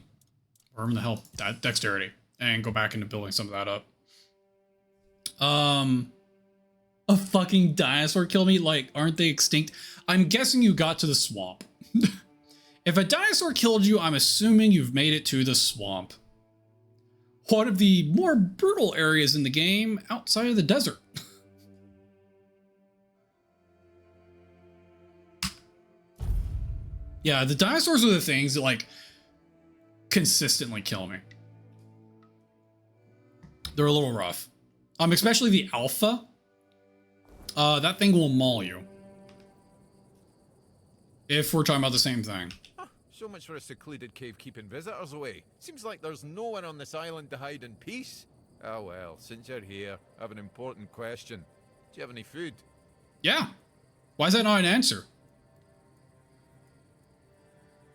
or the hell, that dexterity, and go back into building some of that up. A fucking dinosaur killed me? Like, aren't they extinct? I'm guessing you got to the swamp. If a dinosaur killed you, I'm assuming you've made it to the swamp. One of the more brutal areas in the game outside of the desert. Yeah, the dinosaurs are the things that, like, consistently kill me. They're a little rough. Especially the alpha. That thing will maul you. If we're talking about the same thing. So much for a secluded cave keeping visitors away. Seems like there's no one on this island to hide in peace. Oh well, since you're here, I have an important question. Do you have any food? Yeah. Why is that not an answer?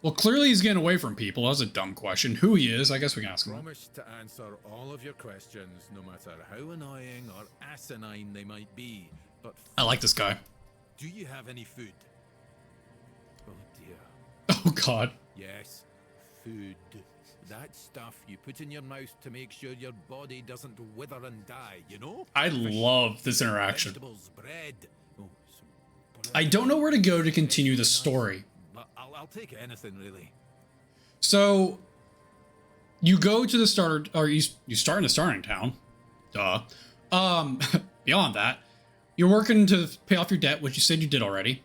Well, clearly he's getting away from people. That's a dumb question. Who he is, I guess we can ask him. Promise to answer all of your questions, no matter how annoying or asinine they might be. But I like this guy. do you have any food? Oh dear. Oh god. Yes, food. That stuff you put in your mouth to make sure your body doesn't wither and die, you know? I Fish, love this interaction. vegetables, bread. Oh, some I don't know where to go to continue the story. But I'll take anything, really. So, you go to the starter, or you start in the starting town. Duh. Beyond that, you're working to pay off your debt, which you said you did already.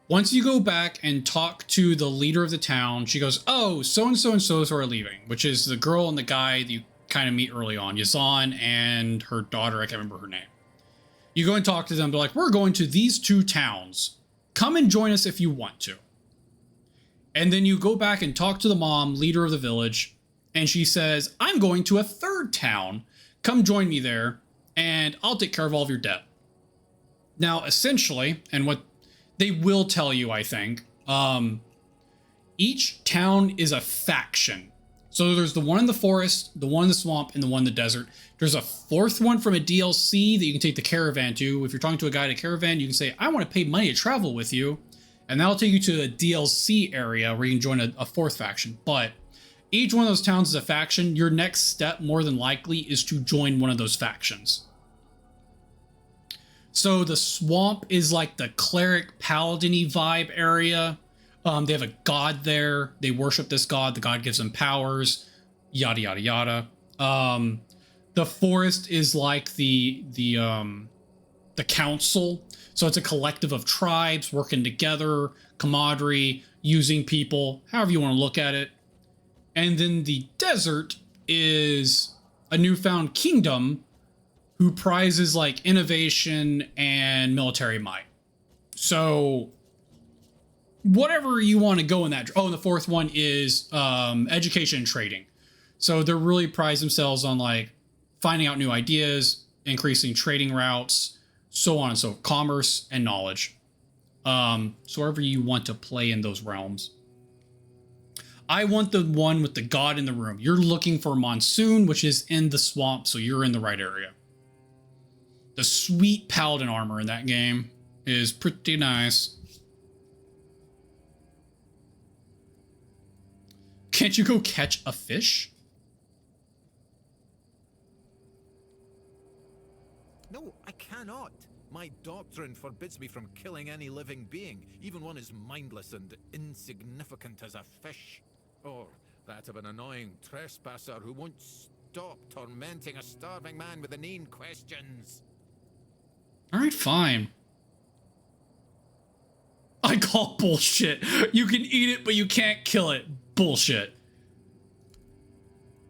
Once you go back and talk to the leader of the town, she goes, oh, so-and-so and so-and-so are leaving, which is the girl and the guy that you kind of meet early on, Yazan and her daughter, I can't remember her name. You go and talk to them, they're like, we're going to these 2 towns. Come and join us if you want to. And then you go back and talk to the mom, leader of the village, and she says, I'm going to a 3rd town. Come join me there, and I'll take care of all of your debt. Now, essentially, and what they will tell you, I think, each town is a faction. So there's the one in the forest, the one in the swamp, and the one in the desert. There's a 4th one from a DLC that you can take the caravan to. If you're talking to a guy at a caravan, you can say, I want to pay money to travel with you. And that'll take you to a DLC area where you can join a 4th faction. But each one of those towns is a faction. Your next step, more than likely, is to join one of those factions. So the swamp is like the cleric paladin-y vibe area. They have a god there. They worship this god. The god gives them powers. Yada yada yada. The forest is like the council. So it's a collective of tribes working together, camaraderie, using people, however you want to look at it. And then the desert is a newfound kingdom who prizes like innovation and military might. So whatever you want to go in that. Oh, and the 4th one is education and trading. So they're really prize themselves on like finding out new ideas, increasing trading routes, so on and so commerce and knowledge. So wherever you want to play in those realms. I want the one with the god in the room. You're looking for Monsoon, which is in the swamp, so you're in the right area. The sweet paladin armor in that game is pretty nice. Can't you go catch a fish? No, I cannot. My doctrine forbids me from killing any living being, even one as mindless and insignificant as a fish. Or that of an annoying trespasser who won't stop tormenting a starving man with inane questions. Alright, fine. I call bullshit. You can eat it, but you can't kill it. Bullshit.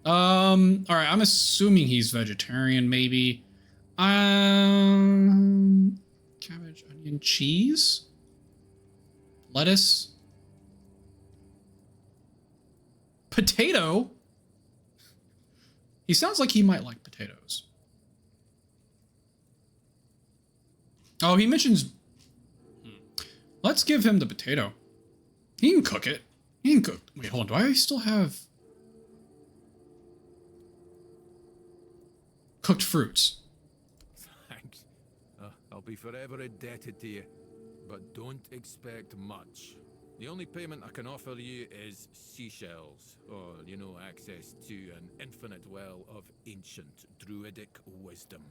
Alright, I'm assuming he's vegetarian, maybe. Cabbage, onion, cheese? Lettuce? Potato? He sounds like he might like potatoes. Oh, he mentions... Let's give him the potato. He can cook it. He can cook... Wait, hold on. Do I still have... cooked fruits? Thanks. I'll be forever indebted to you. But don't expect much. The only payment I can offer you is seashells, or, you know, access to an infinite well of ancient druidic wisdom.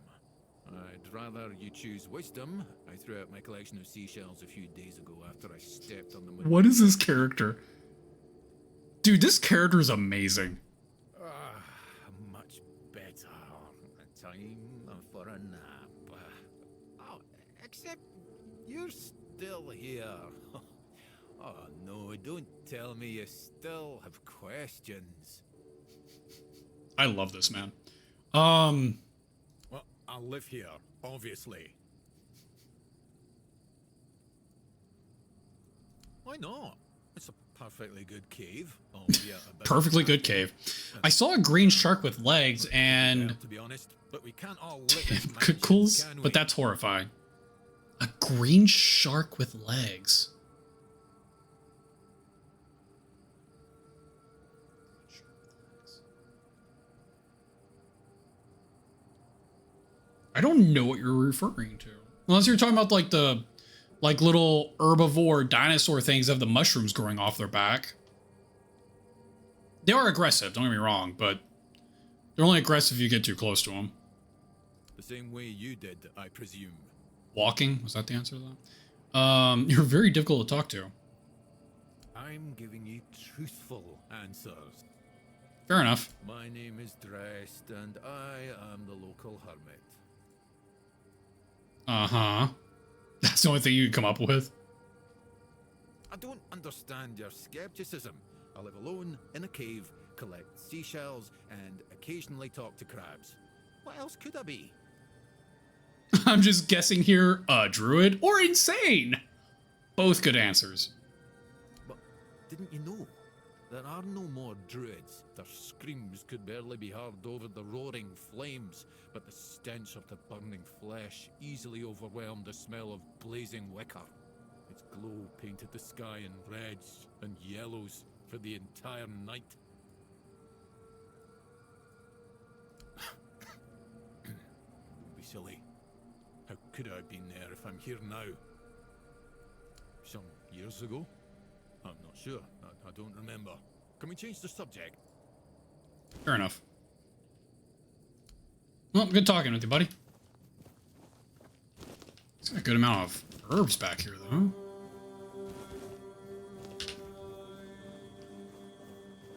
I'd rather you choose wisdom. I threw out my collection of seashells a few days ago after I stepped on them with... What is this character? Dude, this character is amazing. Much better. Time for a nap. Oh, except you're still here. Oh no, don't tell me you still have questions. I love this man. Well, I live here, obviously. Why not? It's a perfectly good cave. Albeit a bit Perfectly good cave. I saw a green shark with legs and to be honest, but we can't all live in mansions, pickles, can we? but that's horrifying. A green shark with legs. I don't know what you're referring to. Unless you're talking about like the little herbivore dinosaur things that have the mushrooms growing off their back. They are aggressive, don't get me wrong, but they're only aggressive if you get too close to them. The same way you did, I presume. Walking? Was that the answer to that? You're very difficult to talk to. I'm giving you truthful answers. Fair enough. My name is Drest, and I am the local hermit. Uh-huh. That's the only thing you can come up with. I don't understand your skepticism. I live alone in a cave, collect seashells, and occasionally talk to crabs. What else could I be? I'm just guessing here, druid or insane. Both good answers. But didn't you know? There are no more druids. Their screams could barely be heard over the roaring flames, but the stench of the burning flesh easily overwhelmed the smell of blazing wicker. Its glow painted the sky in reds and yellows for the entire night. Be silly. How could I have been there if I'm here now? Some years ago? I'm not sure. I don't remember. Can we change the subject? Fair enough. Well, good talking with you, buddy. It's got a good amount of herbs back here, though. And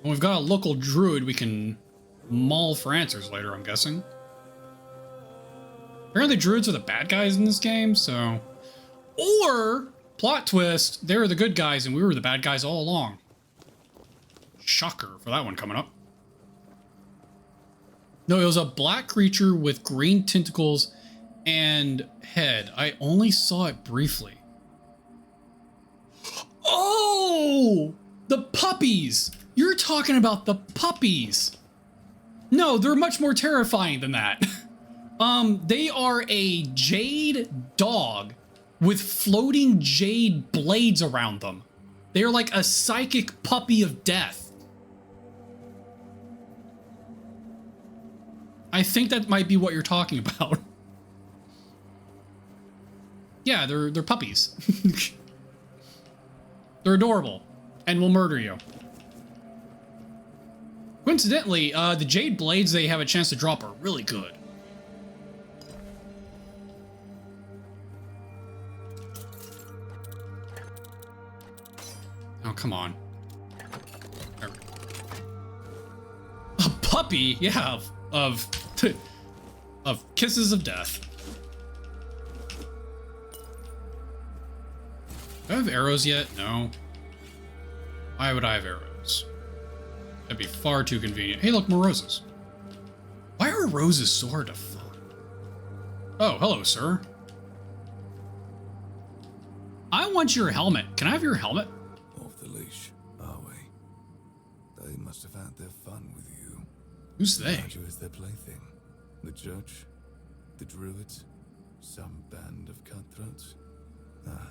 we've got a local druid we can maul for answers later, I'm guessing. Apparently druids are the bad guys in this game, so... Or, plot twist, they were the good guys and we were the bad guys all along. Shocker for that one coming up. No, it was a black creature with green tentacles and head. I only saw it briefly. Oh! The puppies! You're talking about the puppies! No, they're much more terrifying than that. They are a jade dog with floating jade blades around them. They are like a psychic puppy of death. I think that might be what you're talking about. Yeah, they're puppies. They're adorable and will murder you. Coincidentally, the Jade Blades they have a chance to drop are really good. Oh, come on. There we go. A puppy? Yeah, of Kisses of Death. Do I have arrows yet? No. Why would I have arrows? That'd be far too convenient. Hey, look, more roses. Why are roses so hard to find? Oh, hello, sir. I want your helmet. Can I have your helmet? Off the leash, are we? They must have had their fun with you. Who's they? Had you as their plaything. The church, the druids, some band of cutthroats. Ah,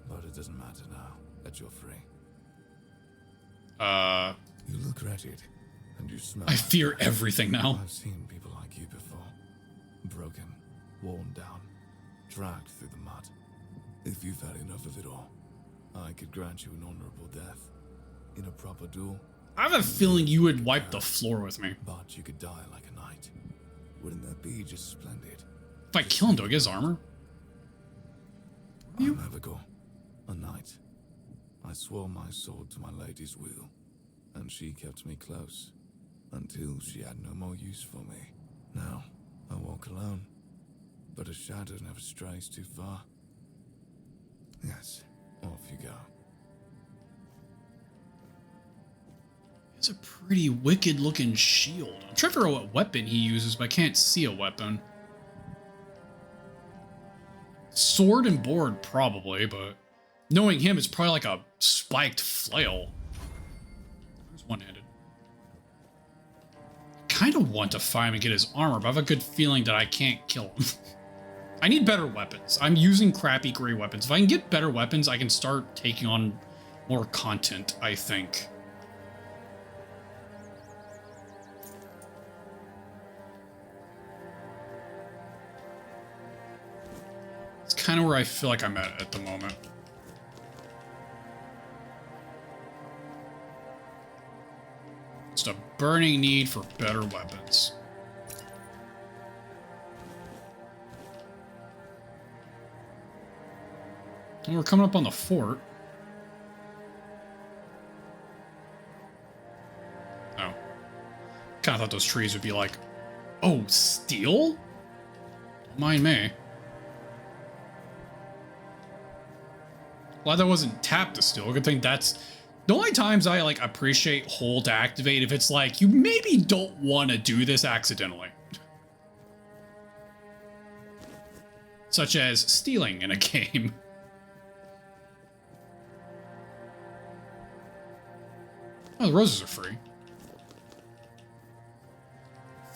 but it doesn't matter now that you're free. You look wretched, and you smell. I fear everything now. I've seen people like you before. Broken, worn down, dragged through the mud. If you've had enough of it all, I could grant you an honorable death. In a proper duel. I have a feeling you would wipe the floor with me. But you could die like a knight. Wouldn't that be just splendid? If I kill him, do I get his armor? I'm Avigor, a knight. I swore my sword to my lady's will, and she kept me close, until she had no more use for me. Now, I walk alone, but a shadow never strays too far. Yes, off you go. It's a pretty wicked looking shield. I'm trying to figure out what weapon he uses, but I can't see a weapon. Sword and board, probably, but knowing him, it's probably like a spiked flail. There's one-handed. Kind of want to find him and get his armor, but I have a good feeling that I can't kill him. I need better weapons. I'm using crappy gray weapons. If I can get better weapons, I can start taking on more content, I think. It's kind of where I feel like I'm at the moment. Just a burning need for better weapons. And we're coming up on the fort. Oh. Kind of thought those trees would be like, oh, steel? Don't mind me. Glad that wasn't tapped to steel. Good thing that's the only times I like appreciate hold to activate if it's like you maybe don't want to do this accidentally. Such as stealing in a game. Oh, the roses are free.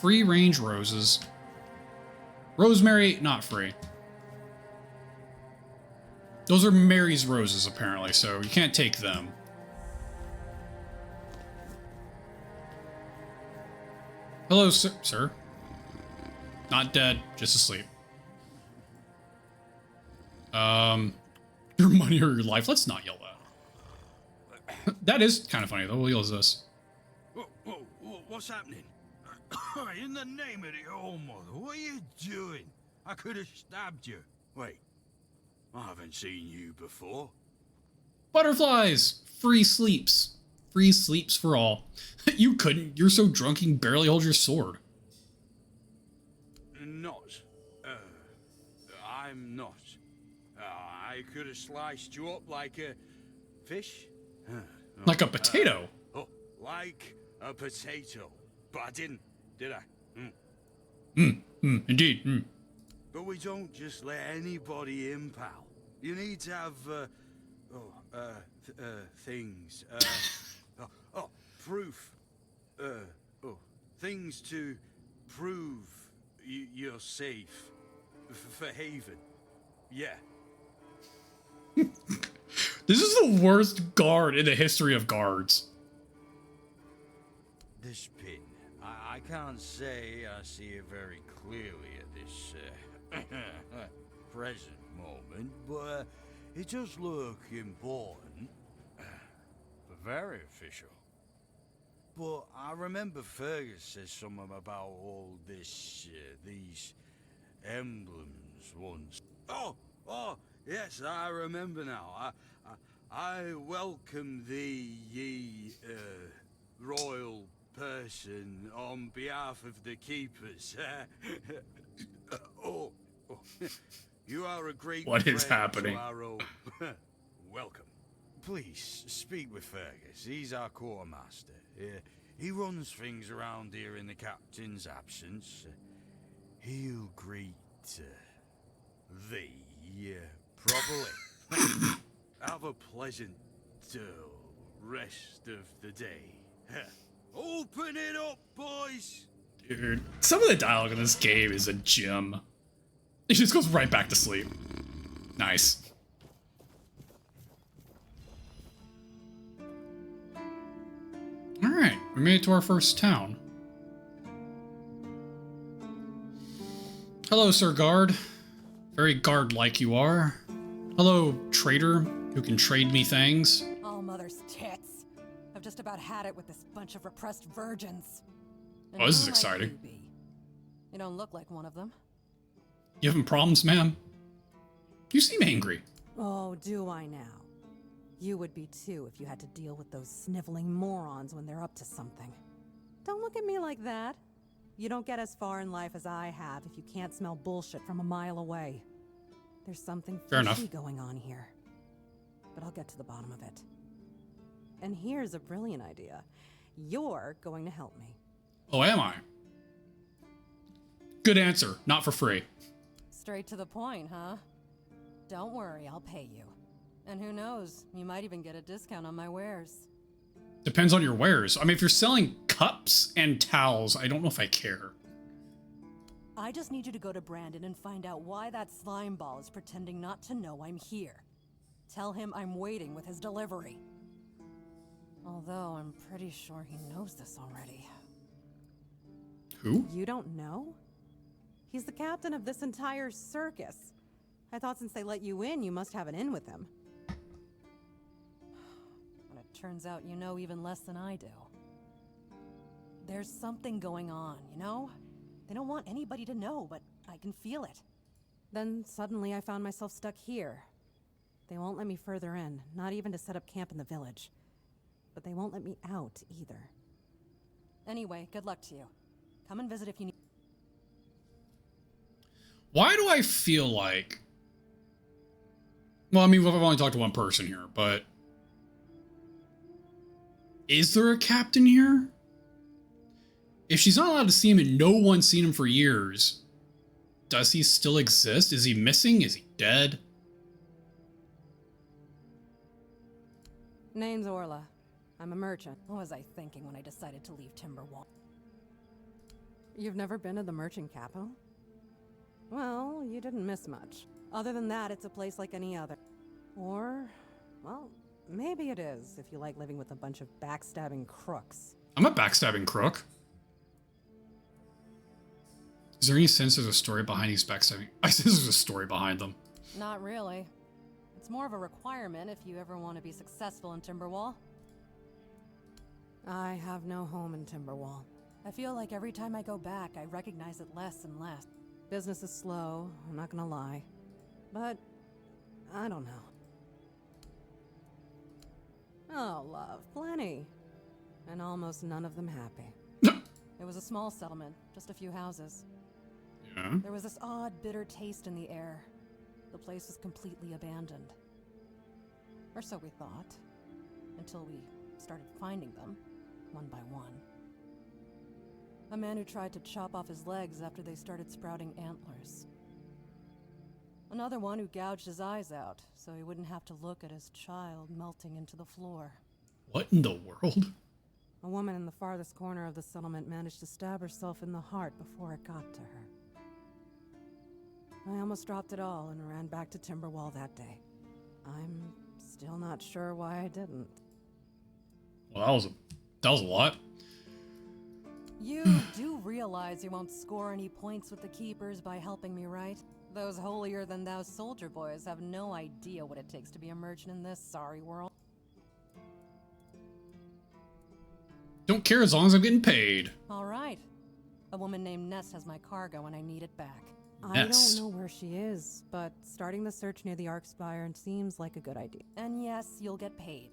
Free range roses. Rosemary, not free. Those are Mary's roses, apparently, so you can't take them. Hello, sir. Not dead, just asleep. Your money or your life. Let's not yell that. That is kind of funny, though. We'll yell this. What's happening? In the name of the old mother, what are you doing? I could have stabbed you. Wait, I haven't seen you before. Butterflies! Free sleeps. Free sleeps for all. You couldn't. You're so drunk you can barely hold your sword. Not. I'm not. I could have sliced you up like a fish. Like a potato. Like a potato. But I didn't, did I? Indeed. But we don't just let anybody in, pal. You need to have, things. Proof. Things to prove you're safe. For Haven. Yeah. This is the worst guard in the history of guards. This pin. I can't say I see it very clearly at this present moment, but it does look important. But very official. but I remember Fergus said something about all this, these emblems once. Oh, yes, I remember now. I welcome thee, ye, royal person, on behalf of the keepers. oh, you are a great What is friend happening? to our own. Welcome. Please, speak with Fergus. He's our quartermaster. He runs things around here in the captain's absence. He'll greet thee properly. Have a pleasant rest of the day. Open it up, boys! Dude, some of the dialogue in this game is a gem. It just goes right back to sleep. Nice. Alright, we made it to our first town. Hello, Sir Guard. Very guard-like you are. Hello, trader, who can trade me things. Oh, mother's tits. I've just about had it with this bunch of repressed virgins. And Oh, this who is might exciting. you be? You don't look like one of them. You having problems, ma'am? You seem angry. Oh, do I now? You would be too if you had to deal with those sniveling morons when they're up to something. Don't look at me like that. You don't get as far in life as I have if you can't smell bullshit from a mile away. There's something Fair enough. fishy going on here. But I'll get to the bottom of it. And here's a brilliant idea. You're going to help me. Oh, am I? Good answer. Not for free. Straight to the point, huh? Don't worry, I'll pay you. And who knows, you might even get a discount on my wares. Depends on your wares. I mean, if you're selling cups and towels, I don't know if I care. I just need you to go to Brandon and find out why that slime ball is pretending not to know I'm here. Tell him I'm waiting with his delivery. Although I'm pretty sure he knows this already. Who? You don't know? He's the captain of this entire circus. I thought since they let you in, you must have an in with him. But it turns out you know even less than I do. There's something going on, you know? They don't want anybody to know, but I can feel it. Then suddenly I found myself stuck here. They won't let me further in, not even to set up camp in the village. But they won't let me out either. Anyway, good luck to you. Come and visit if you need. Why do I feel like... Well, I mean, I've only talked to one person here, but... Is there a captain here? If she's not allowed to see him and no one's seen him for years, does he still exist? Is he missing? Is he dead? Name's Orla. I'm a merchant. What was I thinking when I decided to leave Timberwall? You've never been to the merchant capital? Well, you didn't miss much. Other than that, it's a place like any other. Or, well, maybe it is if you like living with a bunch of backstabbing crooks. I'm a backstabbing crook. Is there any sense there's a story behind these backstabbing? I sense there's a story behind them. Not really. It's more of a requirement if you ever want to be successful in Timberwall. I have no home in Timberwall. I feel like every time I go back, I recognize it less and less. Business is slow, I'm not gonna lie. But, I don't know. Oh, love, plenty. And almost none of them happy. It was a small settlement, just a few houses. Yeah. There was this odd, bitter taste in the air. The place was completely abandoned. Or so we thought. Until we started finding them, one by one. A man who tried to chop off his legs after they started sprouting antlers. Another one who gouged his eyes out, so he wouldn't have to look at his child melting into the floor. What in the world? A woman in the farthest corner of the settlement managed to stab herself in the heart before it got to her. I almost dropped it all and ran back to Timberwall that day. I'm still not sure why I didn't. Well, that was a lot. You do realize you won't score any points with the Keepers by helping me, right? Those holier-than-thou soldier boys have no idea what it takes to be a merchant in this sorry world. Don't care as long as I'm getting paid. All right. A woman named Ness has my cargo and I need it back. Ness. I don't know where she is, but starting the search near the Arkspire seems like a good idea. And yes, you'll get paid.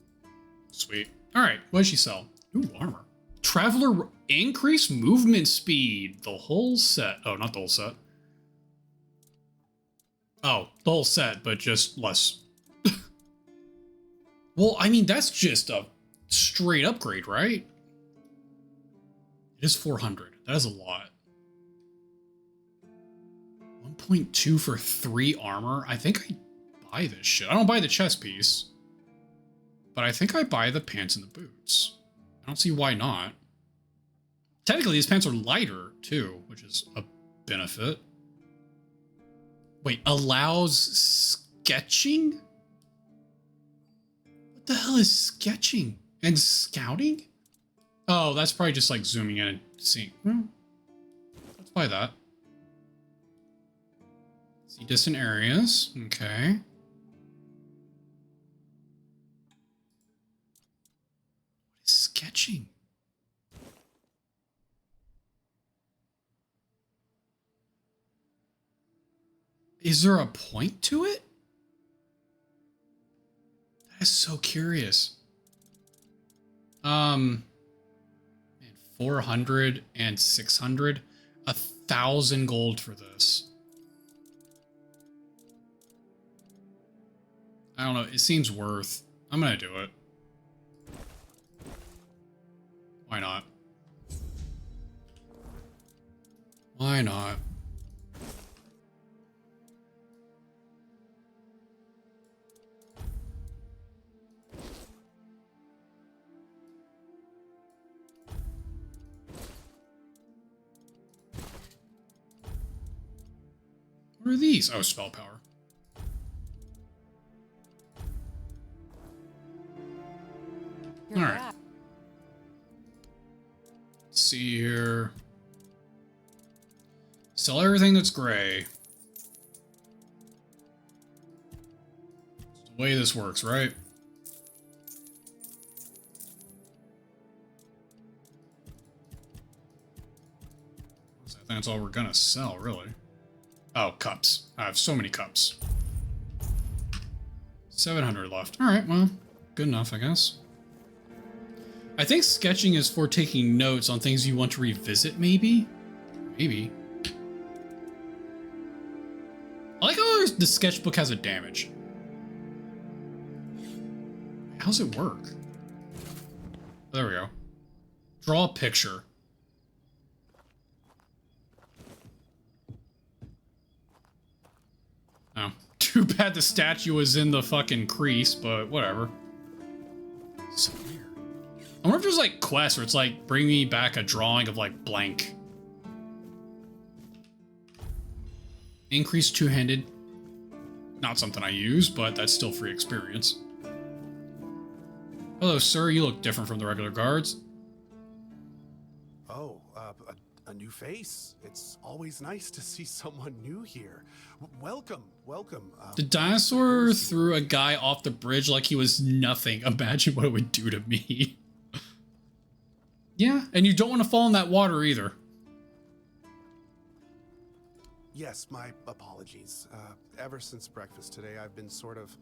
Sweet. All right, what does she sell? Ooh, armor. Traveler increase movement speed. The whole set. Oh, not the whole set. Oh, the whole set, but just less. Well, I mean, that's just a straight upgrade, right? It is 400. That is a lot. 1.2 for 3 armor. I think I buy this shit. I don't buy the chest piece. But I think I buy the pants and the boots. I don't see why not. Technically, these pants are lighter, too, which is a benefit. Wait, allows sketching? What the hell is sketching? And scouting? Oh, that's probably just like zooming in and seeing. Well, let's buy that. See distant areas. Okay. What is sketching? Is there a point to it? That is so curious. Man, 400 and 600, 1,000 gold for this. I don't know. It seems worth. I'm gonna do it. Why not? Why not? What are these? Oh, spell power. You're All right. back. Let's see here. Sell everything that's gray. It's the way this works, right? I think that's all we're gonna sell, really. Oh, cups. I have so many cups. 700 left. All right, well, good enough, I guess. I think sketching is for taking notes on things you want to revisit, maybe? Maybe. I like how the sketchbook has a damage. How's it work? There we go. Draw a picture. Oh, too bad the statue was in the fucking crease, but whatever. So weird. I wonder if there's like quests where it's like, bring me back a drawing of like blank. Increase two-handed. Not something I use, but that's still free experience. Hello, sir. You look different from the regular guards. Oh, a new face. It's always nice to see someone new here. Welcome, welcome. The dinosaur threw a guy off the bridge like he was nothing. Imagine what it would do to me. Yeah, and you don't want to fall in that water either. Yes, my apologies. Ever since breakfast today, I've been sort of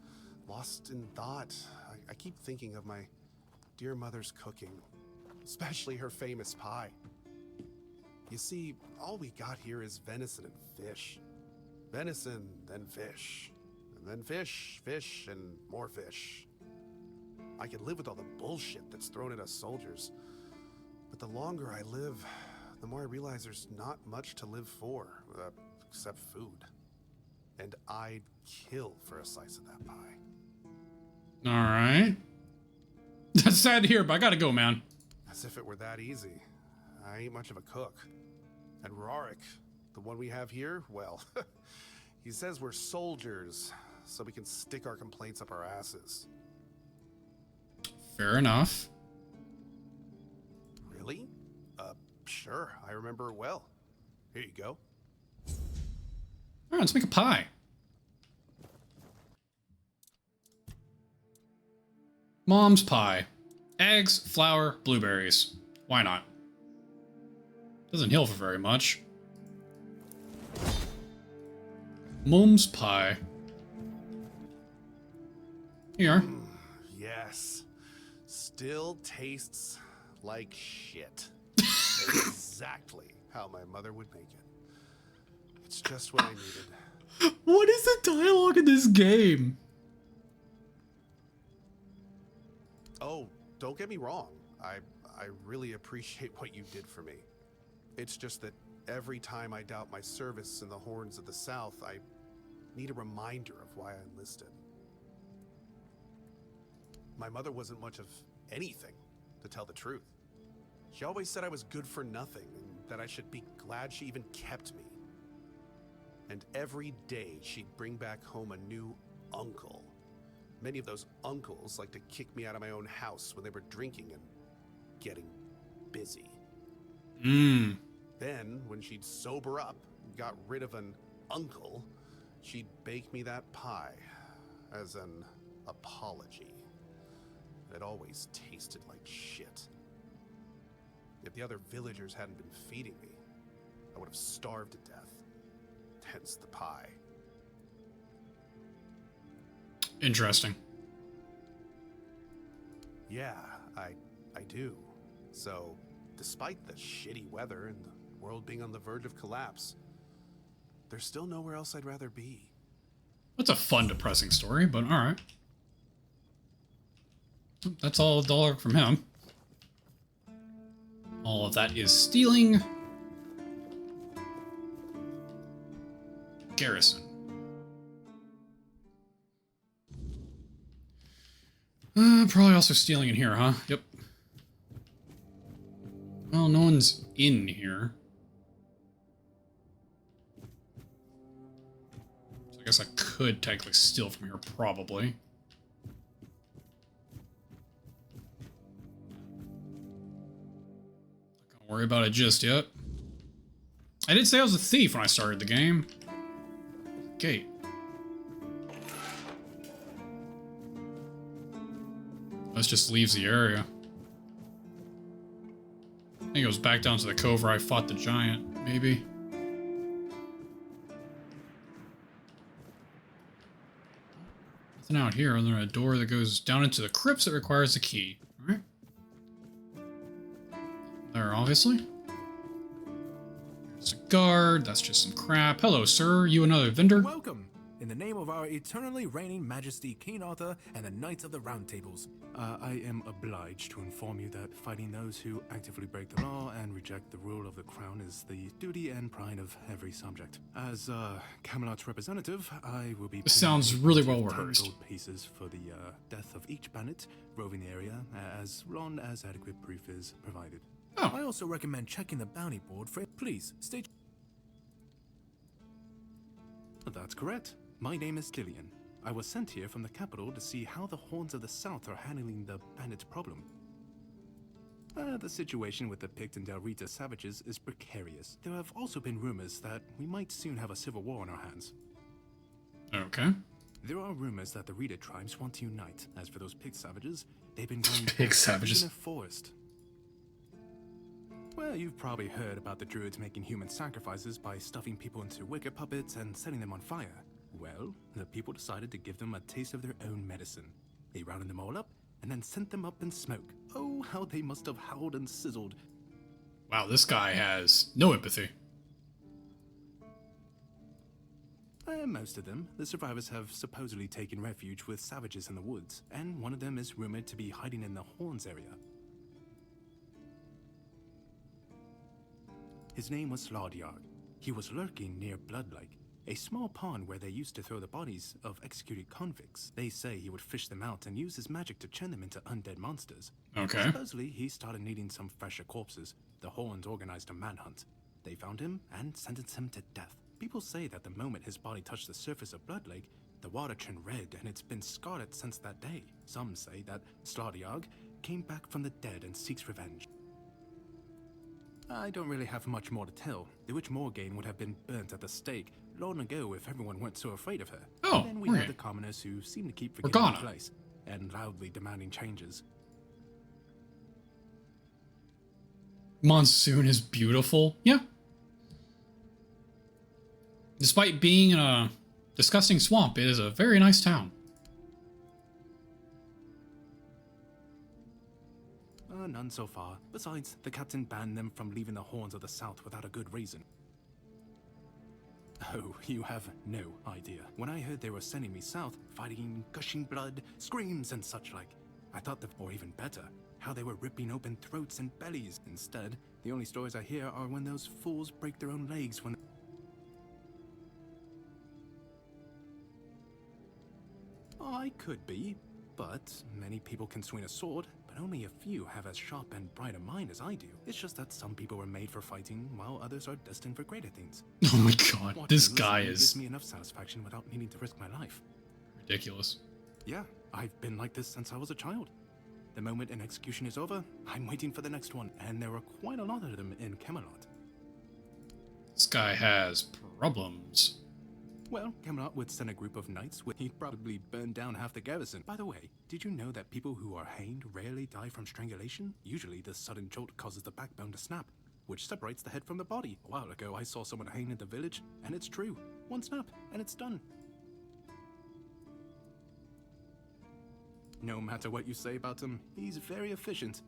lost in thought. I keep thinking of my dear mother's cooking, especially her famous pie. You see, all we got here is venison and fish. Venison, then fish. And then fish, fish, and more fish. I can live with all the bullshit that's thrown at us soldiers. But the longer I live, the more I realize there's not much to live for, except food. And I'd kill for a slice of that pie. All right. That's sad to hear, but I gotta go, man. As if it were that easy. I ain't much of a cook. And Rorik, the one we have here, well, he says we're soldiers, so we can stick our complaints up our asses. Fair enough. Really? Sure, I remember it well. Here you go. All right, let's make a pie. Mom's pie. Eggs, flour, blueberries. Why not? Doesn't heal for very much. Mom's pie. Here. Yes. Still tastes like shit. Exactly how my mother would make it. It's just what I needed. What is the dialogue in this game? Oh, don't get me wrong. I really appreciate what you did for me. It's just that every time I doubt my service in the Horns of the South, I need a reminder of why I enlisted. My mother wasn't much of anything, to tell the truth. She always said I was good for nothing, and that I should be glad she even kept me. And every day she'd bring back home a new uncle. Many of those uncles like to kick me out of my own house when they were drinking and getting busy. Then, when she'd sober up and got rid of an uncle, she'd bake me that pie as an apology. It always tasted like shit. If the other villagers hadn't been feeding me, I would have starved to death. Hence the pie. Interesting. Yeah, I do. So, despite the shitty weather and the world being on the verge of collapse, there's still nowhere else I'd rather be. That's a fun, depressing story, but alright. That's all $1 from him. All of that is stealing. Garrison. Probably also stealing in here, huh? Yep. Well, no one's in here. So I guess I could technically steal from here, probably. Not gonna worry about it just yet. I did say I was a thief when I started the game. Gate. This just leaves the area. I think it goes back down to the cove where I fought the giant, maybe. Nothing out here other than a door that goes down into the crypts that requires a key. Alright. There, obviously. There's a guard, that's just some crap. Hello, sir. You another vendor? Welcome! In the name of our eternally reigning Majesty King Arthur and the Knights of the Round Tables. I am obliged to inform you that fighting those who actively break the law and reject the rule of the crown is the duty and pride of every subject. As Camelot's representative, I will be... This sounds really well 10 rehearsed. gold pieces for the death of each bandit roving the area, as long as adequate proof is provided. Oh. I also recommend checking the bounty board for... Please, stay... That's correct. My name is Killian. I was sent here from the capital to see how the Horns of the South are handling the bandit problem. The situation with the Pict and Del Rita savages is precarious. There have also been rumors that we might soon have a civil war on our hands. Okay. There are rumors that the Rita tribes want to unite. As for those Pict savages, they've been going Pict savages. in a forest. Well, you've probably heard about the druids making human sacrifices by stuffing people into wicker puppets and setting them on fire. Well, the people decided to give them a taste of their own medicine. They rounded them all up and then sent them up in smoke. Oh, how they must have howled and sizzled. Wow, this guy has no empathy. Most of them, the survivors have supposedly taken refuge with savages in the woods, and one of them is rumored to be hiding in the Horns area. His name was Slaudyard. He was lurking near Blood Lake, a small pond where they used to throw the bodies of executed convicts. They say he would fish them out and use his magic to turn them into undead monsters. Okay. Supposedly, he started needing some fresher corpses. The Horns organized a manhunt. They found him and sentenced him to death. People say that the moment his body touched the surface of Blood Lake, the water turned red and it's been scarred since that day. Some say that Slaudyard came back from the dead and seeks revenge. I don't really have much more to tell. The Witch Morgaine would have been burnt at the stake long ago if everyone weren't so afraid of her. Oh, then we okay. have the commoners who seem to keep forgetting Organa. the place and loudly demanding changes. Monsoon is beautiful. Yeah. Despite being in a disgusting swamp, it is a very nice town. None so far. Besides, the captain banned them from leaving the Horns of the South without a good reason. Oh, you have no idea. When I heard they were sending me south, fighting, gushing blood, screams and such like, I thought that, or even better, how they were ripping open throats and bellies. Instead, the only stories I hear are when those fools break their own legs when... I could be, but many people can swing a sword, but only a few have as sharp and bright a mind as I do. It's just that some people were made for fighting, while others are destined for greater things. Oh my god, Watching this and guy listening is gives me enough satisfaction without needing to risk my life. ridiculous. Yeah, I've been like this since I was a child. The moment an execution is over, I'm waiting for the next one, and there are quite a lot of them in Camelot. This guy has problems. Well, Camelot would send a group of knights with he'd probably burn down half the garrison. By the way, did you know that people who are hanged rarely die from strangulation? Usually the sudden jolt causes the backbone to snap, which separates the head from the body. A while ago I saw someone hanged in the village, and it's true. One snap, and it's done. No matter what you say about him, he's very efficient.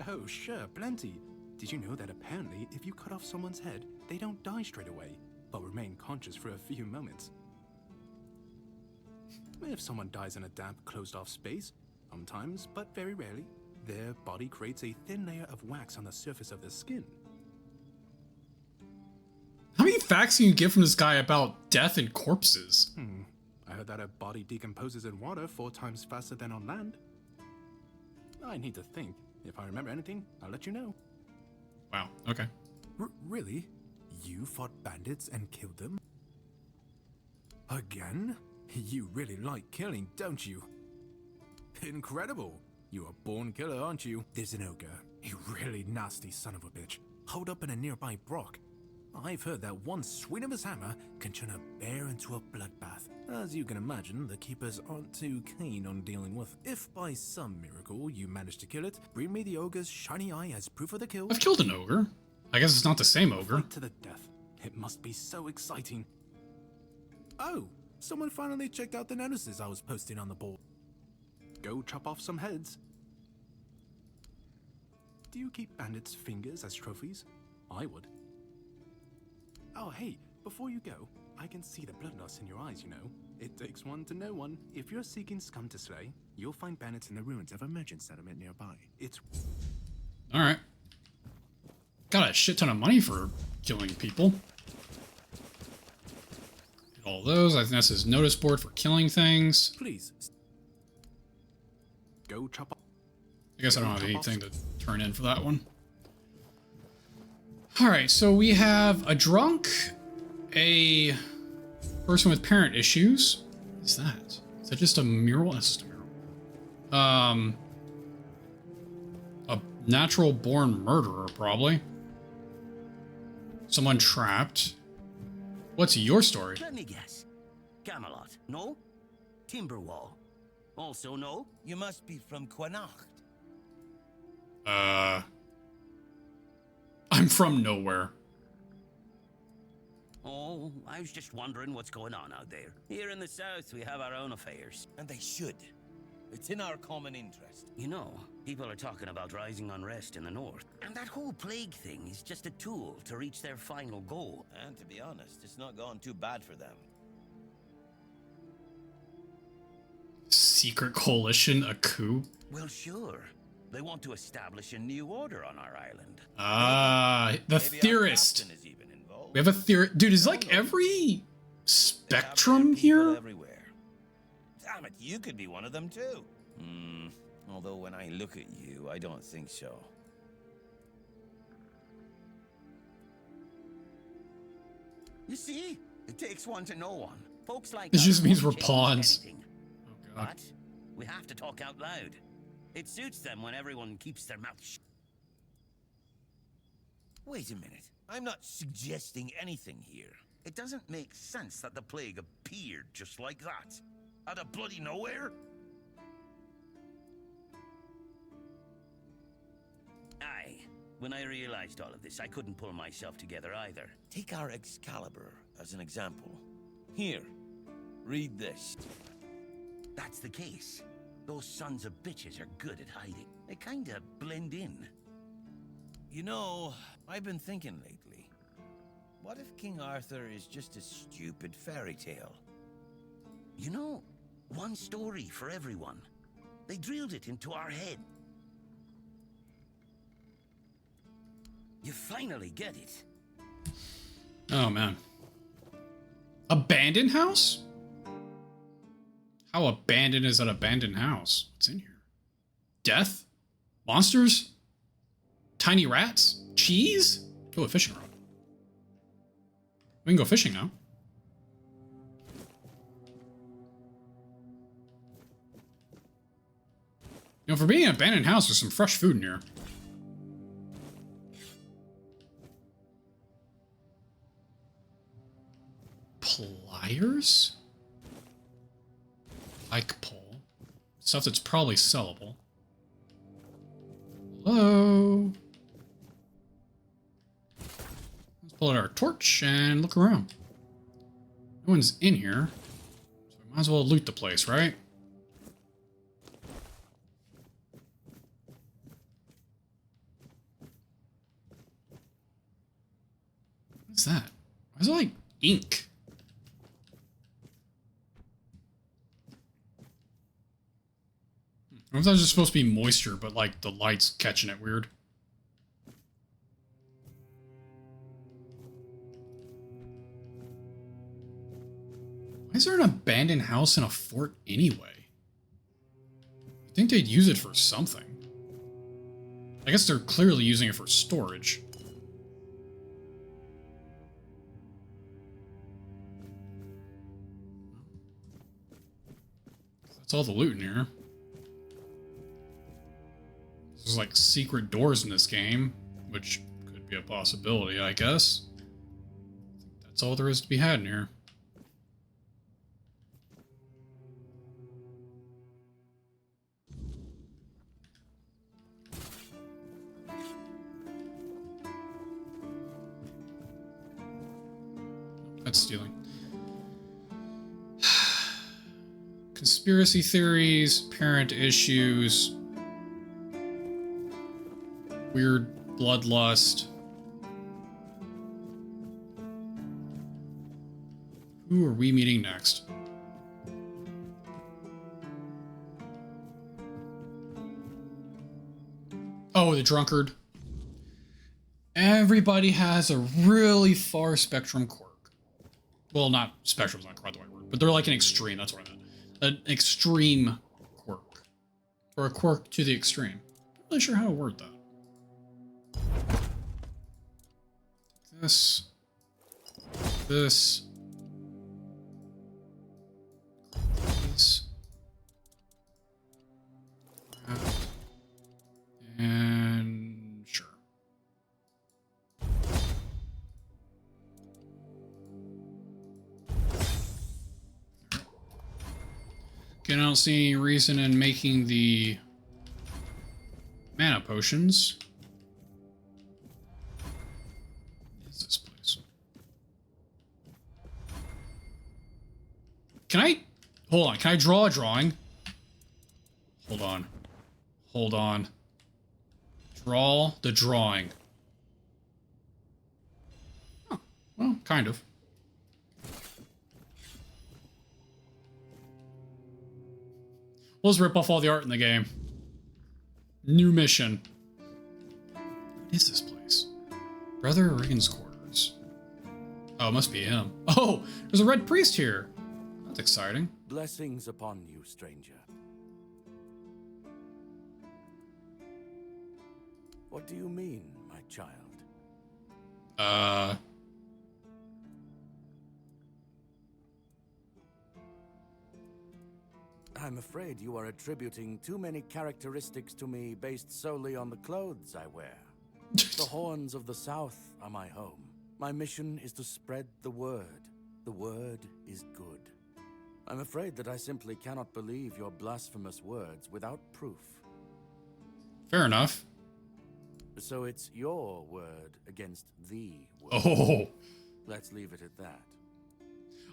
Oh, sure, plenty. Did you know that apparently if you cut off someone's head, they don't die straight away, but remain conscious for a few moments? If someone dies in a damp, closed-off space, sometimes, but very rarely, their body creates a thin layer of wax on the surface of the skin. How many facts can you get from this guy about death and corpses? I heard that a body decomposes in water 4 times faster than on land. I need to think. If I remember anything, I'll let you know. Wow, okay. Really? You fought bandits and killed them? Again? You really like killing, don't you? Incredible! You're a born killer, aren't you? There's an ogre, a really nasty son of a bitch, holed up in a nearby brook. I've heard that one swing of his hammer can turn a bear into a bloodbath. As you can imagine, the keepers aren't too keen on dealing with. If by some miracle you manage to kill it, bring me the ogre's shiny eye as proof of the kill. I've killed an ogre. I guess it's not the same ogre. Fight to the death. It must be so exciting. Oh, someone finally checked out the notices I was posting on the board. Go chop off some heads. Do you keep bandits' fingers as trophies? I would. Oh, hey, before you go, I can see the bloodlust in your eyes, you know. It takes one to know one. If you're seeking scum to slay, you'll find bandits in the ruins of a merchant settlement nearby. It's... Alright. Got a shit ton of money for killing people. Get all those. I think that's his notice board for killing things. Please. Go chop off. I guess I don't have anything to turn in for that one. Alright, so we have a drunk, a person with parent issues. What is that? Is that just a mural? That's just a mural. A natural born murderer, probably. Someone trapped. What's your story? Let me guess. Camelot, no? Timberwall, also no? You must be from Quanacht. I'm from nowhere. Oh, I was just wondering what's going on out there. Here in the south, we have our own affairs. And they should. It's in our common interest. You know, people are talking about rising unrest in the north. And that whole plague thing is just a tool to reach their final goal. And to be honest, it's not gone too bad for them. Secret coalition, a coup? Well, sure. They want to establish a new order on our island. The Maybe our theorist. captain is even involved. We have a theorist. Dude, is like every spectrum here? Everywhere. Damn it, you could be one of them too. Although when I look at you, I don't think so. You see? It takes one to know one. Folks like This us just means won't we're change pawns. anything. Oh, God. But we have to talk out loud. It suits them when everyone keeps their mouth shut. Wait a minute. I'm not suggesting anything here. It doesn't make sense that the plague appeared just like that. Out of bloody nowhere? When I realized all of this, I couldn't pull myself together either. Take our Excalibur as an example. Here, read this. That's the case. Those sons of bitches are good at hiding. They kinda blend in. You know, I've been thinking lately. What if King Arthur is just a stupid fairy tale? You know, one story for everyone. They drilled it into our head. You finally get it. Oh, man. Abandoned house? How abandoned is an abandoned house? What's in here? Death? Monsters? Tiny rats? Cheese? Oh, a fishing rod. We can go fishing now. You know, for being an abandoned house, there's some fresh food in here. Pliers? Pike pole. Stuff that's probably sellable. Hello? Let's pull out our torch and look around. No one's in here, so we might as well loot the place, right? What's that? Why is it like ink? I thought it was just supposed to be moisture, but like the light's catching it weird. Why is there an abandoned house in a fort anyway? You'd think they'd use it for something. I guess they're clearly using it for storage. That's all the loot in here. There's like secret doors in this game, which could be a possibility, I guess. That's all there is to be had in here. That's stealing. Conspiracy theories, parent issues, weird bloodlust. Who are we meeting next? Oh, the drunkard. Everybody has a really far spectrum quirk. Well, not spectrum's not quite the right word, but they're like an extreme, that's what I meant. An extreme quirk. Or a quirk to the extreme. Not really sure how to word that. This. This. This. And sure. Okay, I don't see any reason in making the mana potions. What is this place? Can I... Hold on, can I draw a drawing? Hold on. Hold on. Draw the drawing. Oh, well, kind of. Let's rip off all the art in the game. New mission. What is this place? Brother Regan's quarters. Oh, it must be him. Oh, there's a red priest here. That's exciting. Blessings upon you, stranger. What do you mean, my child? I'm afraid you are attributing too many characteristics to me based solely on the clothes I wear. The horns of the South are my home. My mission is to spread the word. The word is good. I'm afraid that I simply cannot believe your blasphemous words without proof. Fair enough. So it's your word against the word. Oh. Let's leave it at that.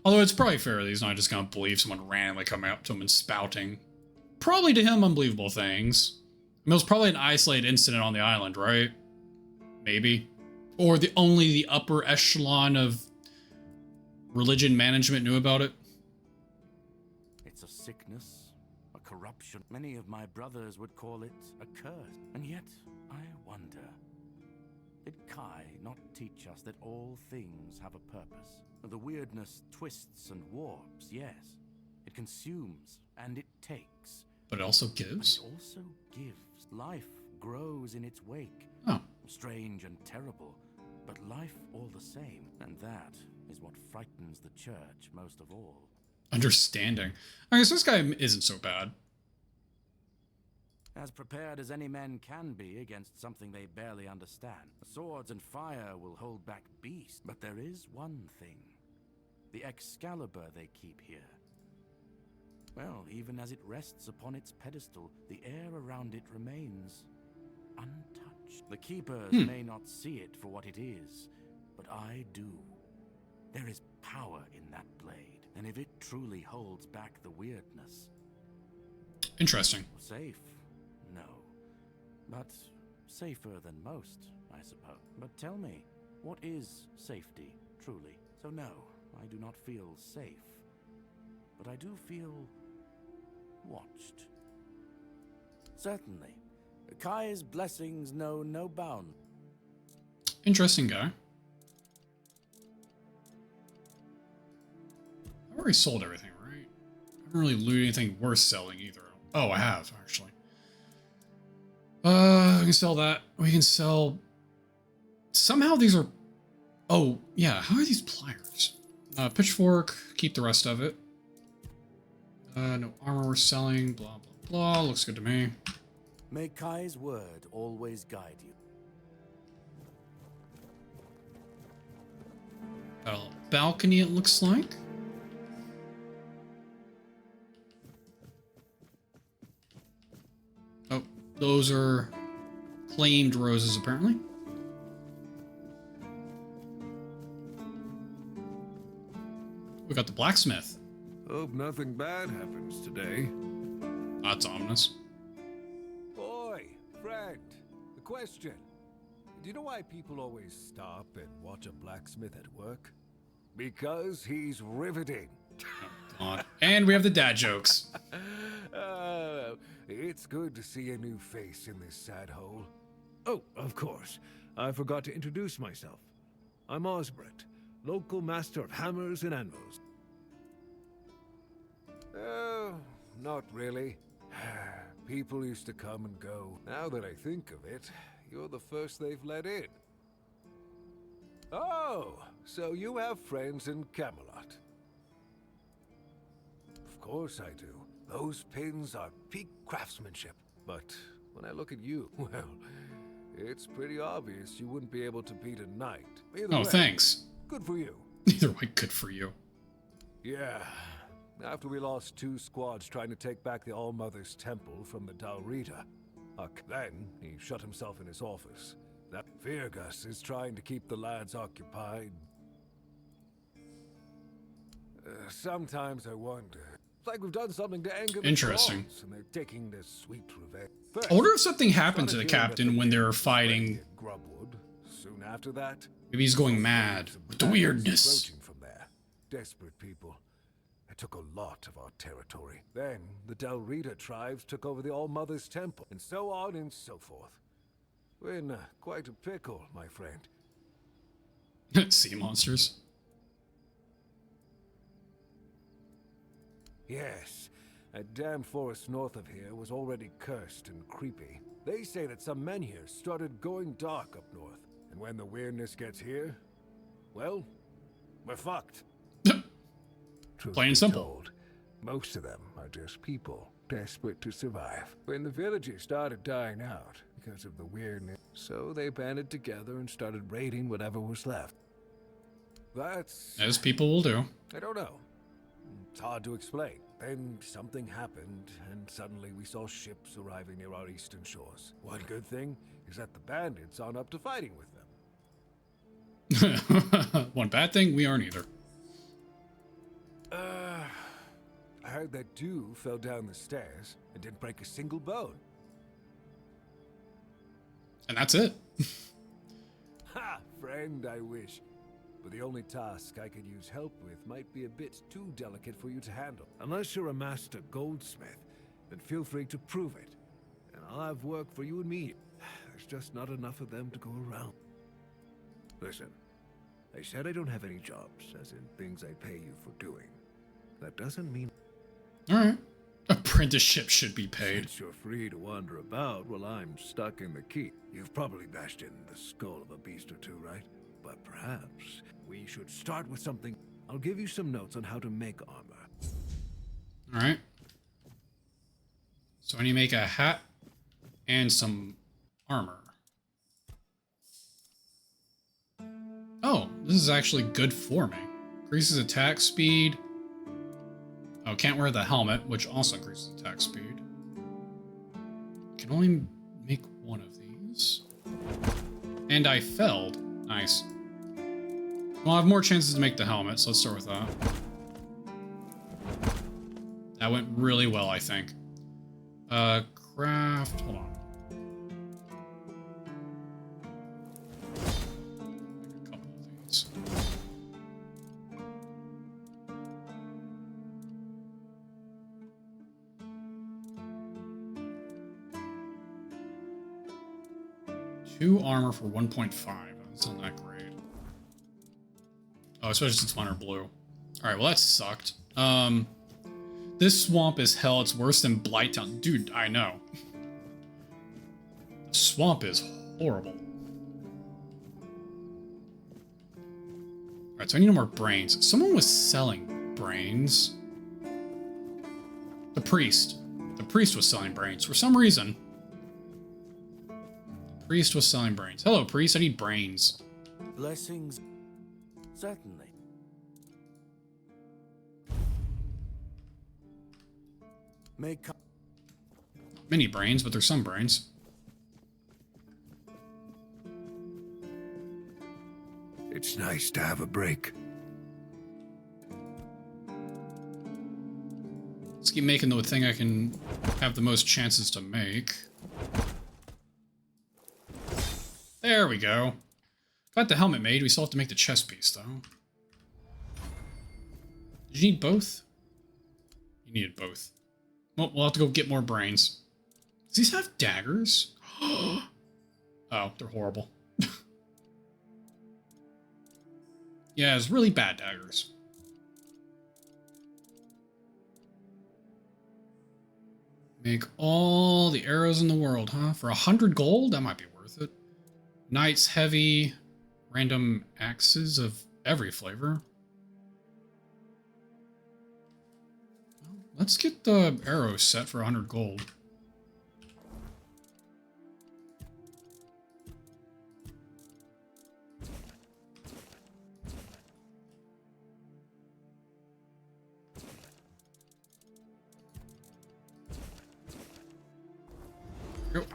Although it's probably fair that he's not just gonna believe someone randomly coming up to him and spouting, probably to him, unbelievable things. I mean, it was probably an isolated incident on the island, right? Maybe. Or only the upper echelon of religion management knew about it. It's a sickness, a corruption. Many of my brothers would call it a curse. And yet, I wonder, did Kai not teach us that all things have a purpose? The weirdness twists and warps, yes. It consumes and it takes. But it also gives? But it also gives. Life grows in its wake. Oh. Strange and terrible, but life all the same. And that is what frightens the church most of all. Understanding. I guess this guy isn't so bad. As prepared as any men can be against something they barely understand. Swords and fire will hold back beasts. But there is one thing. The Excalibur they keep here. Well, even as it rests upon its pedestal, the air around it remains untouched. The Keepers may not see it for what it is, but I do. There is power in that blade, and if it truly holds back the weirdness... Interesting. Safe? No. But safer than most, I suppose. But tell me, what is safety, truly? So no, I do not feel safe. But I do feel... watched. Certainly. Kai's blessings know no bound. Interesting guy. I've already sold everything, right? I haven't really looted anything worth selling either. Oh, I have, actually. We can sell that. We can sell... Somehow these are... Oh, yeah. How are these pliers? Pitchfork. Keep the rest of it. No armor we're selling. Blah, blah, blah. Looks good to me. May Kai's word always guide you. A balcony, it looks like. Oh, those are claimed roses, apparently. We got the blacksmith. Hope nothing bad happens today. That's ominous. Boy, friend, a question. Do you know why people always stop and watch a blacksmith at work? Because he's riveting. God. And we have the dad jokes. It's good to see a new face in this sad hole. Oh, of course. I forgot to introduce myself. I'm Osbert, local master of hammers and anvils. Oh, not really. People used to come and go. Now that I think of it, you're the first they've let in. Oh, so you have friends in Camelot. Of course I do. Those pins are peak craftsmanship. But when I look at you, well, it's pretty obvious you wouldn't be able to beat a knight. Either way, thanks. Good for you. Either way, good for you. Yeah. After we lost 2 squads trying to take back the All-Mother's Temple from the Dalrita, then he shut himself in his office. That Virgus is trying to keep the lads occupied. Sometimes I wonder. It's like we've done something to anger the Interesting. trolls, and they're taking this sweet revenge. I wonder if something happened to the captain when they were fighting. Grubwood. Soon after that, Maybe he's going mad with the weirdness. approaching from there. Desperate people. It took a lot of our territory. Then the Dalrita tribes took over the All-Mother's Temple, and so on and so forth. We're in quite a pickle, my friend. Sea monsters. Yes, that damn forest north of here was already cursed and creepy. They say that some men here started going dark up north. And when the weirdness gets here, well, we're fucked. Plain and simple. Told, most of them are just people desperate to survive. When the villagers started dying out because of the weirdness, so they banded together and started raiding whatever was left. That's... As people will do. I don't know. It's hard to explain. Then something happened, and suddenly we saw ships arriving near our eastern shores. One good thing is that the bandits aren't up to fighting with them. One bad thing, we aren't either. I heard that dew fell down the stairs and didn't break a single bone. And that's it. Ha! Friend, I wish. But the only task I could use help with might be a bit too delicate for you to handle. Unless you're a master goldsmith, then feel free to prove it. And I'll have work for you and me. There's just not enough of them to go around. Listen, I said I don't have any jobs, as in things I pay you for doing. That doesn't mean... Alright. Apprenticeship should be paid. Since you're free to wander about while I'm stuck in the keep. You've probably bashed in the skull of a beast or two, right? But perhaps we should start with something. I'll give you some notes on how to make armor. Alright. So I need to make a hat and some armor. Oh, this is actually good for me. Increases attack speed. Oh, can't wear the helmet, which also increases attack speed. Can only make one of these. And I failed. Nice. Well, I have more chances to make the helmet, so let's start with that. That went really well, I think. Craft... Hold on. Make a couple of these. Two armor for 1.5. That's not that great. Oh, especially since mine are blue. Alright, well that sucked. This swamp is hell. It's worse than Blighttown. Dude, I know. The swamp is horrible. Alright, so I need no more brains. Someone was selling brains. The priest. The priest was selling brains. For some reason. The priest was selling brains. Hello, priest. I need brains. Blessings. Certainly. Many brains, but there's some brains. It's nice to have a break. Let's keep making the thing I can have the most chances to make. There we go. Got the helmet made. We still have to make the chest piece, though. Did you need both? You needed both. Well, we'll have to go get more brains. Does these have daggers? Oh, they're horrible. Yeah, it's really bad daggers. Make all the arrows in the world, huh? For 100 gold? That might be worth it. Knights heavy. Random axes of every flavor. Let's get the arrow set for 100 gold. Yep.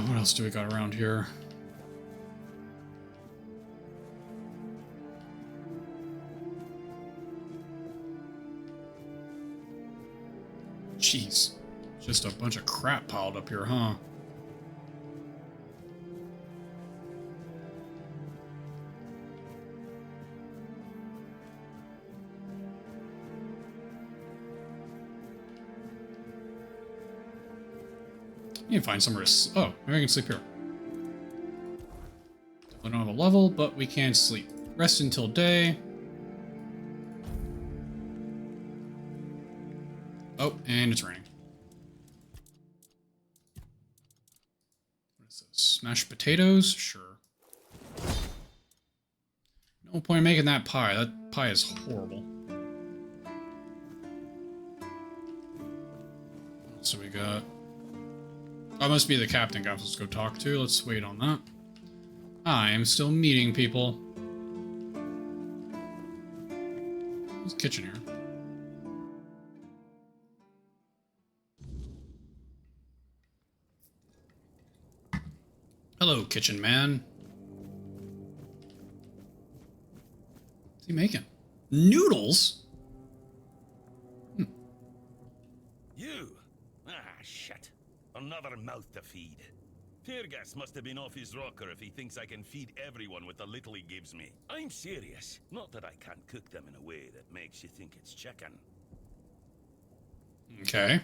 What else do we got around here? Jeez. Just a bunch of crap piled up here, huh? You can find somewhere to... Oh, maybe I can sleep here. Definitely don't have a level, but we can sleep. Rest until day. Oh, and it's raining. What is this? Mashed potatoes? Sure. No point in making that pie. That pie is horrible. So we got... Oh, must be the captain guy. Let's go talk to. Let's wait on that. I am still meeting people. There's a kitchen here. Hello, kitchen man. What's he making? Noodles? You? Ah, shit. Another mouth to feed. Fergus must have been off his rocker if he thinks I can feed everyone with the little he gives me. I'm serious. Not that I can't cook them in a way that makes you think it's chicken. Okay.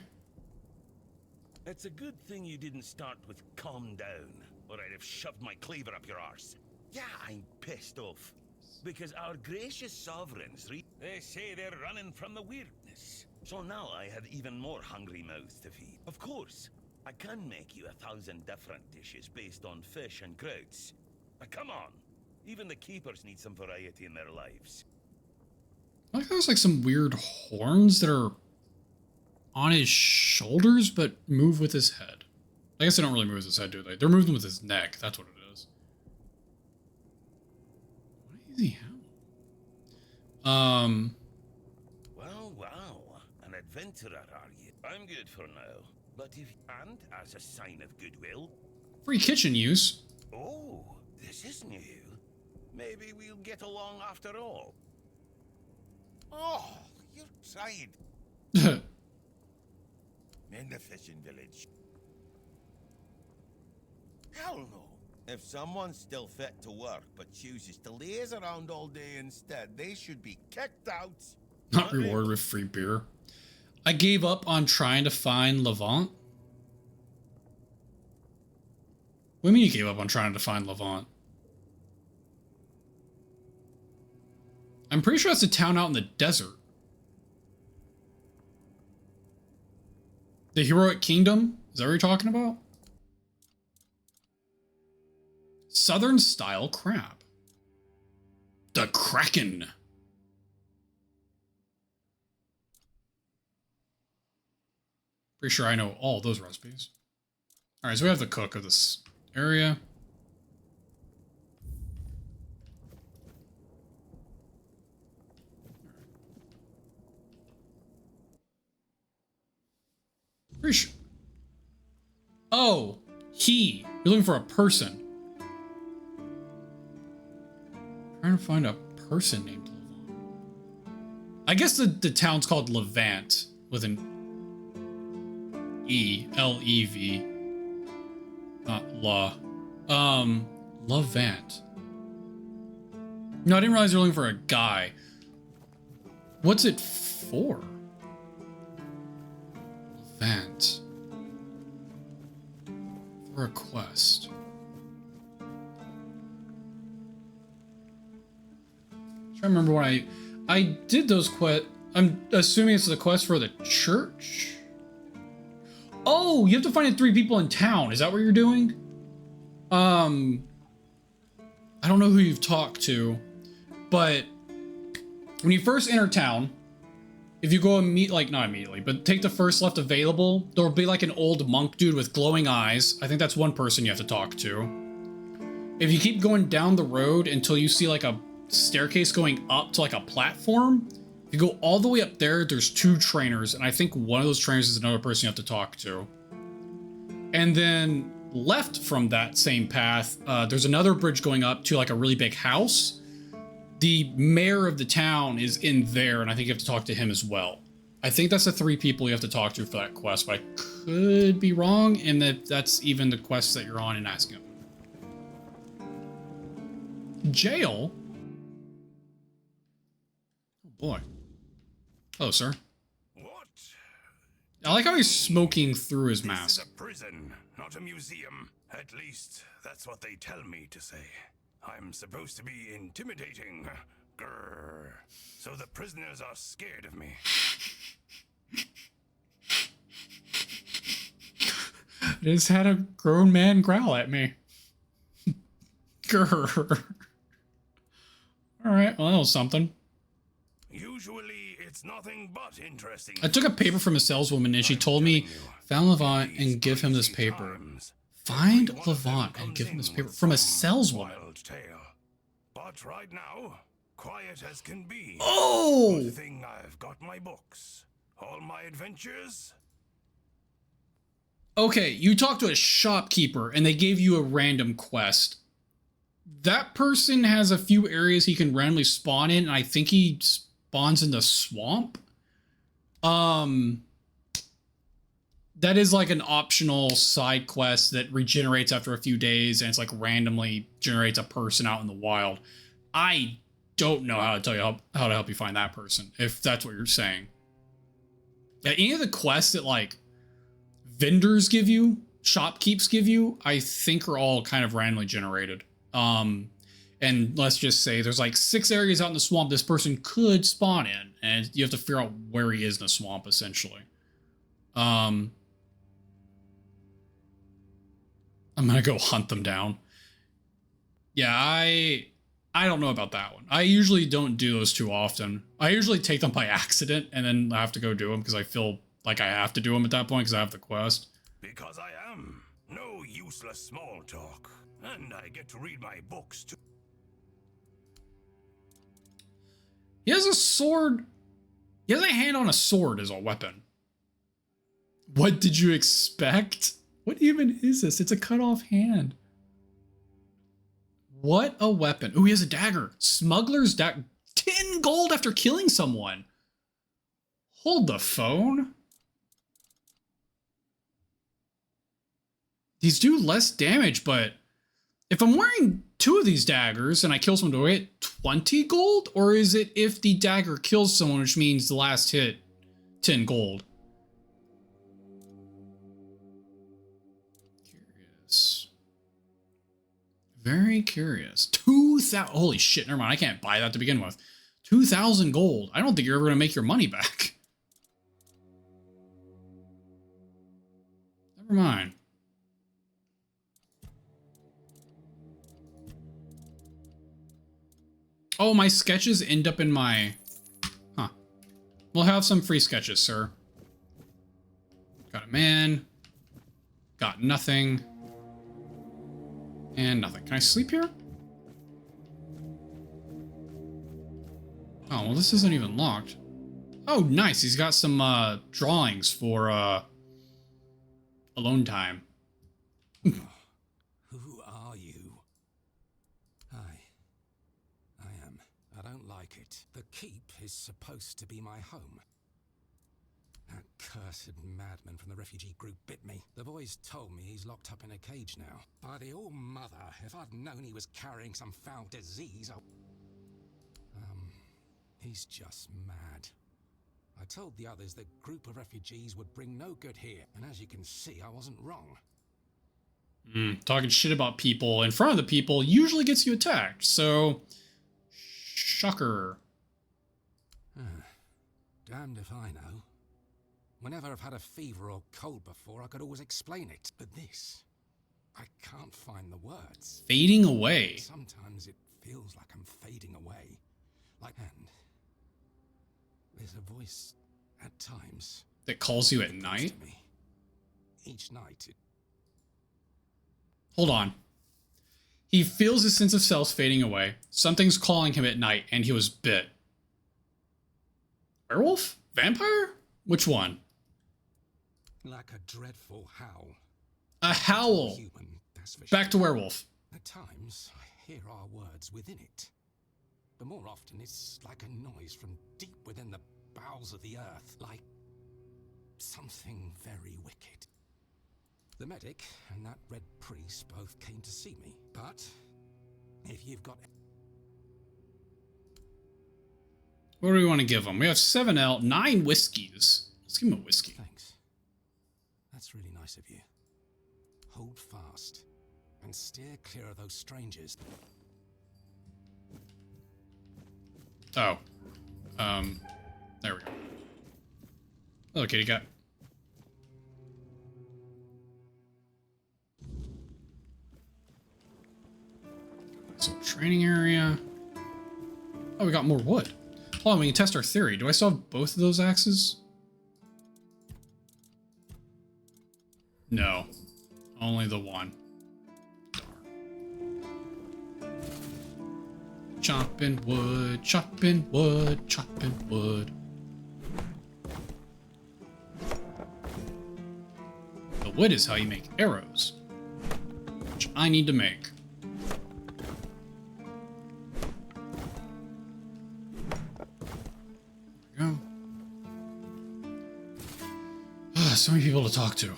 It's a good thing you didn't start with calm down, or I'd have shoved my cleaver up your arse. Yeah, I'm pissed off. Because our gracious sovereigns, they say they're running from the weirdness. So now I have even more hungry mouths to feed. Of course, I can make you 1,000 different dishes based on fish and crowds. But come on, even the keepers need some variety in their lives. I like there's like some weird horns that are on his shoulders, but move with his head. I guess they don't really move with his head, do they? They're moving with his neck. That's what it is. What does he have? Well, an adventurer, are you? I'm good for now. But if and as a sign of goodwill, Free kitchen use. oh, this is new. Maybe we'll get along after all. Oh, you're tired. In the fishing village. Hell no. If someone's still fit to work but chooses to laze around all day instead, they should be kicked out. Not rewarded with free beer. I gave up on trying to find Levant. What do you mean you gave up on trying to find Levant? I'm pretty sure that's a town out in the desert. The Heroic Kingdom? Is that what you're talking about? Southern style crab. The Kraken. Pretty sure I know all those recipes. Alright, so we have the cook of this area. Pretty sure. Oh, he. You're looking for a person. Trying to find a person named Levant. I guess the town's called Levant with an E, L-E-V, not La. Levant. No, I didn't realize you're looking for a guy. What's it for? Levant. For a quest. I'm trying to remember when I did those quest. I'm assuming it's the quest for the church. Oh, you have to find 3 people in town. Is that what you're doing? I don't know who you've talked to, but when you first enter town, if you go and meet, like, not immediately, but take the first left available, there'll be like an old monk dude with glowing eyes. I think that's one person you have to talk to. If you keep going down the road until you see like a staircase going up to like a platform, if you go all the way up there, there's 2 trainers, and I think one of those trainers is another person you have to talk to. And then left from that same path, there's another bridge going up to like a really big house. The mayor of the town is in there, and I think you have to talk to him as well. I think that's the 3 people you have to talk to for that quest, but I could be wrong, and that's even the quests that you're on and asking them. Jail? Oh boy. Hello, sir. What? I like how he's smoking through his mask. This is a prison, not a museum. At least, that's what they tell me to say. I'm supposed to be intimidating. Grrr. So the prisoners are scared of me. I just had a grown man growl at me. Grrr. Alright, well, that was something. Usually, it's nothing but interesting. I took a paper from a saleswoman and she told me, find Levant and give him this paper. Find Levant and give him this paper from a saleswoman. But right now, quiet as can be. Oh! Good thing I've got my books. All my adventures. Okay, you talked to a shopkeeper and they gave you a random quest. That person has a few areas he can randomly spawn in, and I think he spawns in the swamp. That is like an optional side quest that regenerates after a few days, and it's like randomly generates a person out in the wild. I don't know how to tell you how to help you find that person, if that's what you're saying. Yeah, any of the quests that like vendors give you, shopkeeps give you, I think are all kind of randomly generated. And let's just say there's like 6 areas out in the swamp this person could spawn in, and you have to figure out where he is in the swamp, essentially. I'm gonna go hunt them down. Yeah, I don't know about that one. I usually don't do those too often. I usually take them by accident and then I have to go do them because I feel like I have to do them at that point because I have the quest. Because I am. No useless small talk. And I get to read my books too. He has a sword. He has a hand on a sword as a weapon. What did you expect? What even is this? It's a cut off hand. What a weapon. Oh, he has a dagger. Smuggler's dagger. 10 gold after killing someone. Hold the phone. These do less damage, but if I'm wearing 2 of these daggers and I kill someone, do I get 20 gold? Or is it if the dagger kills someone, which means the last hit, 10 gold? Curious. Very curious. 2,000. Holy shit, never mind. I can't buy that to begin with. 2,000 gold. I don't think you're ever going to make your money back. Never mind. Oh, my sketches end up in my... Huh. We'll have some free sketches, sir. Got a man. Got nothing. And nothing. Can I sleep here? Oh, well, this isn't even locked. Oh, nice. He's got some drawings for alone time. Who are you? I don't like it. The keep is supposed to be my home. That cursed madman from the refugee group bit me. The boys told me he's locked up in a cage now. By the all-mother, if I'd known he was carrying some foul disease, he's just mad. I told the others that group of refugees would bring no good here, and as you can see, I wasn't wrong. Talking shit about people in front of the people usually gets you attacked, so... Shocker. Damned if I know. Whenever I've had a fever or cold before, I could always explain it. But this, I can't find the words. Fading away. Sometimes it feels like I'm fading away. And there's a voice at times that calls you at night? Each night it... Hold on. He feels his sense of self fading away. Something's calling him at night, and he was bit. Werewolf? Vampire? Which one? Like a dreadful howl. A howl. Human, that's for Back to werewolf. At times, I hear our words within it. But more often, it's like a noise from deep within the bowels of the earth. Like something very wicked. The medic and that red priest both came to see me. But if you've got... What do we want to give him? We have 7L, 9 whiskeys. Let's give him a whiskey. Thanks. That's really nice of you. Hold fast and steer clear of those strangers. Oh. There we go. Hello, kitty cat. So, training area. Oh, we got more wood. Hold on, we can test our theory. Do I still have both of those axes? No. Only the one. Chopping wood, chopping wood, chopping wood. The wood is how you make arrows, which I need to make. There we go. So many people to talk to.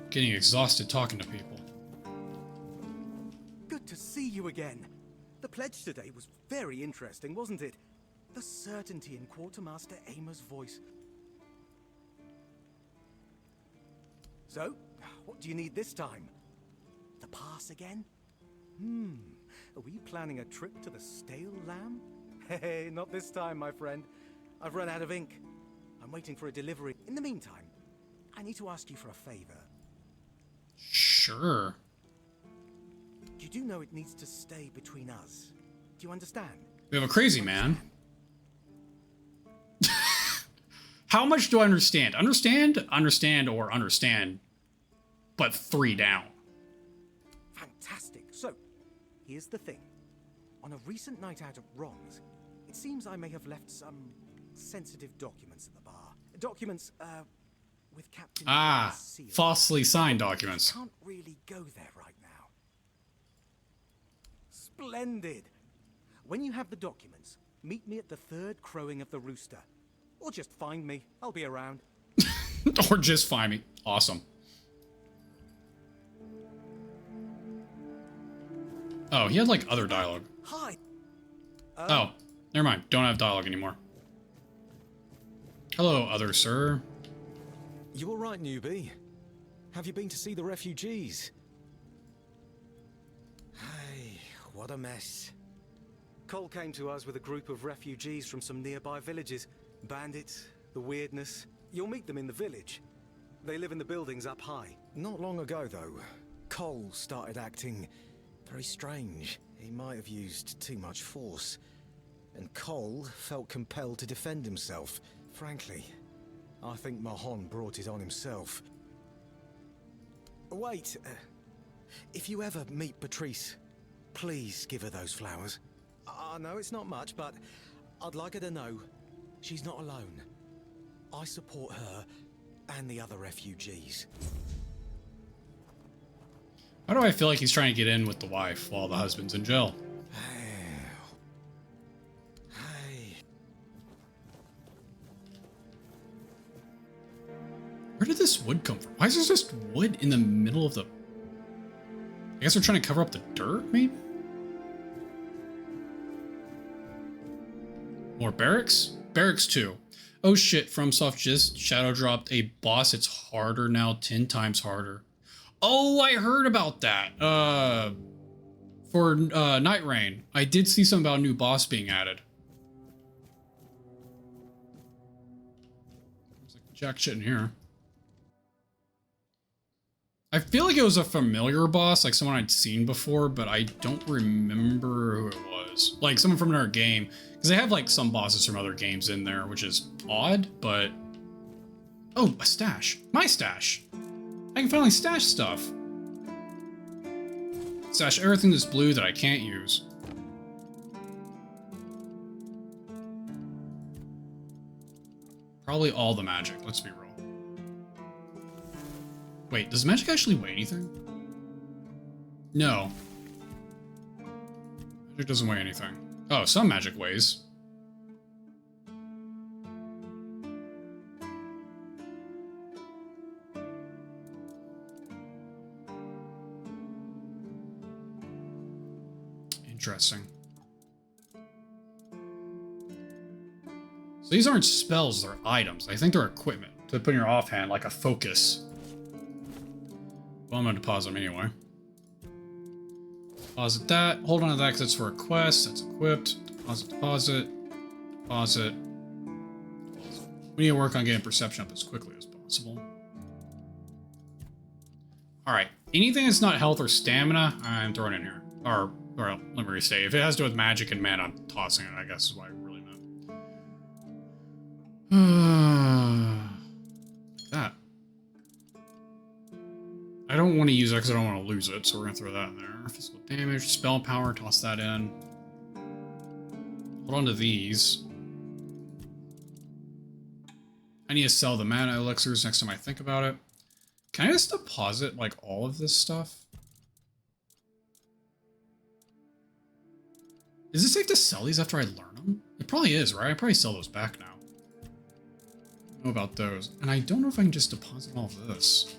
Getting exhausted talking to people. Good to see you again. The pledge today was very interesting, wasn't it? The certainty in Quartermaster Aymer's voice. So, what do you need this time? The pass again? Are we planning a trip to the Stale Lamb? Hey, not this time, my friend. I've run out of ink. I'm waiting for a delivery. In the meantime, I need to ask you for a favor. Sure. You do know it needs to stay between us. Do you understand? We have a crazy man. How much do I understand? Understand, or understand, but 3 down. Fantastic. So, here's the thing. On a recent night out at Ron's, it seems I may have left some sensitive documents at the bar. Documents, with Captain seal. Falsely signed documents. Can't really go there right now. Splendid. When you have the documents, meet me at the 3rd crowing of the rooster. Or just find me. I'll be around. Or just find me. Awesome. Oh, he had like other dialogue. Hi. Oh, never mind. Don't have dialogue anymore. Hello, other sir. You all right, newbie? Have you been to see the refugees? Hey, what a mess. Cole came to us with a group of refugees from some nearby villages. Bandits, the weirdness. You'll meet them in the village. They live in the buildings up high. Not long ago, though, Cole started acting very strange. He might have used too much force. And Cole felt compelled to defend himself. Frankly, I think Mahon brought it on himself. Wait, if you ever meet Patrice, please give her those flowers. I know it's not much, but I'd like her to know she's not alone. I support her and the other refugees. Why do I feel like he's trying to get in with the wife while the husband's in jail? Where did this wood come from? Why is there just wood in the middle of the... I guess they're trying to cover up the dirt, maybe? More barracks? Barracks 2. Oh shit, FromSoft just shadow dropped a boss. It's harder now, 10 times harder. Oh, I heard about that. For Night Rain. I did see something about a new boss being added. There's like jack shit in here. I feel like it was a familiar boss, like someone I'd seen before, but I don't remember who it was. Like someone from another game. Because they have like some bosses from other games in there, which is odd, but... Oh, a stash. My stash. I can finally stash stuff. Stash everything that's blue that I can't use. Probably all the magic, let's be real. Wait, does magic actually weigh anything? No. Magic doesn't weigh anything. Oh, some magic weighs. Interesting. So these aren't spells, they're items. I think they're equipment to put in your offhand, like a focus. Well, I'm going to deposit them anyway. Deposit that. Hold on to that because it's for a quest. That's equipped. Deposit, deposit. Deposit. We need to work on getting perception up as quickly as possible. Alright. Anything that's not health or stamina, I'm throwing in here. Or let me restate. If it has to do with magic and mana, I'm tossing it, I guess is what I really meant. That. I don't want to use that because I don't want to lose it, so we're going to throw that in there. Physical damage, spell power, toss that in. Hold on to these. I need to sell the mana elixirs next time I think about it. Can I just deposit, like, all of this stuff? Is it safe to sell these after I learn them? It probably is, right? I probably sell those back now. I don't know about those. And I don't know if I can just deposit all of this.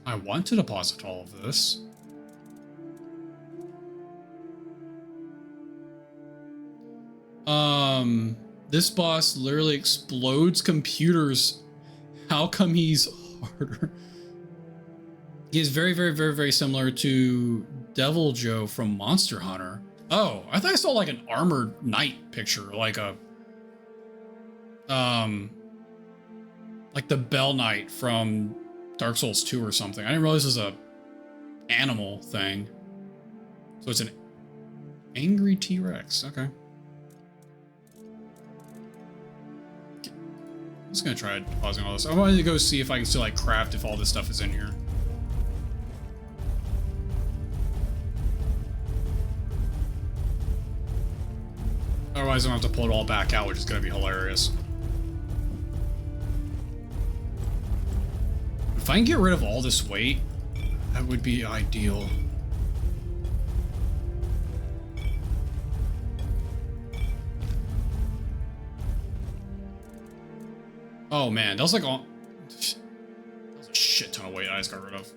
I want to deposit all of this. This boss literally explodes computers. How come he's harder? He is very, very, very, very similar to Devil Joe from Monster Hunter. Oh, I thought I saw like an armored knight picture, like a like the Bell Knight from Dark Souls 2 or something. I didn't realize it was a animal thing. So it's an angry T-Rex. Okay. I'm just gonna try pausing all this. I wanted to go see if I can still like craft if all this stuff is in here. Otherwise I'm gonna have to pull it all back out, which is gonna be hilarious. If I can get rid of all this weight, that would be ideal. Oh man, that was like all... That was a shit ton of weight I just got rid of.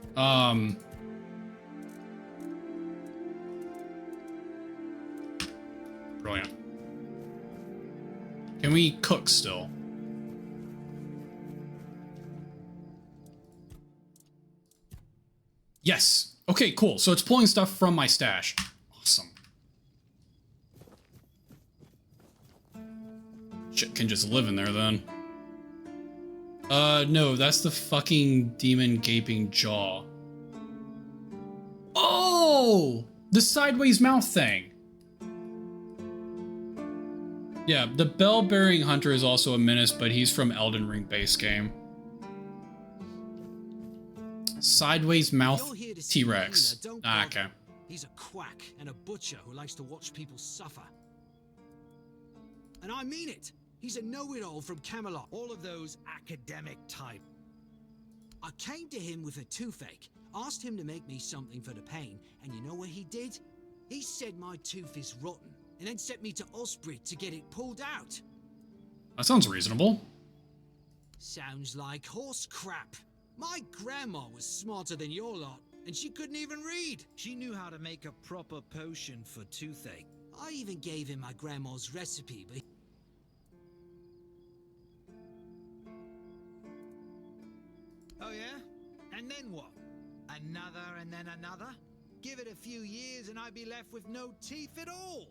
Brilliant. Can we cook still? Yes. Okay, cool. So it's pulling stuff from my stash. Awesome. Shit can just live in there then. No, that's the fucking demon gaping jaw. Oh! The sideways mouth thing. Yeah, the bell-bearing hunter is also a menace, but he's from Elden Ring base game. Sideways mouth T-Rex. Ah, okay. He's a quack and a butcher who likes to watch people suffer. And I mean it. He's a know-it-all from Camelot. All of those academic type. I came to him with a toothache, asked him to make me something for the pain, and you know what he did? He said my tooth is rotten, and then sent me to Osprey to get it pulled out. That sounds reasonable. Sounds like horse crap. My grandma was smarter than your lot, and she couldn't even read. She knew how to make a proper potion for toothache. I even gave him my grandma's recipe, but... Oh yeah? And then what? Another and then another? Give it a few years and I'd be left with no teeth at all.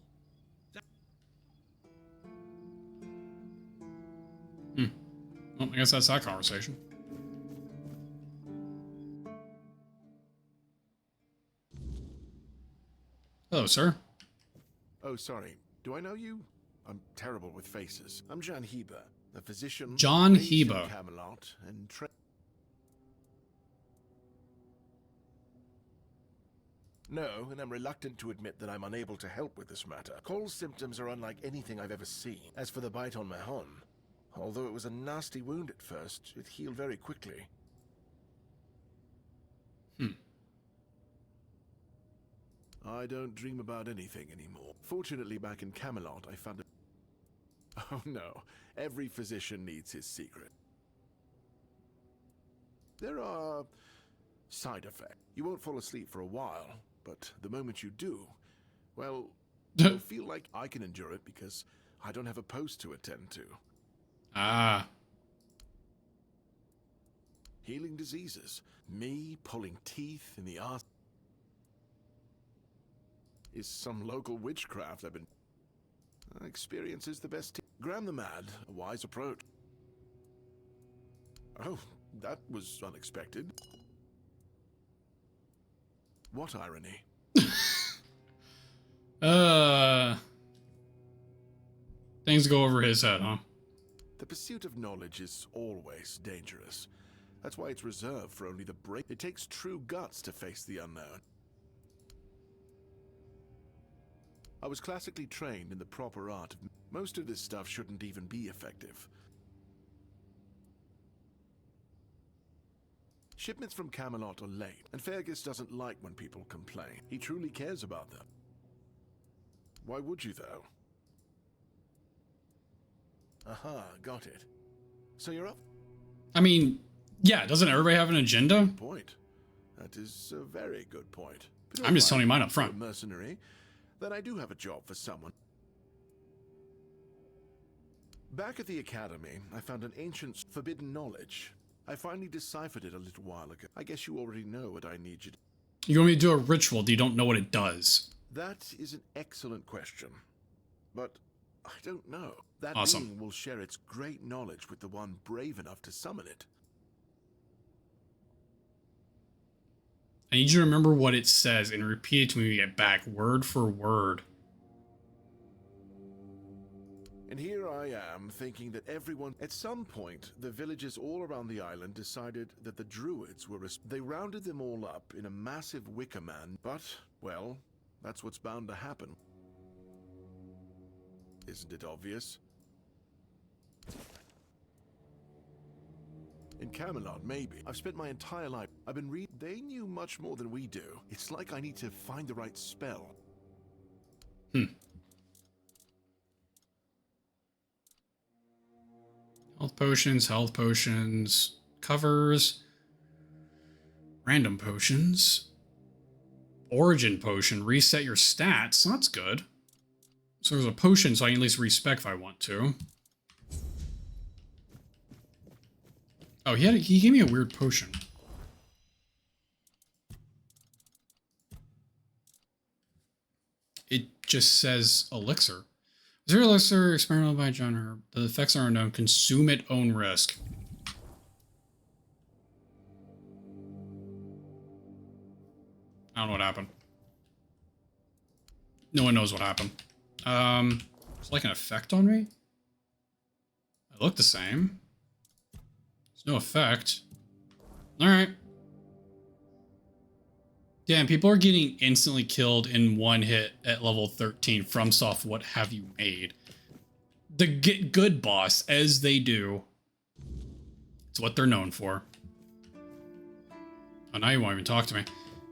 Well, I guess that's that conversation. Hello, sir. Oh, sorry. Do I know you? I'm terrible with faces. I'm John Heber, a physician. John raised in Heber. Camelot and No, and I'm reluctant to admit that I'm unable to help with this matter. Cole's symptoms are unlike anything I've ever seen. As for the bite on Mahon, although it was a nasty wound at first, it healed very quickly. I don't dream about anything anymore. Fortunately, back in Camelot, I found it. Oh no, every physician needs his secret. There are side effects. You won't fall asleep for a while, but the moment you do, well, you'll feel like I can endure it because I don't have a post to attend to. Ah. Healing diseases. Me pulling teeth in the arse is some local witchcraft I've been... Experience is the best. Graham the Mad, a wise approach. Oh, that was unexpected. What irony? Things go over his head, huh? The pursuit of knowledge is always dangerous. That's why it's reserved for only the brave. It takes true guts to face the unknown. I was classically trained in the proper art of... Most of this stuff shouldn't even be effective. Shipments from Camelot are late, and Fergus doesn't like when people complain. He truly cares about them. Why would you, though? Aha, got it. So you're up? I mean, yeah, doesn't everybody have an agenda? Good point. That is a very good point. I'm just telling you mine up front. A mercenary, then I do have a job for someone. Back at the academy, I found an ancient forbidden knowledge. I finally deciphered it a little while ago. I guess you already know what I need you to... You want me to do a ritual, do you don't know what it does? That is an excellent question. But I don't know. That Awesome. being will share its great knowledge with the one brave enough to summon it. I need you to remember what it says and repeat it to me when we get back, word for word. And here I am, thinking that everyone... At some point, the villagers all around the island decided that the druids were... They rounded them all up in a massive wicker man, but, well, that's what's bound to happen. Isn't it obvious? In Camelot, maybe. I've spent my entire life... I've been reading... They knew much more than we do. It's like I need to find the right spell. Health potions, covers, random potions, origin potion, reset your stats. That's good. So there's a potion, so I can at least respec if I want to. Oh, he gave me a weird potion. It just says elixir. Zero elixir, experimental by John Herb. The effects are unknown. Consume at own risk. I don't know what happened. No one knows what happened. It's like an effect on me? I look the same. There's no effect. Alright. Yeah, and people are getting instantly killed in one hit at level 13. FromSoft, what have you made? The get good boss, as they do. It's what they're known for. Oh, now you won't even talk to me.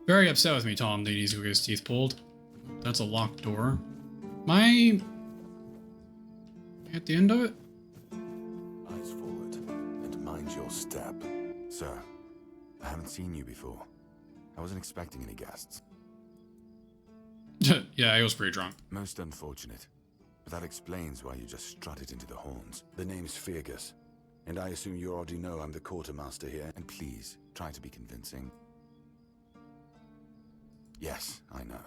Very upset with me, Tom. He needs to get his teeth pulled. That's a locked door. My... At the end of it? Eyes forward, and mind your step. Sir, I haven't seen you before. I wasn't expecting any guests. Yeah, I was pretty drunk. Most unfortunate. But that explains why you just strutted into the horns. The name's Fergus, and I assume you already know I'm the quartermaster here. And please, try to be convincing. Yes, I know.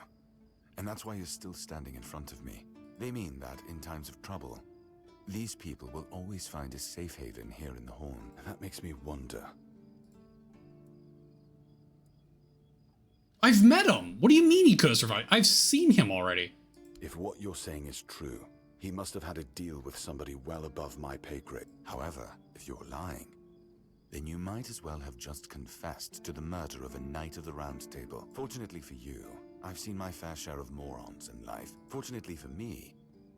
And that's why you're still standing in front of me. They mean that in times of trouble, these people will always find a safe haven here in the Horn. And that makes me wonder. I've met him! What do you mean he could have survived? I've seen him already. If what you're saying is true, he must have had a deal with somebody well above my pay grade. However, if you're lying, then you might as well have just confessed to the murder of a Knight of the Round Table. Fortunately for you, I've seen my fair share of morons in life. Fortunately for me,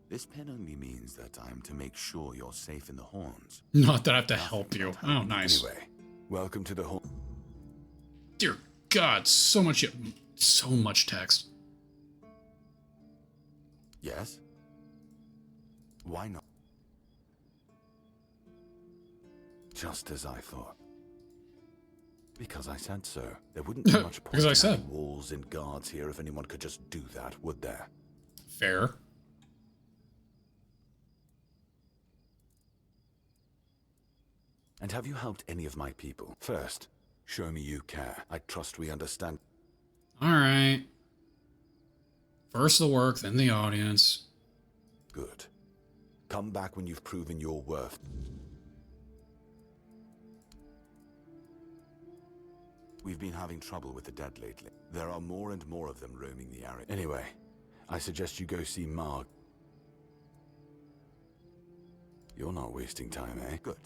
this pen only means that I'm to make sure you're safe in the Horns. Not that I have to help you. Oh, nice. Anyway, welcome to the Horn. Dear God, so much text. Yes? Why not? Just as I thought. Because I said so. There wouldn't be much point in having walls and guards here if anyone could just do that, would there? Fair. And have you helped any of my people? First, show me you care. I trust we understand. Alright. First the work, then the audience. Good. Come back when you've proven your worth. We've been having trouble with the dead lately. There are more and more of them roaming the area. Anyway, I suggest you go see Marg. You're not wasting time, eh? Good.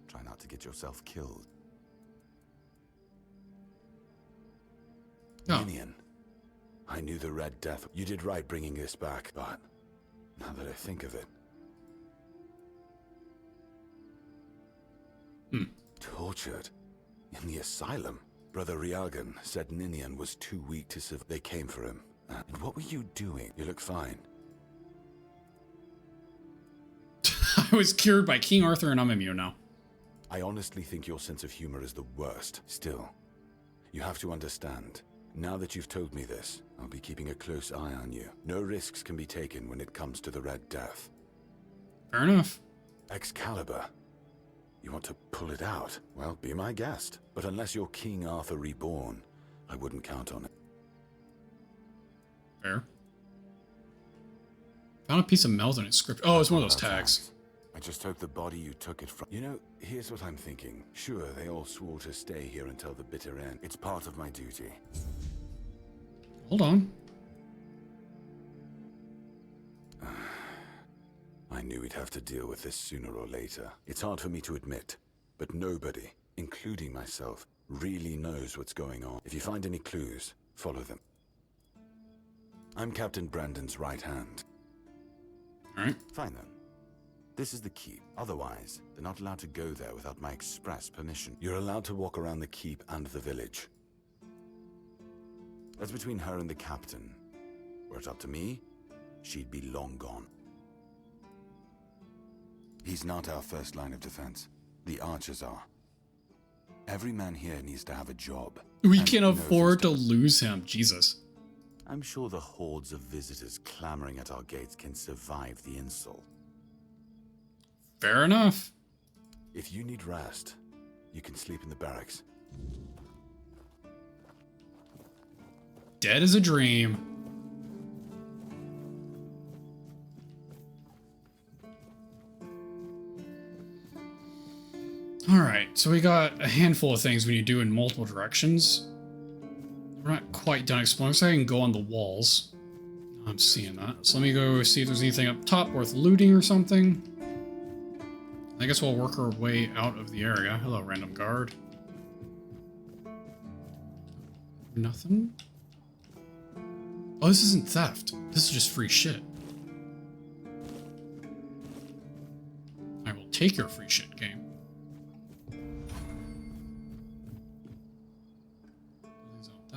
Try not to get yourself killed. Oh. Minion, I knew the Red Death. You did right bringing this back, but now that I think of it... Tortured? In the asylum? Brother Rialgan said Ninian was too weak to survive. They came for him. And what were you doing? You look fine. I was cured by King Arthur and I'm immune now. I honestly think your sense of humor is the worst. Still, you have to understand. Now that you've told me this, I'll be keeping a close eye on you. No risks can be taken when it comes to the Red Death. Fair enough. Excalibur. You want to pull it out? Well, be my guest. But unless you're King Arthur reborn, I wouldn't count on it. Fair. Found a piece of melt in its script. Oh, it's one of those tags. I just hope the body you took it from... You know, here's what I'm thinking. Sure, they all swore to stay here until the bitter end. It's part of my duty. Hold on. I knew we'd have to deal with this sooner or later. It's hard for me to admit, but nobody, including myself, really knows what's going on. If you find any clues, follow them. I'm Captain Brandon's right hand. Alright. Fine then. This is the keep. Otherwise, they're not allowed to go there without my express permission. You're allowed to walk around the keep and the village. That's between her and the captain. Were it up to me, she'd be long gone. He's not our first line of defense. The archers are. Every man here needs to have a job. We can afford to lose him. Jesus. I'm sure the hordes of visitors clamoring at our gates can survive the insult. Fair enough. If you need rest, you can sleep in the barracks. Dead as a dream. Alright, so we got a handful of things we need to do in multiple directions. We're not quite done exploring, so I can go on the walls. I'm seeing that. So let me go see if there's anything up top worth looting or something. I guess we'll work our way out of the area. Hello, random guard. Nothing? Oh, this isn't theft. This is just free shit. I will take your free shit, game.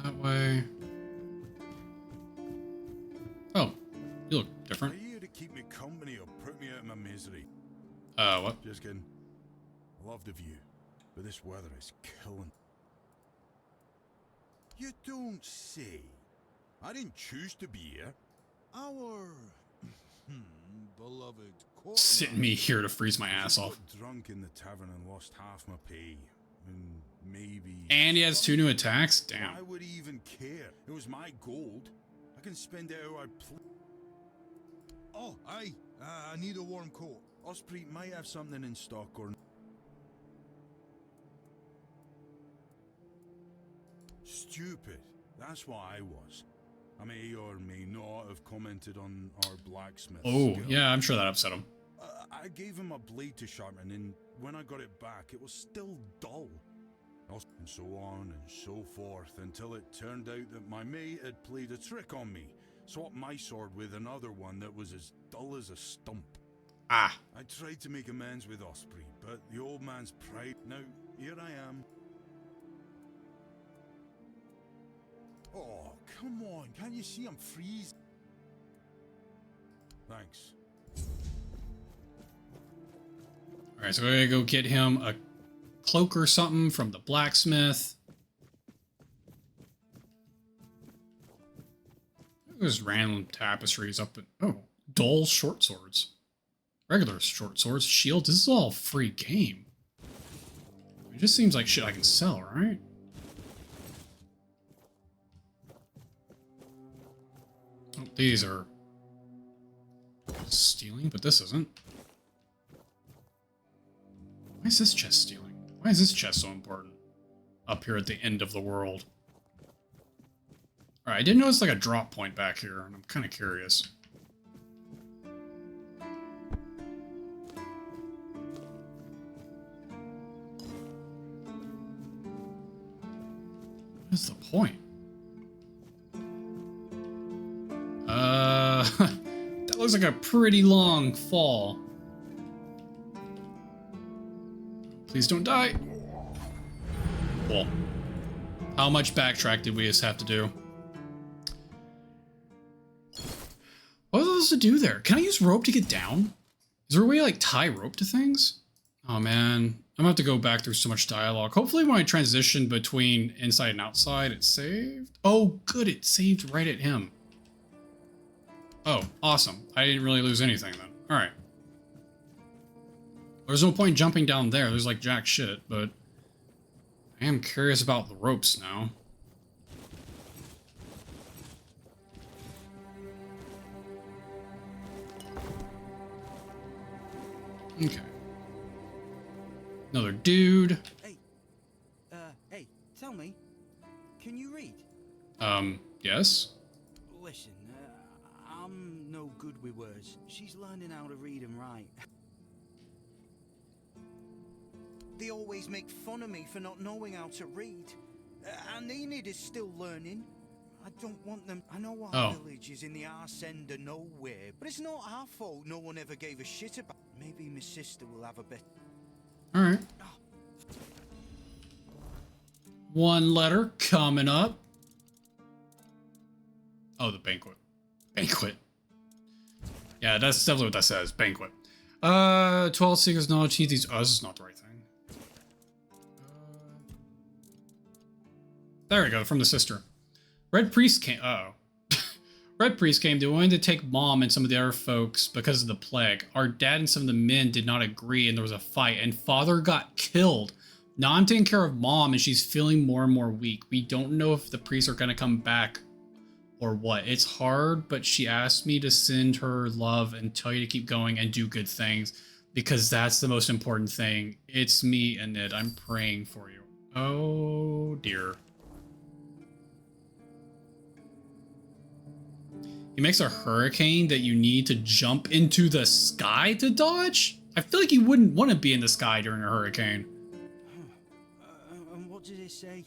That way. Oh, you look different. Are you here to keep me company or put me out of my misery? What? Just kidding. Love the view, but this weather is killing. You don't say. I didn't choose to be here. Our beloved Sitting me here to freeze my ass off. got drunk in the tavern and lost half my pay. And maybe... And he has 2 new attacks? Damn. I would even care. It was my gold. I can spend it how I please. Oh, aye. I need a warm coat. Osprey might have something in stock or... Stupid. That's what I was. I may or may not have commented on our blacksmith. Oh, skill. yeah, I'm sure that upset him. I gave him a blade to sharpen, and when I got it back, it was still dull. And so on and so forth, until it turned out that my mate had played a trick on me. Swapped my sword with another one that was as dull as a stump. Ah. I tried to make amends with Osprey, but the old man's pride... Now, here I am. Oh, come on. Can't you see I'm freezing? Thanks. Alright, so we're gonna go get him a cloak or something from the blacksmith. There's random tapestries up at... Oh, dull short swords. Regular short swords, shields. This is all free game. It just seems like shit I can sell, right? Oh, these are stealing, but this isn't. Why is this chest stealing? Why is this chest so important? Up here at the end of the world. Alright, I did notice like a drop point back here, and I'm kind of curious. What's the point? looks like a pretty long fall. Please don't die. Cool. How much backtrack did we just have to do? What was I supposed to do there? Can I use rope to get down? Is there a way to like tie rope to things? Oh man, I'm gonna have to go back through so much dialogue. Hopefully when I transition between inside and outside, it saved. Oh good, it saved right at him. Oh, awesome. I didn't really lose anything then. Alright. There's no point jumping down there. There's like jack shit, but I am curious about the ropes now. Okay. Another dude. Hey, tell me, can you read? Yes? Listen, I'm no good with words. She's learning how to read and write. They always make fun of me for not knowing how to read. And Enid is still learning. I don't want them. I know our village is in the arse end of nowhere, but it's not our fault no one ever gave a shit about. Maybe my sister will have a bet. Alright. One letter coming up. Oh, the banquet. Banquet. Yeah, that's definitely what that says. Banquet. 12 seekers knowledge. These. Oh, this is not the right thing. There we go, from the sister. Red Priest came. Uh oh. Red Priest came. They wanted to take Mom and some of the other folks because of the plague. Our dad and some of the men did not agree, and there was a fight, and Father got killed. Now I'm taking care of Mom, and she's feeling more and more weak. We don't know if the priests are going to come back or what. It's hard, but she asked me to send her love and tell you to keep going and do good things, because that's the most important thing. It's me, Enid. I'm praying for you. Oh, dear. He makes a hurricane that you need to jump into the sky to dodge? I feel like you wouldn't want to be in the sky during a hurricane. And what did it say?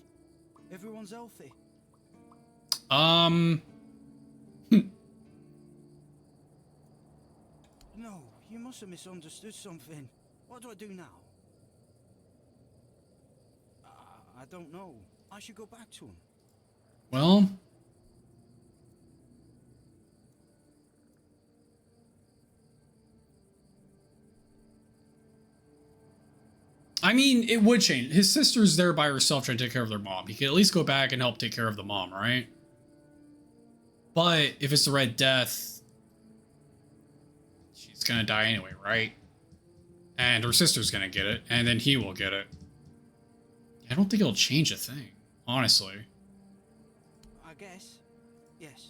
Everyone's healthy? No, you must have misunderstood something. What do I do now? I don't know. I should go back to him. Well... I mean, it would change. His sister's there by herself trying to take care of their mom. He could at least go back and help take care of the mom, right? But if it's the Red Death, she's gonna die anyway, right? And her sister's gonna get it, and then he will get it. I don't think it'll change a thing, honestly. I guess. Yes.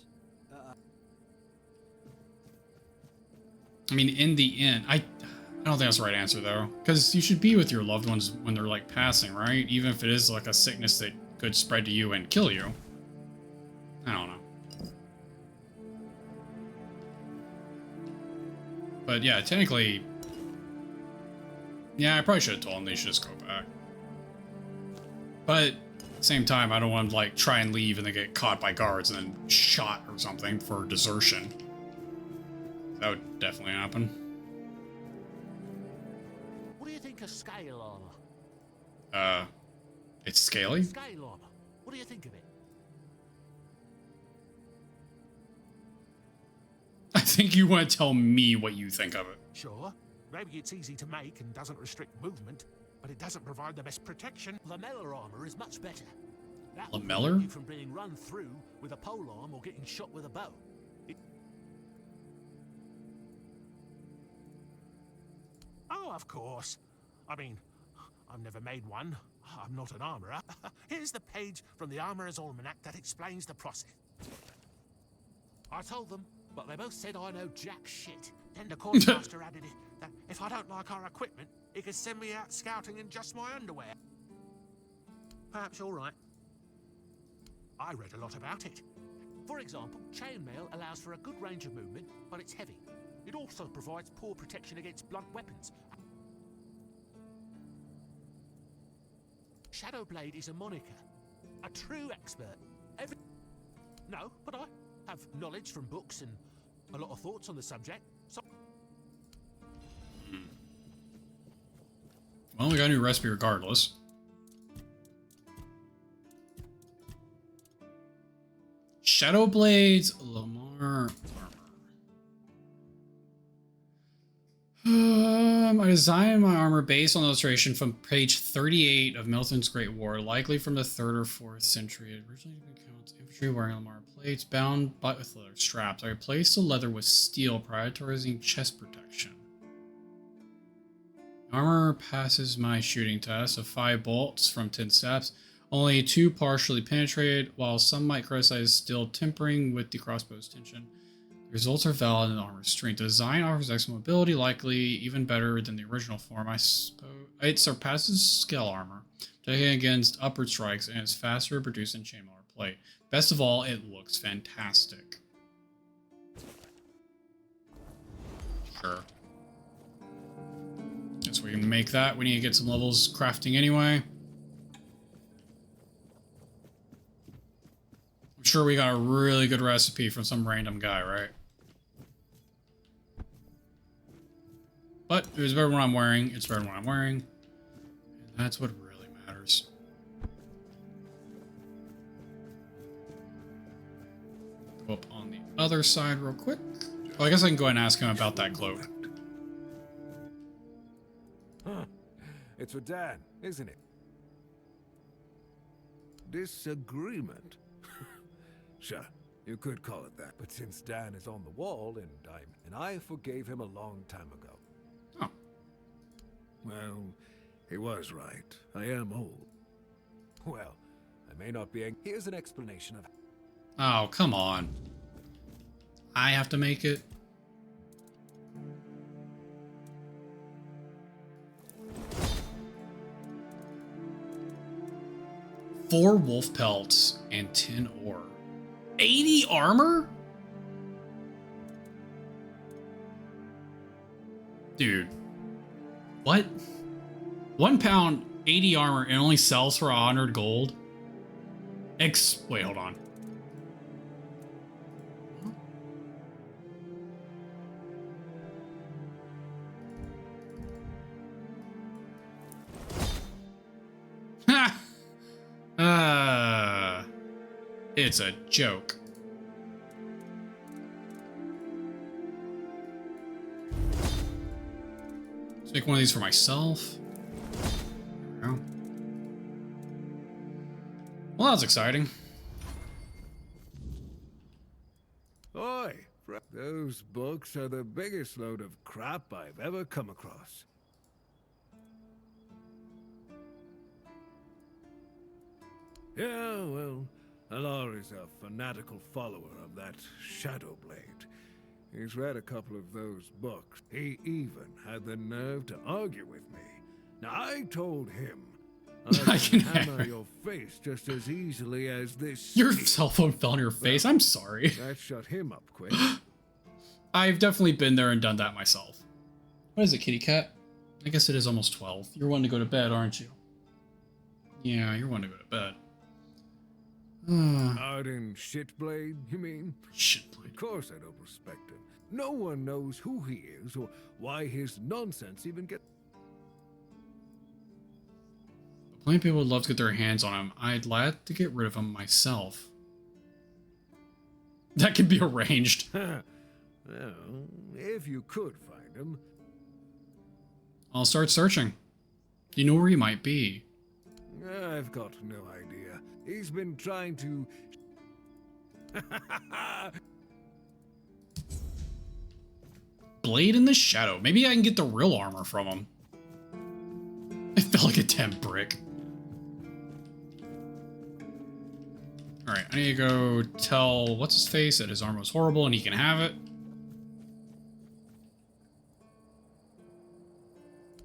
I mean, in the end, I don't think that's the right answer, though. Because you should be with your loved ones when they're, like, passing, right? Even if it is, like, a sickness that could spread to you and kill you. I don't know. But, yeah, technically... Yeah, I probably should have told them they should just go back. But, at the same time, I don't want to, like, try and leave and then get caught by guards and then shot or something for desertion. That would definitely happen. What do you think of scale armor? It's scaly? Scale armor. What do you think of it? I think you want to tell me what you think of it. Sure. Maybe it's easy to make and doesn't restrict movement, but it doesn't provide the best protection. Lamellar armor is much better. That will Lamellar? prevent you from being run through with a polearm or getting shot with a bow. Oh, of course. I mean, I've never made one. I'm not an armorer. Here's the page from the Armorer's Almanac that explains the process. I told them, but they both said I know jack shit. Then the quartermaster added that if I don't like our equipment, he could send me out scouting in just my underwear. Perhaps you're right. I read a lot about it. For example, chainmail allows for a good range of movement, but it's heavy. It also provides poor protection against blunt weapons. Shadowblade is a moniker. A true expert. No, but I have knowledge from books and a lot of thoughts on the subject. So Well, we got a new recipe regardless. Shadow Blades, Lamar armor. I designed my armor based on illustration from page 38 of Milton's Great War, likely from the 3rd or 4th century. It originally counts infantry wearing Lamar plates bound with leather straps. I replaced the leather with steel, prioritizing chest protection. Armor passes my shooting test of 5 bolts from 10 steps. Only 2 partially penetrated, while some might criticize steel tempering with the crossbow's tension. The results are valid in armor strength. The design offers excellent mobility, likely even better than the original form. I suppose it surpasses scale armor, protecting against upward strikes, and is faster to produce than chainmail or plate. Best of all, it looks fantastic. Sure. Guess we can make that. We need to get some levels crafting anyway. I'm sure we got a really good recipe from some random guy, right? But it was better than what I'm wearing. It's better than what I'm wearing. And that's what really matters. Go up on the other side real quick. Well, I guess I can go ahead and ask him about that cloak. Huh. It's for Dan, isn't it? Disagreement? Sure, you could call it that. But since Dan is on the wall, and I forgave him a long time ago. Oh. Well, he was right. I am old. Well, I may not be. Here's an explanation of. Oh, come on. I have to make it. Four wolf pelts and 10 ore. 80 armor? Dude. What? 1 pound, 80 armor, and only sells for 100 gold? Wait, hold on. It's a joke. Let's make one of these for myself. There we go. Well, that was exciting. Oi, those books are the biggest load of crap I've ever come across. Yeah, well, Alar is a fanatical follower of that Shadow Blade. He's read a couple of those books. He even had the nerve to argue with me. Now, I told him I can hammer your face just as easily as this. Your cell phone fell on your face. I'm sorry. That shut him up quick. I've definitely been there and done that myself. What is it, kitty cat? I guess it is almost 12. You're one to go to bed, aren't you? Yeah, you're one to go to bed. Arden Shitblade, you mean? Shitblade. Of course I don't respect him. No one knows who he is or why his nonsense even gets. Plenty of people would love to get their hands on him. I'd like to get rid of him myself. That can be arranged. Well, if you could find him. I'll start searching. You know where he might be. I've got no idea. He's been trying to... Blade in the Shadow. Maybe I can get the real armor from him. It felt like a temp brick. Alright, I need to go tell what's-his-face that his armor was horrible and he can have it.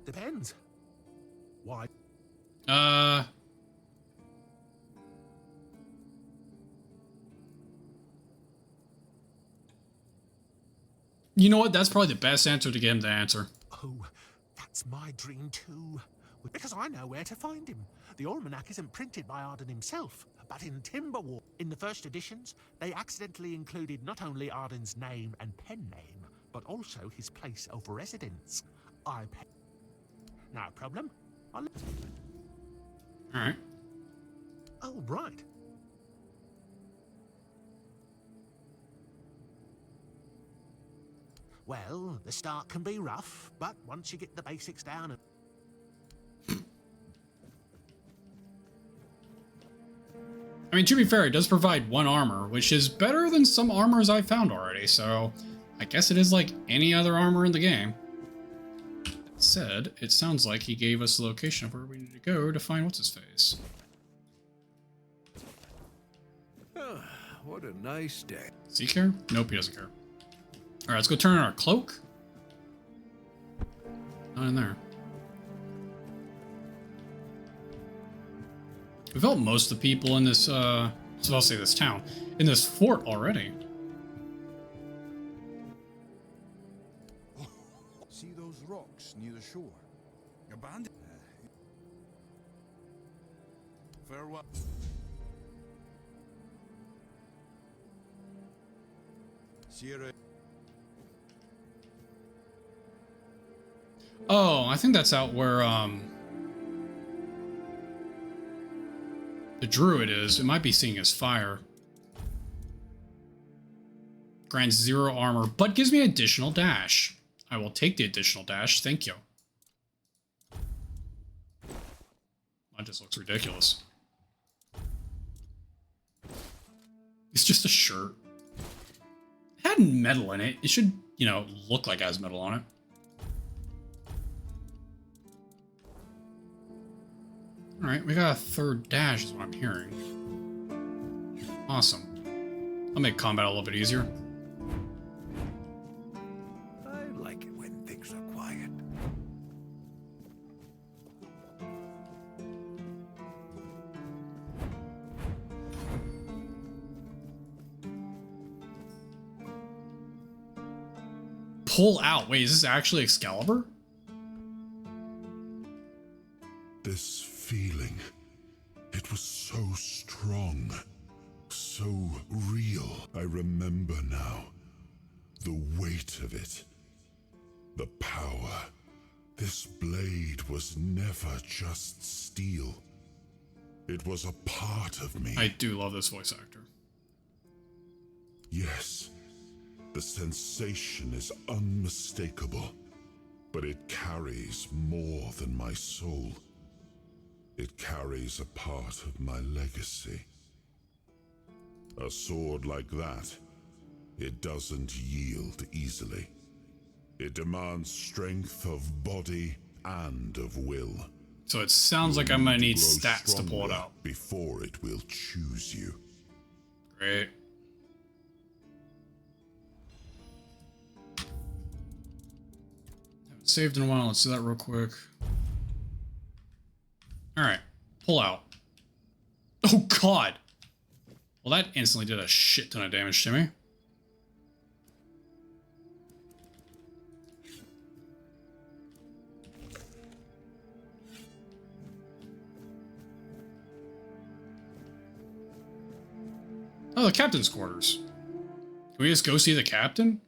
Depends. Why? You know what? That's probably the best answer to get him to answer. Oh, that's my dream too. Because I know where to find him. The almanac isn't printed by Arden himself, but in Timberwolf, in the first editions, they accidentally included not only Arden's name and pen name, but also his place of residence. No problem. Alright. Oh, right. Well, the start can be rough, but once you get the basics down... I mean, to be fair, it does provide 1 armor, which is better than some armors I've found already, so I guess it is like any other armor in the game. That said, it sounds like he gave us the location of where we need to go to find what's-his-face. What a nice day. Does he care? Nope, he doesn't care. Alright, let's go turn on our cloak. Not in there. We've helped most of the people in this, so I'll say this town, in this fort already. See those rocks near the shore? Abandoned. Farewell. Sierra. Oh, I think that's out where, the druid is. It might be seeing his fire. Grants 0 armor, but gives me additional dash. I will take the additional dash, thank you. That just looks ridiculous. It's just a shirt. It had metal in it. It should, you know, look like it has metal on it. Alright, we got a 3rd dash is what I'm hearing. Awesome. I'll make combat a little bit easier. I like it when things are quiet. Pull out. Wait, is this actually Excalibur? This feeling, it was so strong, so real. I remember now, the weight of it, the power. This blade was never just steel. It was a part of me. I do love this voice actor. Yes, the sensation is unmistakable, but it carries more than my soul. It carries a part of my legacy. A sword like that, it doesn't yield easily. It demands strength of body and of will. So it sounds like I'm gonna need stats to pull it out. Before it will choose you. Great. Haven't saved in a while. Let's do that real quick. Alright. Pull out. Oh god! Well, that instantly did a shit ton of damage to me. Oh, the captain's quarters. Can we just go see the captain?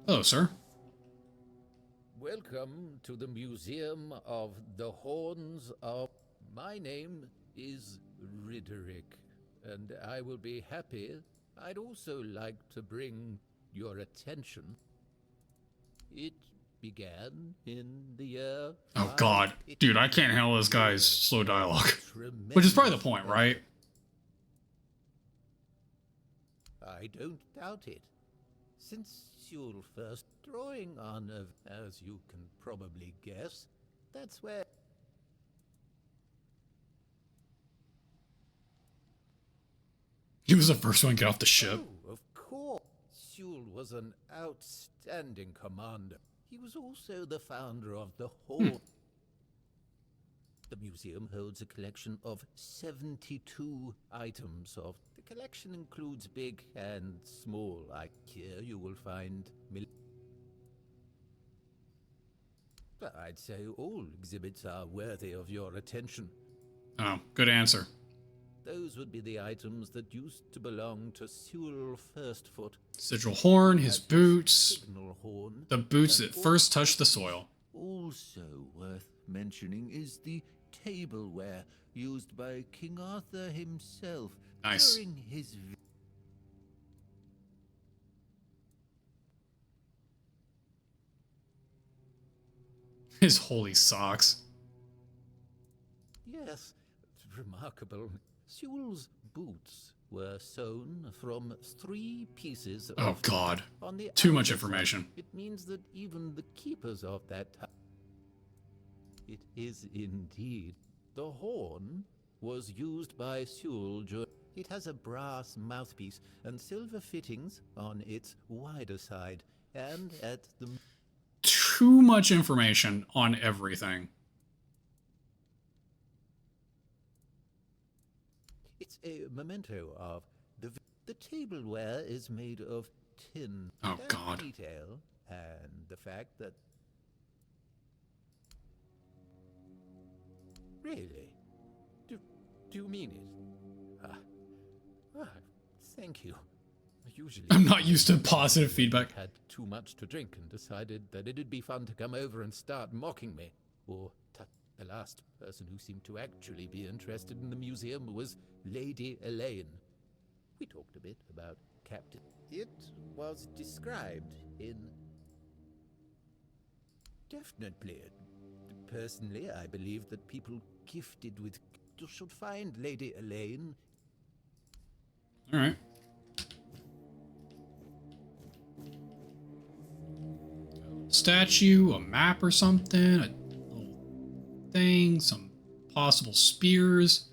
Hello, sir. Welcome to the Museum of the Horns of... My name is Ridderick, and I will be happy. I'd also like to bring your attention. It began in the year... Oh god. Dude, I can't handle this guy's slow dialogue. Which is probably the point, right? I don't doubt it. Since your first drawing on, as you can probably guess, that's where... He was the first one to get off the ship. Oh, of course. Sewell was an outstanding commander. He was also the founder of the Horde. The museum holds a collection of 72 items of The collection includes big and small. Here you will find but I'd say all exhibits are worthy of your attention. Oh, good answer. Those would be the items that used to belong to Sewell Firstfoot. Sigil horn, his boots, Signal horn, the boots and that first touched the soil. Also worth mentioning is the tableware used by King Arthur himself Nice. during his His holy socks. Yes, remarkable. Sewell's boots were sewn from 3 pieces of Oh God, on the too much outer information. side. It means that even the keepers of that time. It is indeed. The horn was used by Sewell during. It has a brass mouthpiece and silver fittings on its wider side, and at the Too much information on everything. It's a memento of the tableware is made of tin. Oh, That God. detail and the fact that really, do you mean it? Thank you. Usually, I'm not used to positive feedback. Had too much to drink and decided that it'd be fun to come over and start mocking me. Or the last person who seemed to actually be interested in the museum was Lady Elaine. We talked a bit about Captain. It was described in. Definitely. Personally, I believe that people gifted with should find Lady Elaine. All right. Statue, a map or something, a little thing, some possible spears,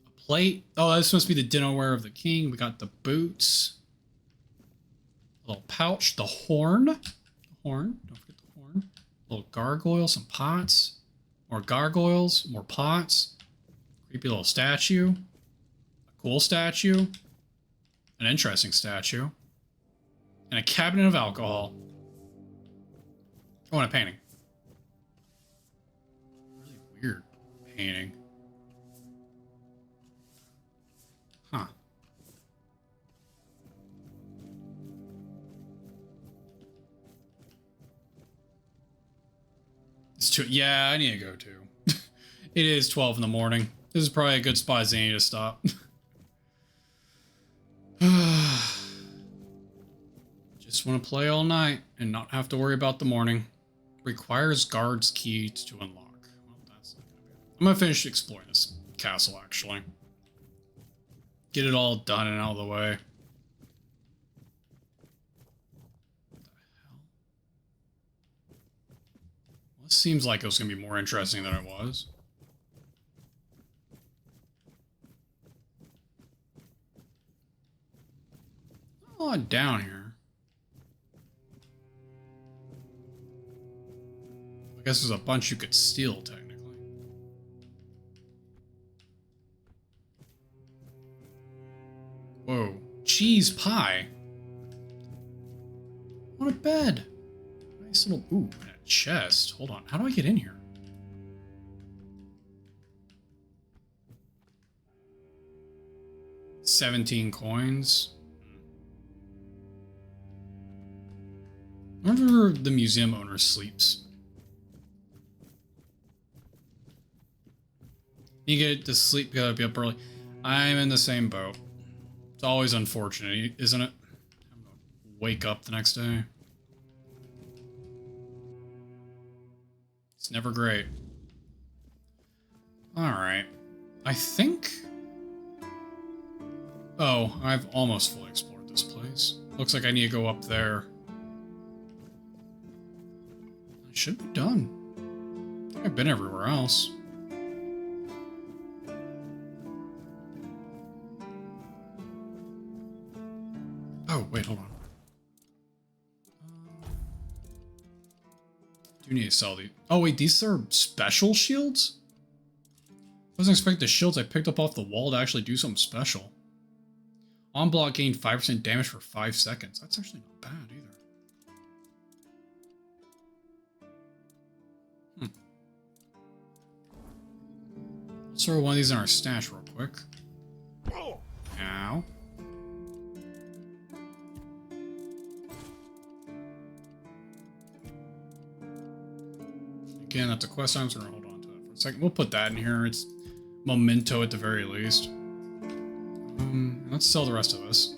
a plate. Oh, this must be the dinnerware of the king. We got the boots, a little pouch, the horn, don't forget the horn, a little gargoyle, some pots, more gargoyles, more pots, creepy little statue, a cool statue, an interesting statue. And a cabinet of alcohol. Oh, and a painting. Really weird painting. Huh. It's too. Yeah, I need to go too. It is 12 in the morning. This is probably a good spot as I need to stop. Just want to play all night and not have to worry about the morning. Requires guard's key to unlock. Well, that's not gonna be. I'm gonna finish exploring this castle actually. Get it all done and out of the way. What the hell? Well, this seems like it was gonna be more interesting than it was. Oh, down here. I guess there's a bunch you could steal, technically. Whoa. Cheese pie? On a bed. Nice little... Ooh, and a chest. Hold on. How do I get in here? $17 coins. I wonder where the museum owner sleeps. You get to sleep, gotta be up early. I'm in the same boat. It's always unfortunate, isn't it? Wake up the next day. It's never great. Alright. I think... Oh, I've almost fully explored this place. Looks like I need to go up there. I should be done. I think I've been everywhere else. Oh, wait, hold on. Do need to sell these. Oh, wait, these are special shields? Wasn't expect the shields I picked up off the wall to actually do something special. On block gained 5% damage for 5 seconds. That's actually not bad either. Let's throw one of these in our stash real quick. Ow. Again, that's a quest item, so we're gonna hold on to that for a second. We'll put that in here. It's memento at the very least. Let's sell the rest of this.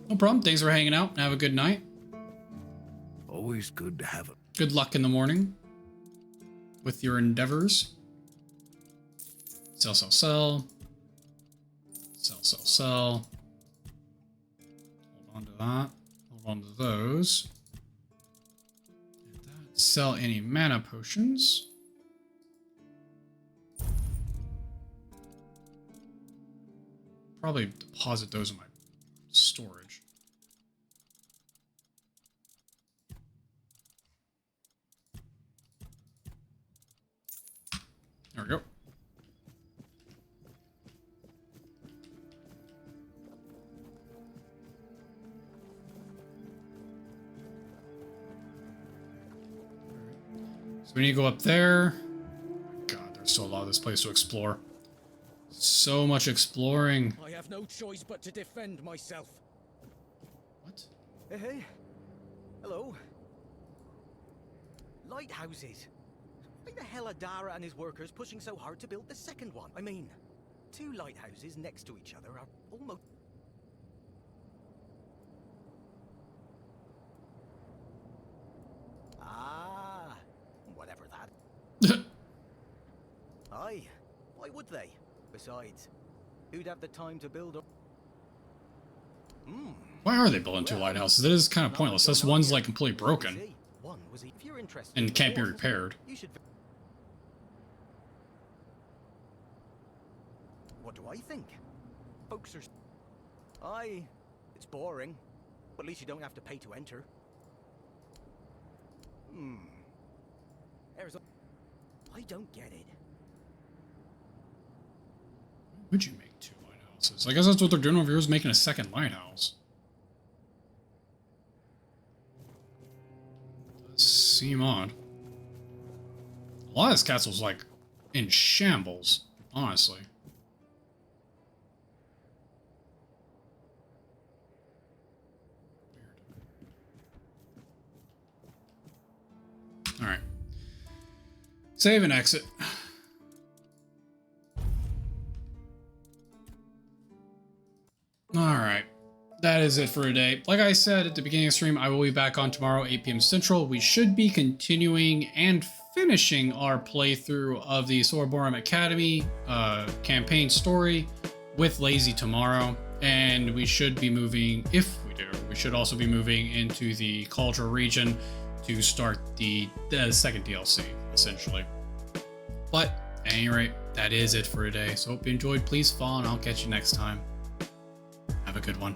No problem. Thanks for hanging out. Have a good night. Always good to have it. Good luck in the morning with your endeavors. Sell, sell, sell. Sell, sell, sell. Hold on to that. Hold on to those. Sell any mana potions. Probably deposit those in my storage. There we go. So we need to go up there. God, there's still a lot of this place to explore. So much exploring. I have no choice but to defend myself. What? Hey. Hello. Lighthouses. Why the hell are Dara and his workers pushing so hard to build the second one? I mean, 2 lighthouses next to each other are almost... Ah, whatever that. Aye, why would they? Besides, who'd have the time to build up? Why are they building 2 lighthouses? It is kind of pointless. This one's like completely broken and can't be repaired. What do I think? Folks are... Aye, it's boring. But at least you don't have to pay to enter. There's a... I don't get it. Would you make 2 lighthouses? I guess that's what they're doing over here, is making a second lighthouse. Does seem odd. A lot of this castle's like in shambles, honestly. Alright. Save and exit. Alright. That is it for today. Like I said at the beginning of the stream, I will be back on tomorrow, 8 p.m. Central. We should be continuing and finishing our playthrough of the Sorborum Academy campaign story with Lazy tomorrow. And we should be moving, if we do, we should also be moving into the Cauldron region to start the second DLC, essentially. But at any rate, that is it for today. So hope you enjoyed. Please follow, and I'll catch you next time. Have a good one.